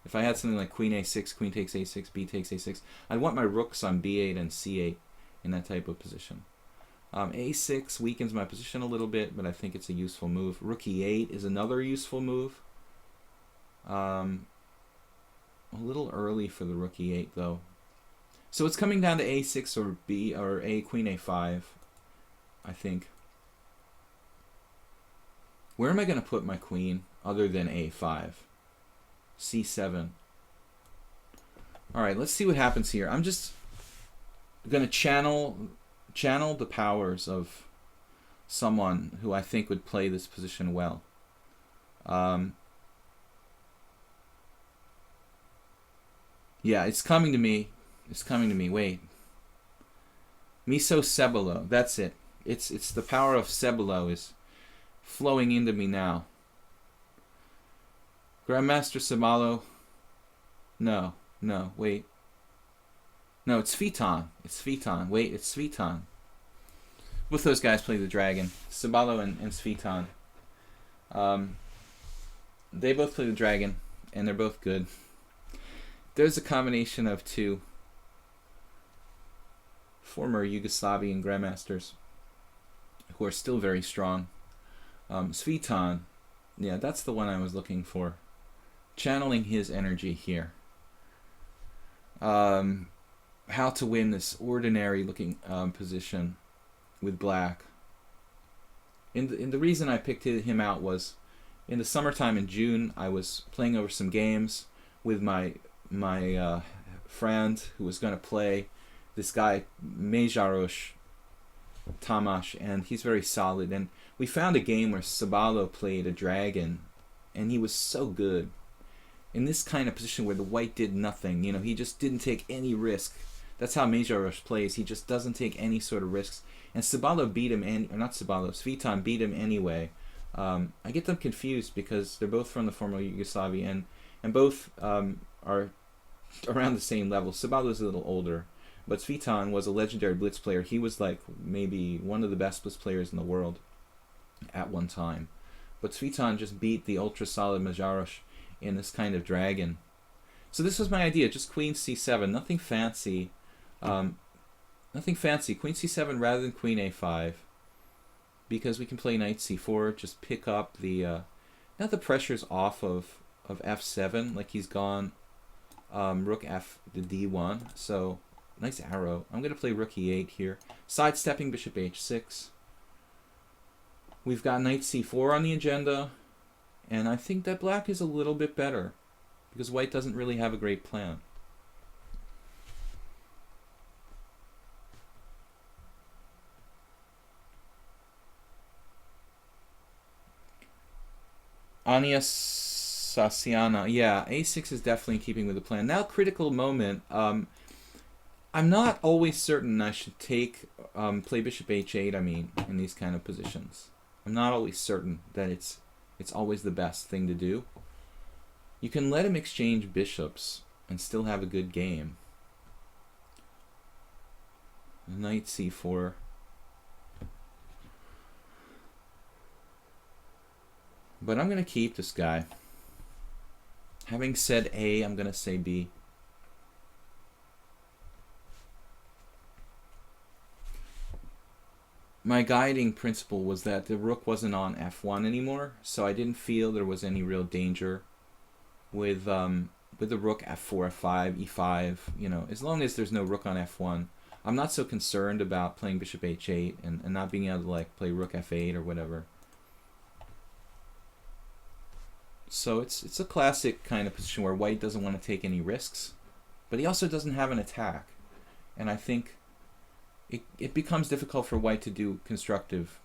A: If I had something like queen a6, queen takes a6, b takes a6, I'd want my rooks on b8 and c8 in that type of position. A6 weakens my position a little bit, but I think it's a useful move. Rook e8 is another useful move. A little early for the rook e8, though. So it's coming down to a6 or b or a queen a5, I think. Where am I going to put my queen other than a5? c7. All right, let's see what happens here. I'm just going to channel the powers of someone who I think would play this position well. Yeah, it's coming to me. It's coming to me. Wait. Miso Cebolo. That's it. It's the power of Cebolo is flowing into me now. Grandmaster Cebolo. No, wait. No, it's Sviton. It's Sviton. Wait, it's Sviton. Both those guys play the dragon. Cebolo and Sviton. They both play the dragon, and they're both good. There's a combination of two former Yugoslavian grandmasters who are still very strong. Sviton, yeah, that's the one I was looking for. Channeling his energy here. How to win this ordinary looking position with black. And the reason I picked him out was in the summertime in June, I was playing over some games with my friend who was going to play this guy Mészáros Tamás, and he's very solid. And we found a game where Cebolo played a dragon, and he was so good. In this kind of position where the white did nothing, you know, he just didn't take any risk. That's how Mészáros plays. He just doesn't take any sort of risks. And Cebolo beat him, or not Cebolo, Sviton beat him anyway. I get them confused because they're both from the former Yugoslavia, and both are around the same level. Cebolo's a little older, but Sviton was a legendary blitz player. He was like maybe one of the best blitz players in the world at one time. But Sviton just beat the ultra solid Mészáros in this kind of dragon. So this was my idea, just queen c7, nothing fancy. Nothing fancy. Queen c7 rather than queen a5, because we can play knight c4, just pick up the now the pressure's off of f7, like he's gone rook f to d1, so nice arrow. I'm going to play rook e8 here, sidestepping bishop h6. We've got knight c4 on the agenda, and I think that black is a little bit better because white doesn't really have a great plan. Ania Sasiana, yeah, a6 is definitely in keeping with the plan. Now, critical moment. I'm not always certain I should play bishop h8. I mean, in these kind of positions, I'm not always certain that it's always the best thing to do. You can let him exchange bishops and still have a good game. Knight c4. But I'm going to keep this guy. Having said A, I'm going to say B. My guiding principle was that the rook wasn't on f1 anymore, so I didn't feel there was any real danger with the rook f4, f5, e5. You know, as long as there's no rook on f1, I'm not so concerned about playing bishop h8 and not being able to like play rook f8 or whatever. So it's a classic kind of position where white doesn't want to take any risks, but he also doesn't have an attack. And I think it becomes difficult for white to do constructive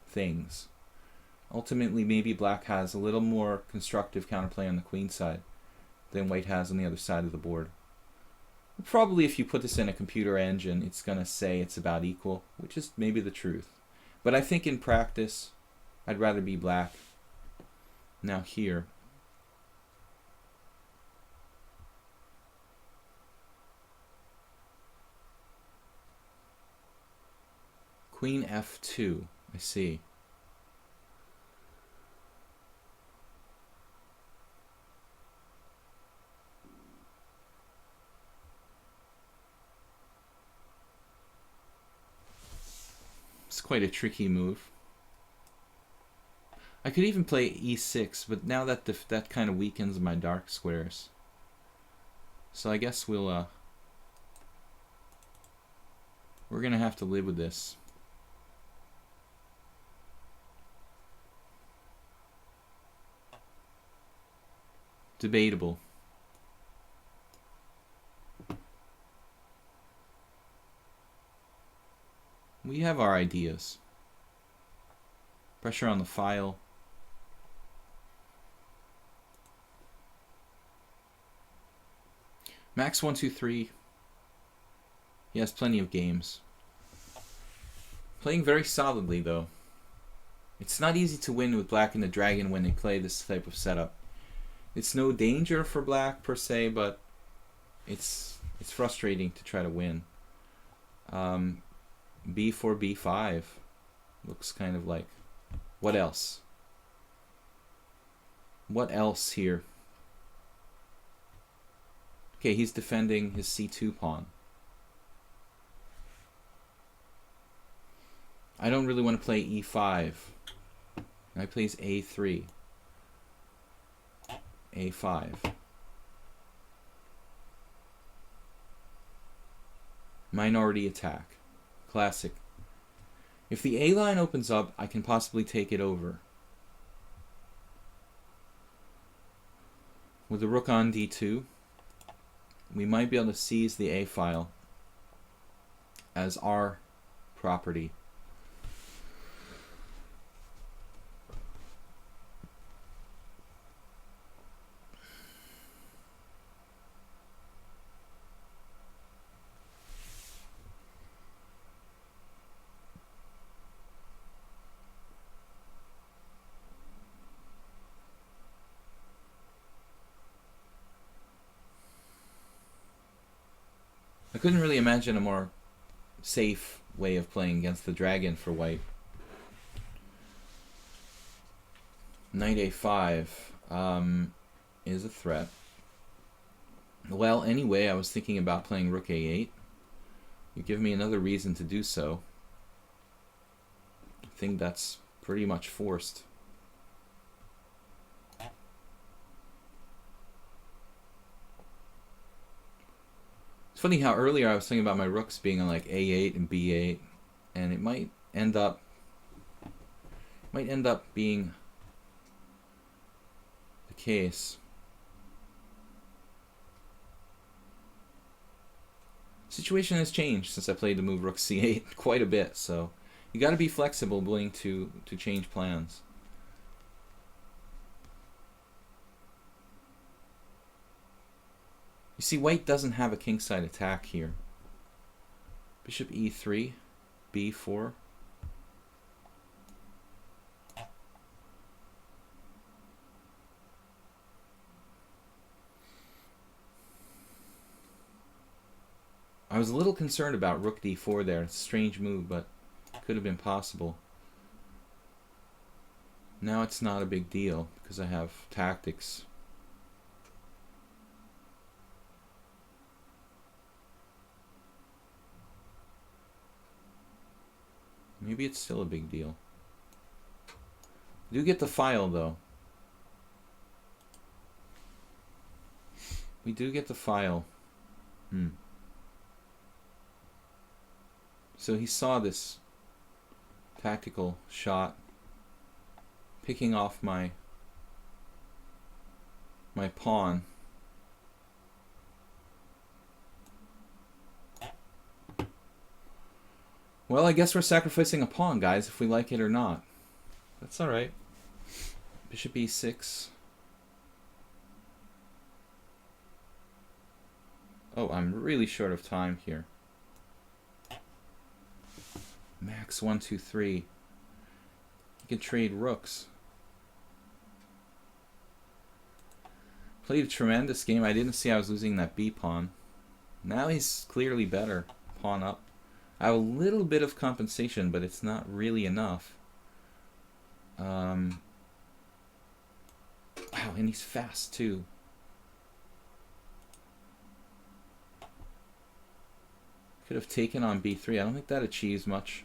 A: things. Ultimately, maybe black has a little more constructive counterplay on the queen side than white has on the other side of the board. Probably if you put this in a computer engine, it's going to say it's about equal, which is maybe the truth. But I think in practice, I'd rather be black. Now here, Queen f2, I see. It's quite a tricky move. I could even play e6, but now that kind of weakens my dark squares. So I guess we're gonna have to live with this. Debatable. We have our ideas. Pressure on the file. Max 123. He has plenty of games. Playing very solidly though. It's not easy to win with black and the dragon when they play this type of setup. It's no danger for black per se, but it's frustrating to try to win. b4, b5 looks kind of like, what else? What else here? Okay, he's defending his c2 pawn. I don't really want to play e5. Now he plays a3. a5. Minority attack. Classic. If the A line opens up, I can possibly take it over. With the rook on d2, we might be able to seize the A file as our property. I couldn't really imagine a more safe way of playing against the dragon for white. Knight a5 is a threat. Well, anyway, I was thinking about playing rook a8. You give me another reason to do so. I think that's pretty much forced. It's funny how earlier I was thinking about my rooks being on like a8 and b8, and it might end up being the case. Situation has changed since I played the move rook c8 quite a bit, so you got to be flexible, willing to change plans. You see, white doesn't have a kingside attack here. Bishop e3, b4. I was a little concerned about rook d4 there. It's a strange move, but it could have been possible. Now it's not a big deal because I have tactics. Maybe it's still a big deal. I do get the file though. We do get the file. So he saw this tactical shot, picking off my my pawn. Well, I guess we're sacrificing a pawn, guys, if we like it or not. That's alright. Bishop e6. Oh, I'm really short of time here. Max 1, 2, 3. You can trade rooks. Played a tremendous game. I didn't see I was losing that b pawn. Now he's clearly better. Pawn up. I have a little bit of compensation, but it's not really enough. Wow, and he's fast too. Could have taken on b3. I don't think that achieves much.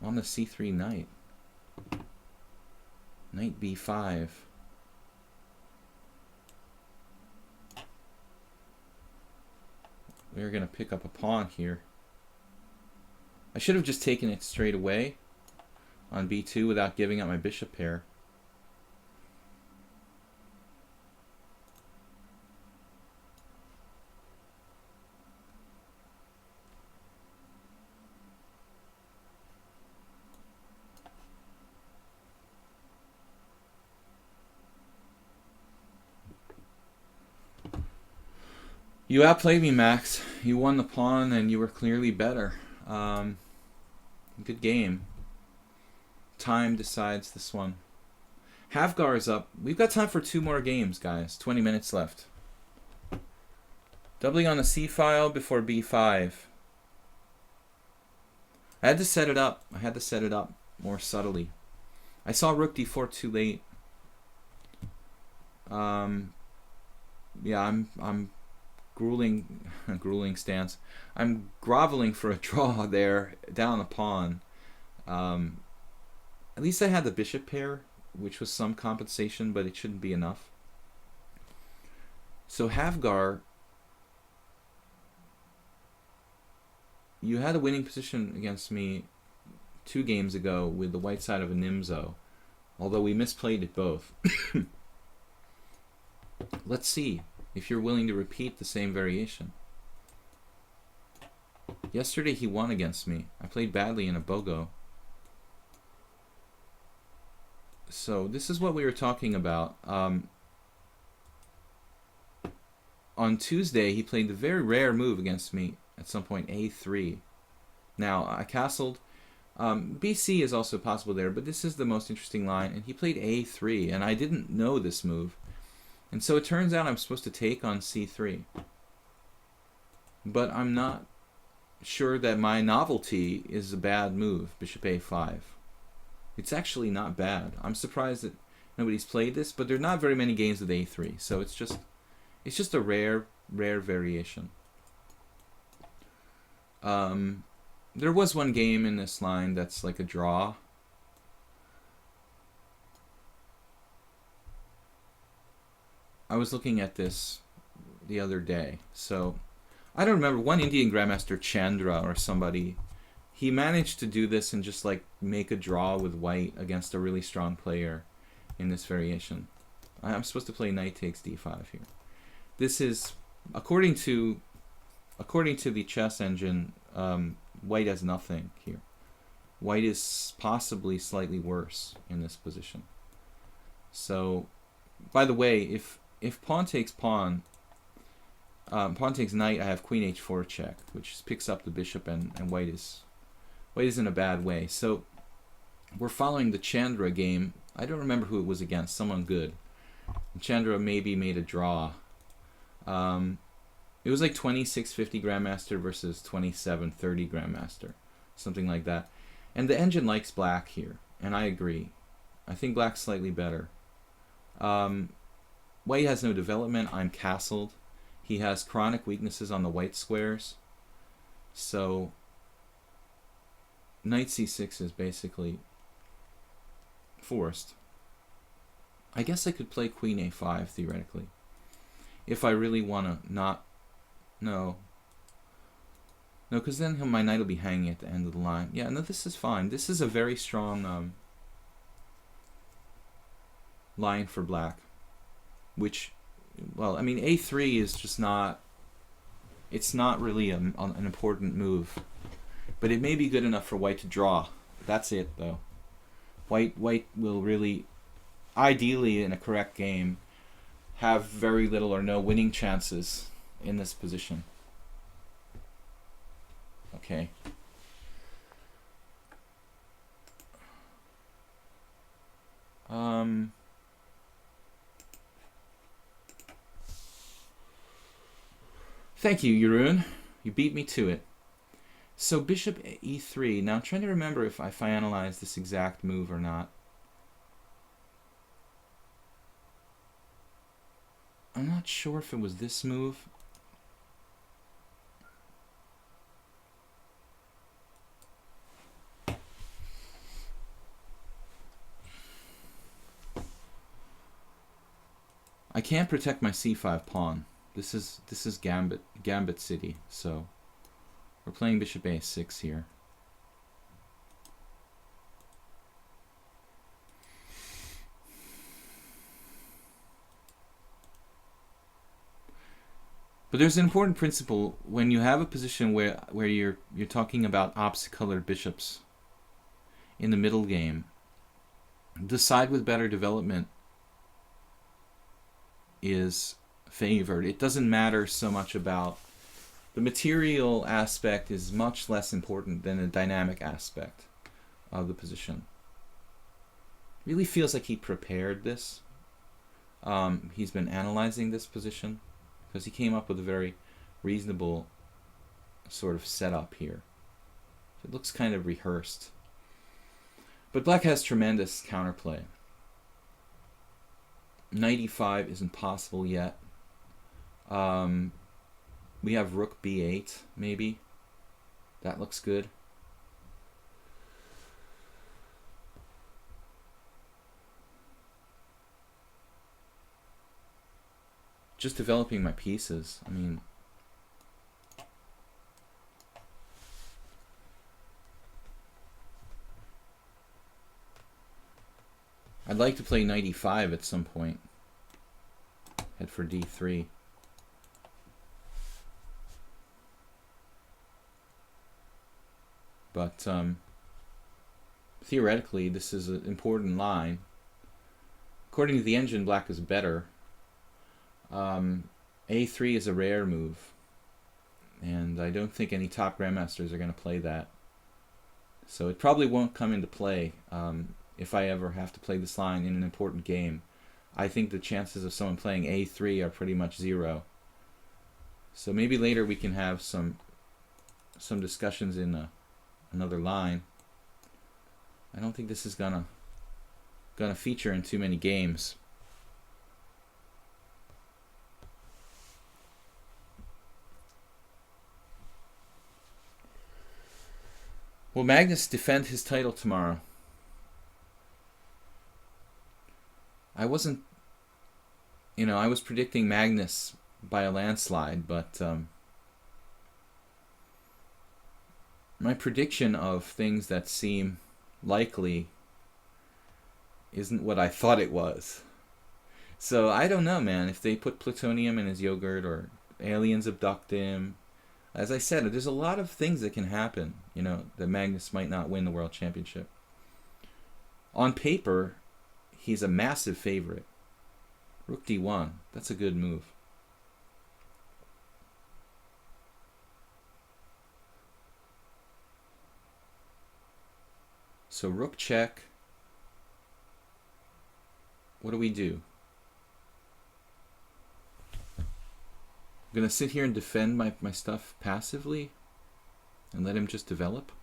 A: On the c3 knight. Knight b5. We're going to pick up a pawn here. I should have just taken it straight away on b2 without giving up my bishop pair. You outplayed me, Max. You won the pawn and you were clearly better. Good game. Time decides this one. Havgar is up. We've got time for 2 more games, guys. 20 minutes left. Doubling on the C file before b5. I had to set it up. I had to set it up more subtly. I saw rook d4 too late. Yeah, I'm grueling stance. I'm groveling for a draw there, down a pawn. At least I had the bishop pair, which was some compensation, but it shouldn't be enough. So Havgar, you had a winning position against me 2 games ago with the white side of a Nimzo, although we misplayed it both. Let's see if you're willing to repeat the same variation. Yesterday he won against me. I played badly in a BOGO. So this is what we were talking about. On Tuesday he played the very rare move against me at some point, a3. Now I castled. BC is also possible there, but this is the most interesting line, and he played a3, and I didn't know this move. And so it turns out I'm supposed to take on c3. But I'm not sure that my novelty is a bad move, bishop a5. It's actually not bad. I'm surprised that nobody's played this, but there are not very many games with a3, so it's just a rare variation. There was one game in this line that's like a draw. I was looking at this the other day. So I don't remember, one Indian Grandmaster, Chandra or somebody, he managed to do this and just like make a draw with white against a really strong player in this variation. I'm supposed to play knight takes d5 here. This is, according to the chess engine, white has nothing here. White is possibly slightly worse in this position. So, by the way, if pawn takes pawn, pawn takes knight, I have queen h4 check, which picks up the bishop, and white is in a bad way. So we're following the Chandra game. I don't remember who it was against, someone good. Chandra maybe made a draw. It was like 2650 Grandmaster versus 2730 Grandmaster, something like that. And the engine likes black here, and I agree. I think black's slightly better. White has no development. I'm castled. He has chronic weaknesses on the white squares. So knight c6 is basically forced. I guess I could play queen a5 theoretically, if I really want to not. No. No, because then my knight will be hanging at the end of the line. Yeah, no, this is fine. This is a very strong line for black. Which, well, I mean, a3 is just not... It's not really an important move. But it may be good enough for white to draw. That's it, though. White will really, ideally in a correct game, have very little or no winning chances in this position. Okay. Thank you, Jeroen. You beat me to it. So bishop e3. Now I'm trying to remember if I analyzed this exact move or not. I'm not sure if it was this move. I can't protect my c5 pawn. This is Gambit City, so we're playing bishop a6 here. But there's an important principle when you have a position where you're talking about opposite colored bishops in the middle game. The side with better development is favored. It doesn't matter so much about the material aspect is much less important than the dynamic aspect of the position. Really feels like he prepared this. He's been analyzing this position because he came up with a very reasonable sort of setup here. It looks kind of rehearsed. But black has tremendous counterplay. Knight e5 isn't possible yet. We have rook b8, maybe. That looks good. Just developing my pieces. I mean, I'd like to play knight e5 at some point. Head for d3. But theoretically, this is an important line. According to the engine, black is better. A3 is a rare move, and I don't think any top grandmasters are going to play that. So it probably won't come into play if I ever have to play this line in an important game. I think the chances of someone playing A3 are pretty much zero. So maybe later we can have some discussions in another line. I don't think this is gonna feature in too many games. Will Magnus defend his title tomorrow? I wasn't, I was predicting Magnus by a landslide, but my prediction of things that seem likely isn't what I thought it was. So I don't know, man, if they put plutonium in his yogurt or aliens abduct him. As I said, there's a lot of things that can happen, that Magnus might not win the world championship. On paper, he's a massive favorite. Rook d1, that's a good move. So rook check. What do we do? I'm going to sit here and defend my stuff passively and let him just develop.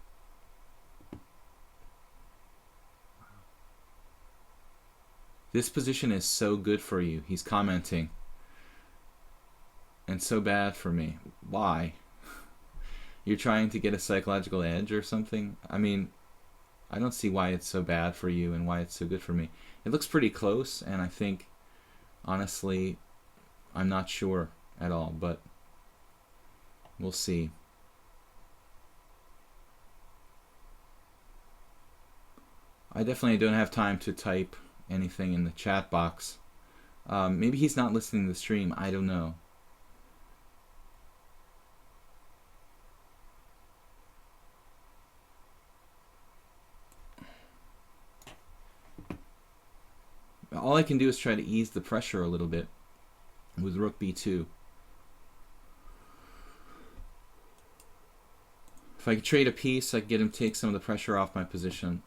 A: This position is so good for you, he's commenting, and so bad for me. Why? You're trying to get a psychological edge or something? I mean, I don't see why it's so bad for you and why it's so good for me. It looks pretty close, and I think, honestly, I'm not sure at all, but we'll see. I definitely don't have time to type anything in the chat box. Maybe he's not listening to the stream. I don't know. All I can do is try to ease the pressure a little bit with rook b2. If I could trade a piece, I could get him to take some of the pressure off my position.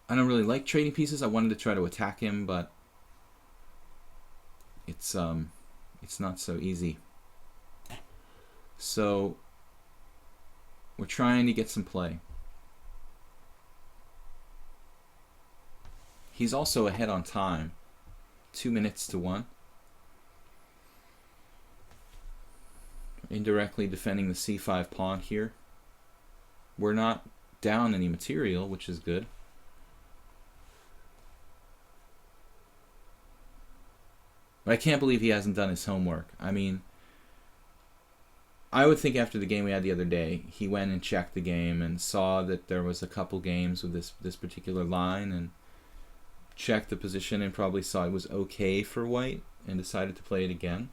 A: I don't really like trading pieces. I wanted to try to attack him, but it's not so easy. So we're trying to get some play. He's also ahead on time, 2 minutes to 1. Indirectly defending the c5 pawn here. We're not down any material, which is good. But I can't believe he hasn't done his homework. I mean, I would think after the game we had the other day, he went and checked the game and saw that there was a couple games with this particular line and checked the position and probably saw it was okay for white and decided to play it again.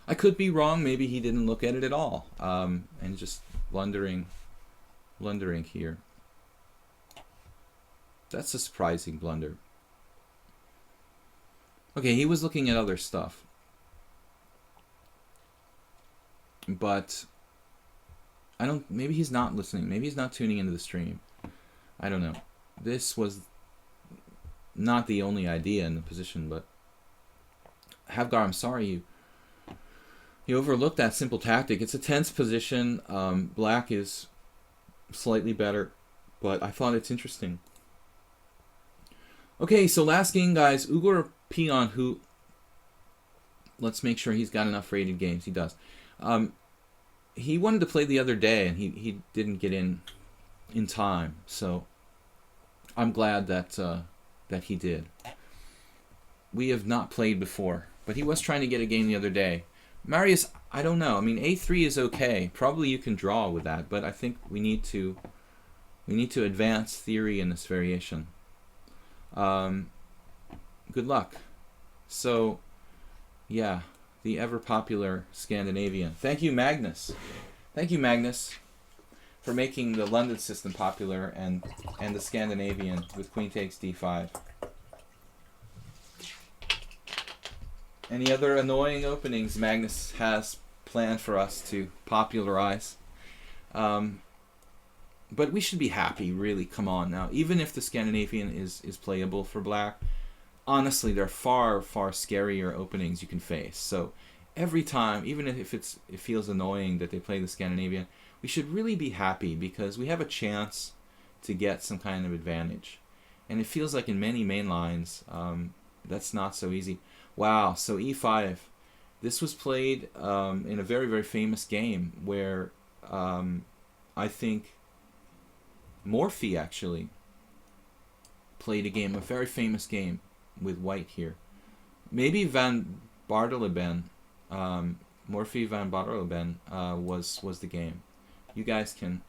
A: I could be wrong. Maybe he didn't look at it at all and just blundering here. That's a surprising blunder. Okay, he was looking at other stuff. But maybe he's not listening. Maybe he's not tuning into the stream. I don't know. This was not the only idea in the position, but Havgar, I'm sorry you overlooked that simple tactic. It's a tense position. Black is slightly better, but I thought it's interesting. Okay, so last game, guys. Ugur Peon, who, let's make sure he's got enough rated games. He does. He wanted to play the other day, and he didn't get in time. So I'm glad that he did. We have not played before, but he was trying to get a game the other day. Marius, I don't know. I mean, a3 is okay. Probably you can draw with that, but I think we need to advance theory in this variation. Good luck. So, yeah, the ever popular Scandinavian. Thank you, Magnus. Thank you, Magnus, for making the London system popular and the Scandinavian with queen takes d5. Any other annoying openings Magnus has planned for us to popularize? But we should be happy, really. Come on now. Even if the Scandinavian is playable for black, honestly, there are far, far scarier openings you can face. So every time, even if it feels annoying that they play the Scandinavian, we should really be happy because we have a chance to get some kind of advantage. And it feels like in many main lines, that's not so easy. Wow, so e5. This was played in a very, very famous game where I think Morphy actually played a very famous game with white here. Maybe Van Barteleben, Morphy Van Barteleben was the game. You guys can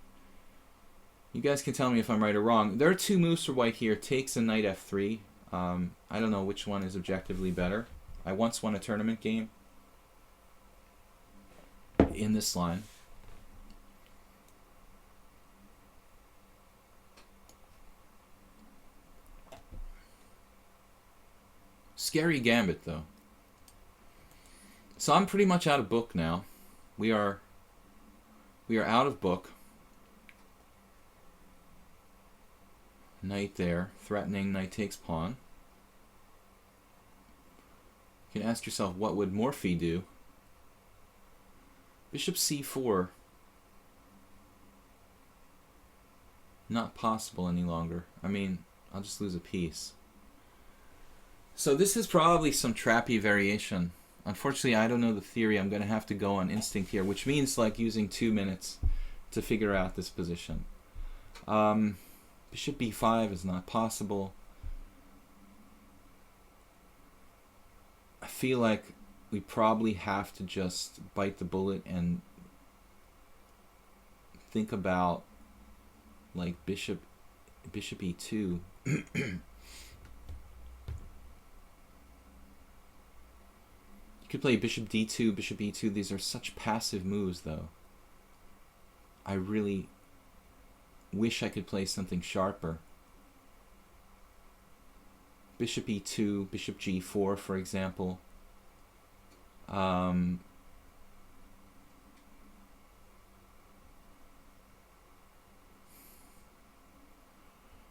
A: tell me if I'm right or wrong. There are two moves for white here. Takes and knight f3. I don't know which one is objectively better. I once won a tournament game in this line. Scary gambit, though. So I'm pretty much out of book now. We are out of book. Knight there, threatening knight takes pawn. You can ask yourself, what would Morphy do? Bishop c4. Not possible any longer. I mean, I'll just lose a piece. So this is probably some trappy variation. Unfortunately, I don't know the theory. I'm going to have to go on instinct here, which means like using 2 minutes to figure out this position. Bishop b5 is not possible. I feel like we probably have to just bite the bullet and think about like bishop e2. You could play bishop d2, bishop e2. These are such passive moves, though. I really wish I could play something sharper. Bishop e2, bishop g4, for example. I'm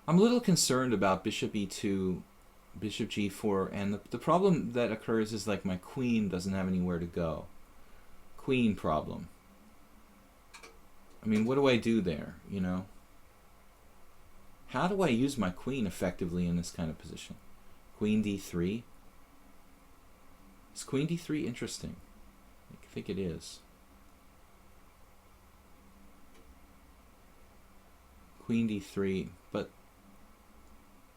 A: a little concerned about bishop e2, bishop g4, and the problem that occurs is like my queen doesn't have anywhere to go. Queen problem. I mean, what do I do there, you know? How do I use my queen effectively in this kind of position? Queen d3? Is queen d3 interesting? I think it is. Queen d3, but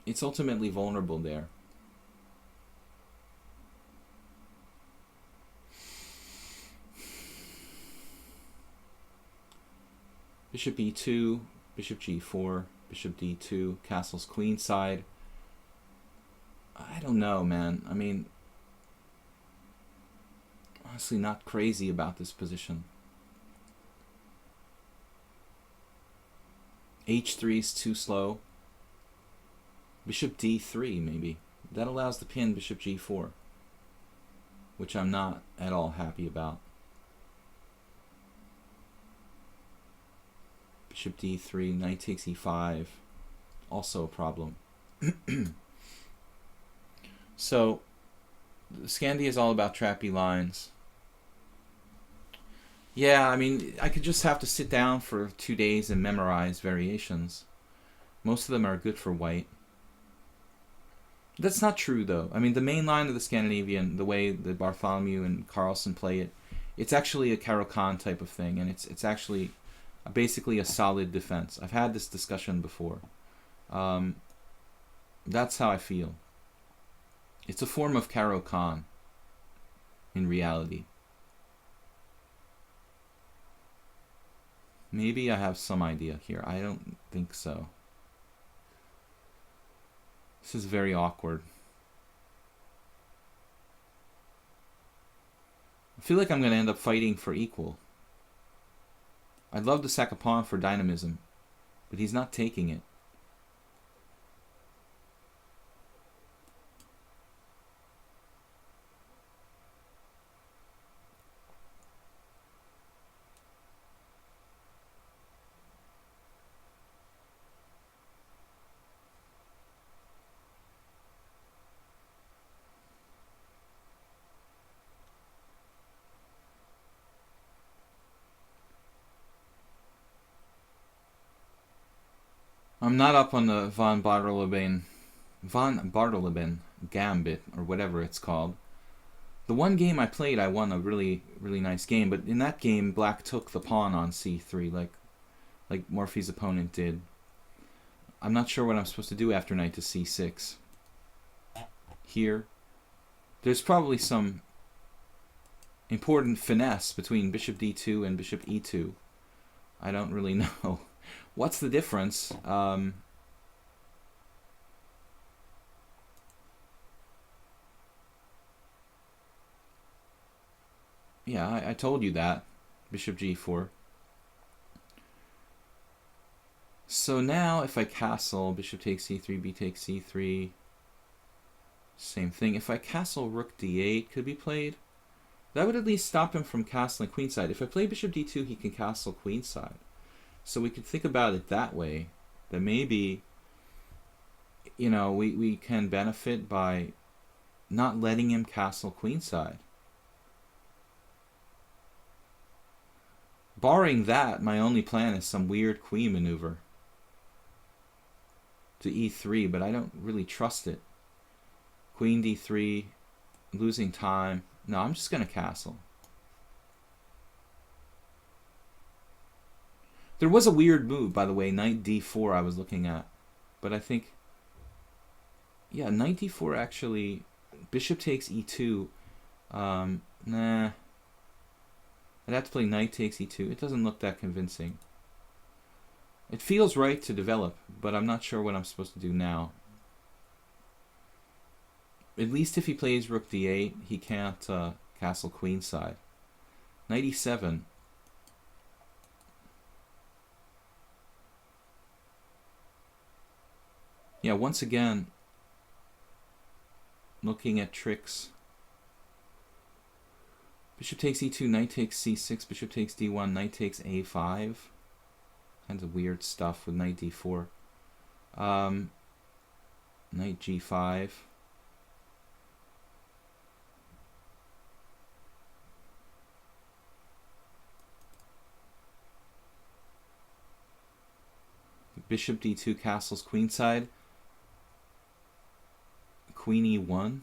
A: it's ultimately vulnerable there. Bishop e2, bishop g4, bishop d2, castles queenside. I don't know, man. I mean, honestly not crazy about this position. h3 is too slow. Bishop d3, maybe. That allows the pin bishop g4, which I'm not at all happy about. Bishop d3, knight takes e5, also a problem. So, Scandi is all about trappy lines. Yeah, I mean, I could just have to sit down for 2 days and memorize variations. Most of them are good for white. That's not true, though. I mean, the main line of the Scandinavian, the way that Bartholomew and Carlsen play it, it's actually a Caro-Kann type of thing, and it's actually basically a solid defense. I've had this discussion before. That's how I feel. It's a form of Caro-Kann in reality. Maybe I have some idea here. I don't think so. This is very awkward. I feel like I'm going to end up fighting for equal. I'd love to sack a pawn for dynamism, but he's not taking it. I'm not up on the von Bartholeben gambit, or whatever it's called. The one game I played, I won a really, really nice game, but in that game, black took the pawn on c3, like Morphy's opponent did. I'm not sure what I'm supposed to do after knight to c6. Here, there's probably some important finesse between bishop d2 and bishop e2. I don't really know. What's the difference? Yeah, I told you that. Bishop g4. So now if I castle, bishop takes c3, b takes c3, same thing. If I castle rook d8 could be played. That would at least stop him from castling queenside. If I play bishop d2, he can castle queenside. So we could think about it that way, that maybe, you know, we can benefit by not letting him castle queenside. Barring that, my only plan is some weird queen maneuver to e3, but I don't really trust it. Queen d3, losing time. No, I'm just going to castle. There was a weird move, by the way, knight d4 I was looking at. But I think, yeah, knight d4 actually, bishop takes e2. Nah. I'd have to play knight takes e2. It doesn't look that convincing. It feels right to develop, but I'm not sure what I'm supposed to do now. At least if he plays rook d8, he can't castle queenside. Knight e7. Yeah, once again, looking at tricks. Bishop takes e2, knight takes c6, bishop takes d1, knight takes a5. Kinds of weird stuff with knight d4. Knight g5. Bishop d2 castles queenside. Queen e1.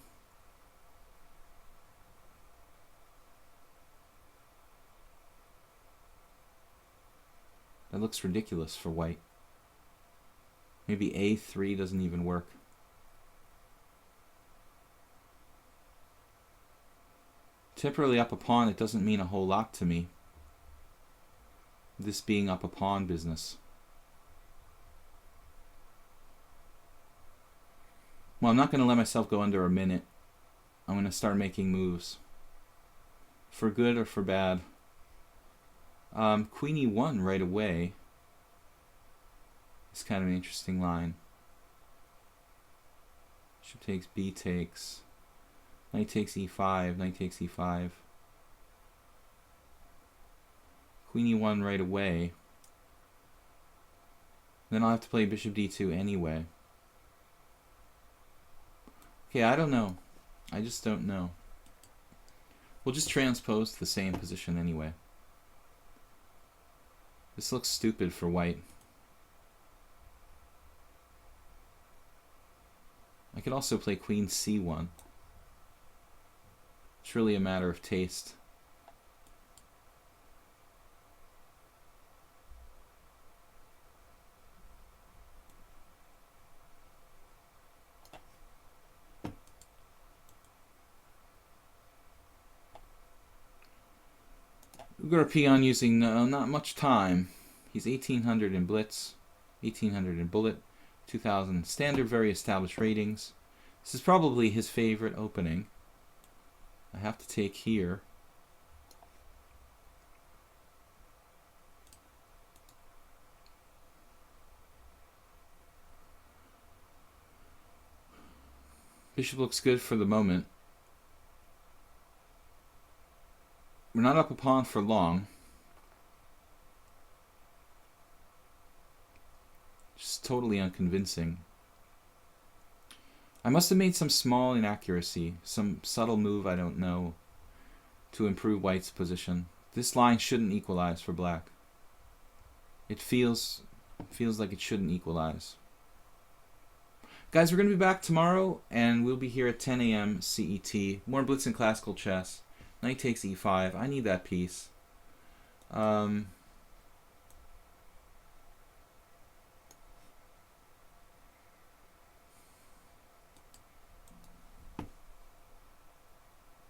A: That looks ridiculous for white. Maybe a3 doesn't even work. Temporarily up a pawn, it doesn't mean a whole lot to me. This being up a pawn business. Well, I'm not going to let myself go under a minute. I'm going to start making moves. For good or for bad. Queen e1 right away. It's kind of an interesting line. Bishop takes, b takes. Knight takes e5, knight takes e5. Queen e1 right away. Then I'll have to play bishop d2 anyway. Okay, I don't know. I just don't know. We'll just transpose to the same position anyway. This looks stupid for white. I could also play queen c1. It's really a matter of taste. Ugar peon using not much time. He's 1800 in blitz, 1800 in bullet, 2000 standard, very established ratings. This is probably his favorite opening. I have to take here. Bishop looks good for the moment. We're not up a pawn for long. Just totally unconvincing. I must have made some small inaccuracy, some subtle move I don't know, to improve white's position. This line shouldn't equalize for black. It feels like it shouldn't equalize. Guys, we're going to be back tomorrow, and we'll be here at 10 a.m. CET. More Blitz and Classical Chess. Knight takes e5. I need that piece.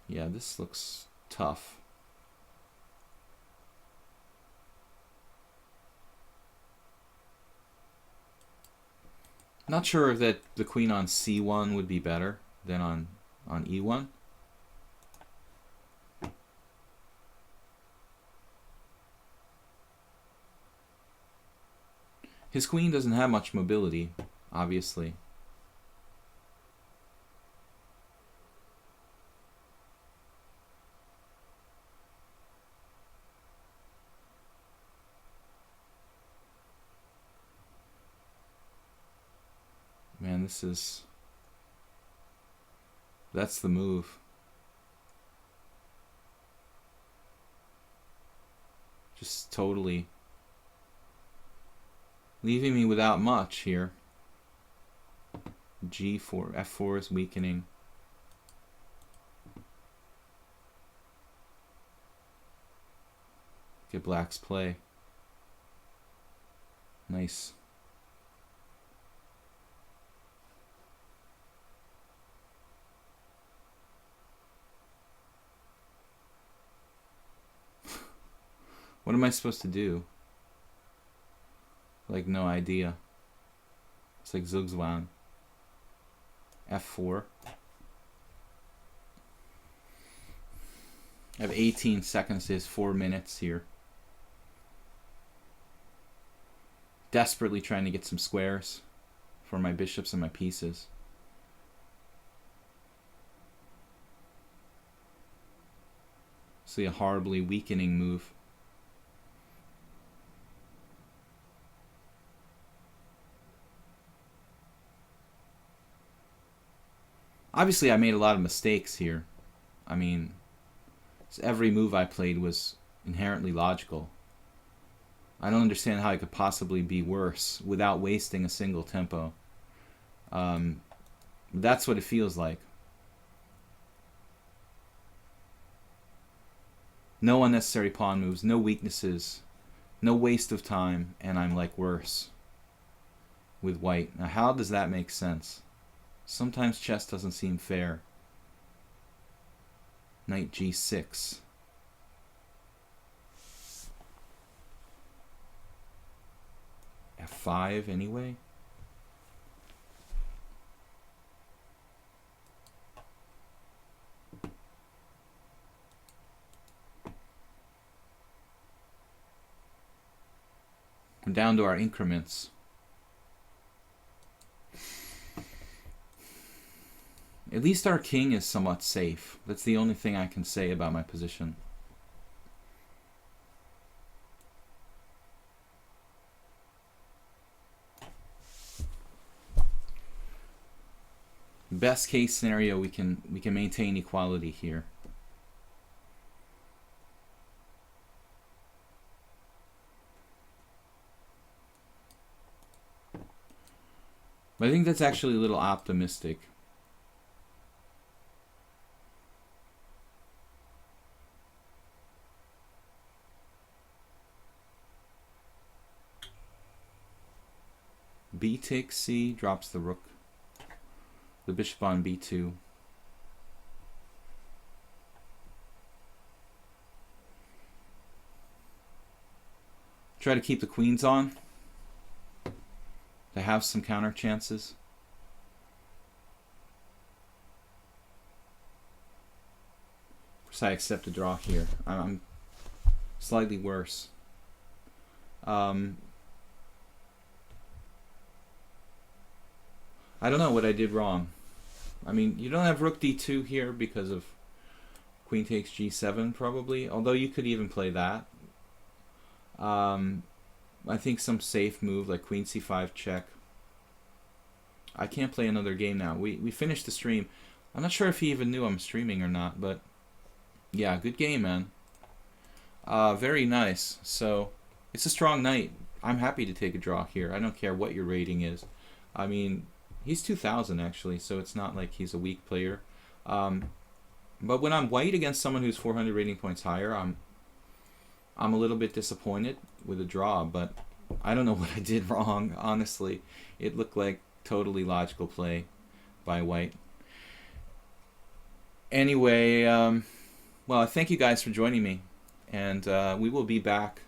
A: Yeah, this looks tough. Not sure that the queen on c1 would be better than on e1. His queen doesn't have much mobility, obviously. Man, that's the move. Just totally leaving me without much here. G4, F4 is weakening. Get black's play. Nice. What am I supposed to do? Like no idea. It's like Zugzwang. F4. I have 18 seconds to his 4 minutes here. Desperately trying to get some squares for my bishops and my pieces. See a horribly weakening move. Obviously, I made a lot of mistakes here. I mean, every move I played was inherently logical. I don't understand how I could possibly be worse without wasting a single tempo. That's what it feels like. No unnecessary pawn moves, no weaknesses, no waste of time, and I'm like worse with white. Now, how does that make sense? Sometimes chess doesn't seem fair. Knight g6. F5 anyway. We're down to our increments. At least our king is somewhat safe. That's the only thing I can say about my position. Best case scenario, we can maintain equality here. But I think that's actually a little optimistic. B takes C, drops the rook. The bishop on B2. Try to keep the queens on to have some counter chances. Of course, I accept a draw here. I'm slightly worse. I don't know what I did wrong. I mean, you don't have rook d2 here because of queen takes g7 probably, although you could even play that. I think some safe move like queen c5 check. I can't play another game now. We finished the stream. I'm not sure if he even knew I'm streaming or not, but yeah, good game, man. Very nice. So it's a strong night. I'm happy to take a draw here. I don't care what your rating is. I mean, he's 2,000 actually, so it's not like he's a weak player. But when I'm white against someone who's 400 rating points higher, I'm a little bit disappointed with a draw, but I don't know what I did wrong, honestly. It looked like totally logical play by white. Anyway, well, thank you guys for joining me, and we will be back.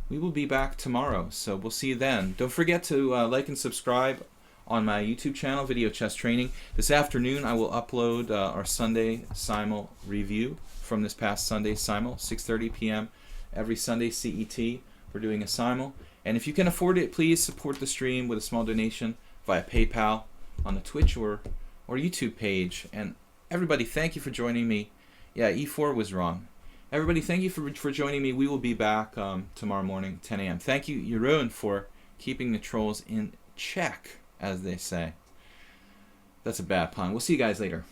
A: We will be back tomorrow, so we'll see you then. Don't forget to like and subscribe on my YouTube channel, Video Chess Training. This afternoon, I will upload our Sunday Simul review from this past Sunday Simul, 6:30 p.m. every Sunday CET. We're doing a Simul. And if you can afford it, please support the stream with a small donation via PayPal on the Twitch or YouTube page. And everybody, thank you for joining me. Yeah, E4 was wrong. Everybody, thank you for joining me. We will be back tomorrow morning, 10 a.m. Thank you, Jeroen, for keeping the trolls in check, as they say. That's a bad pun. We'll see you guys later.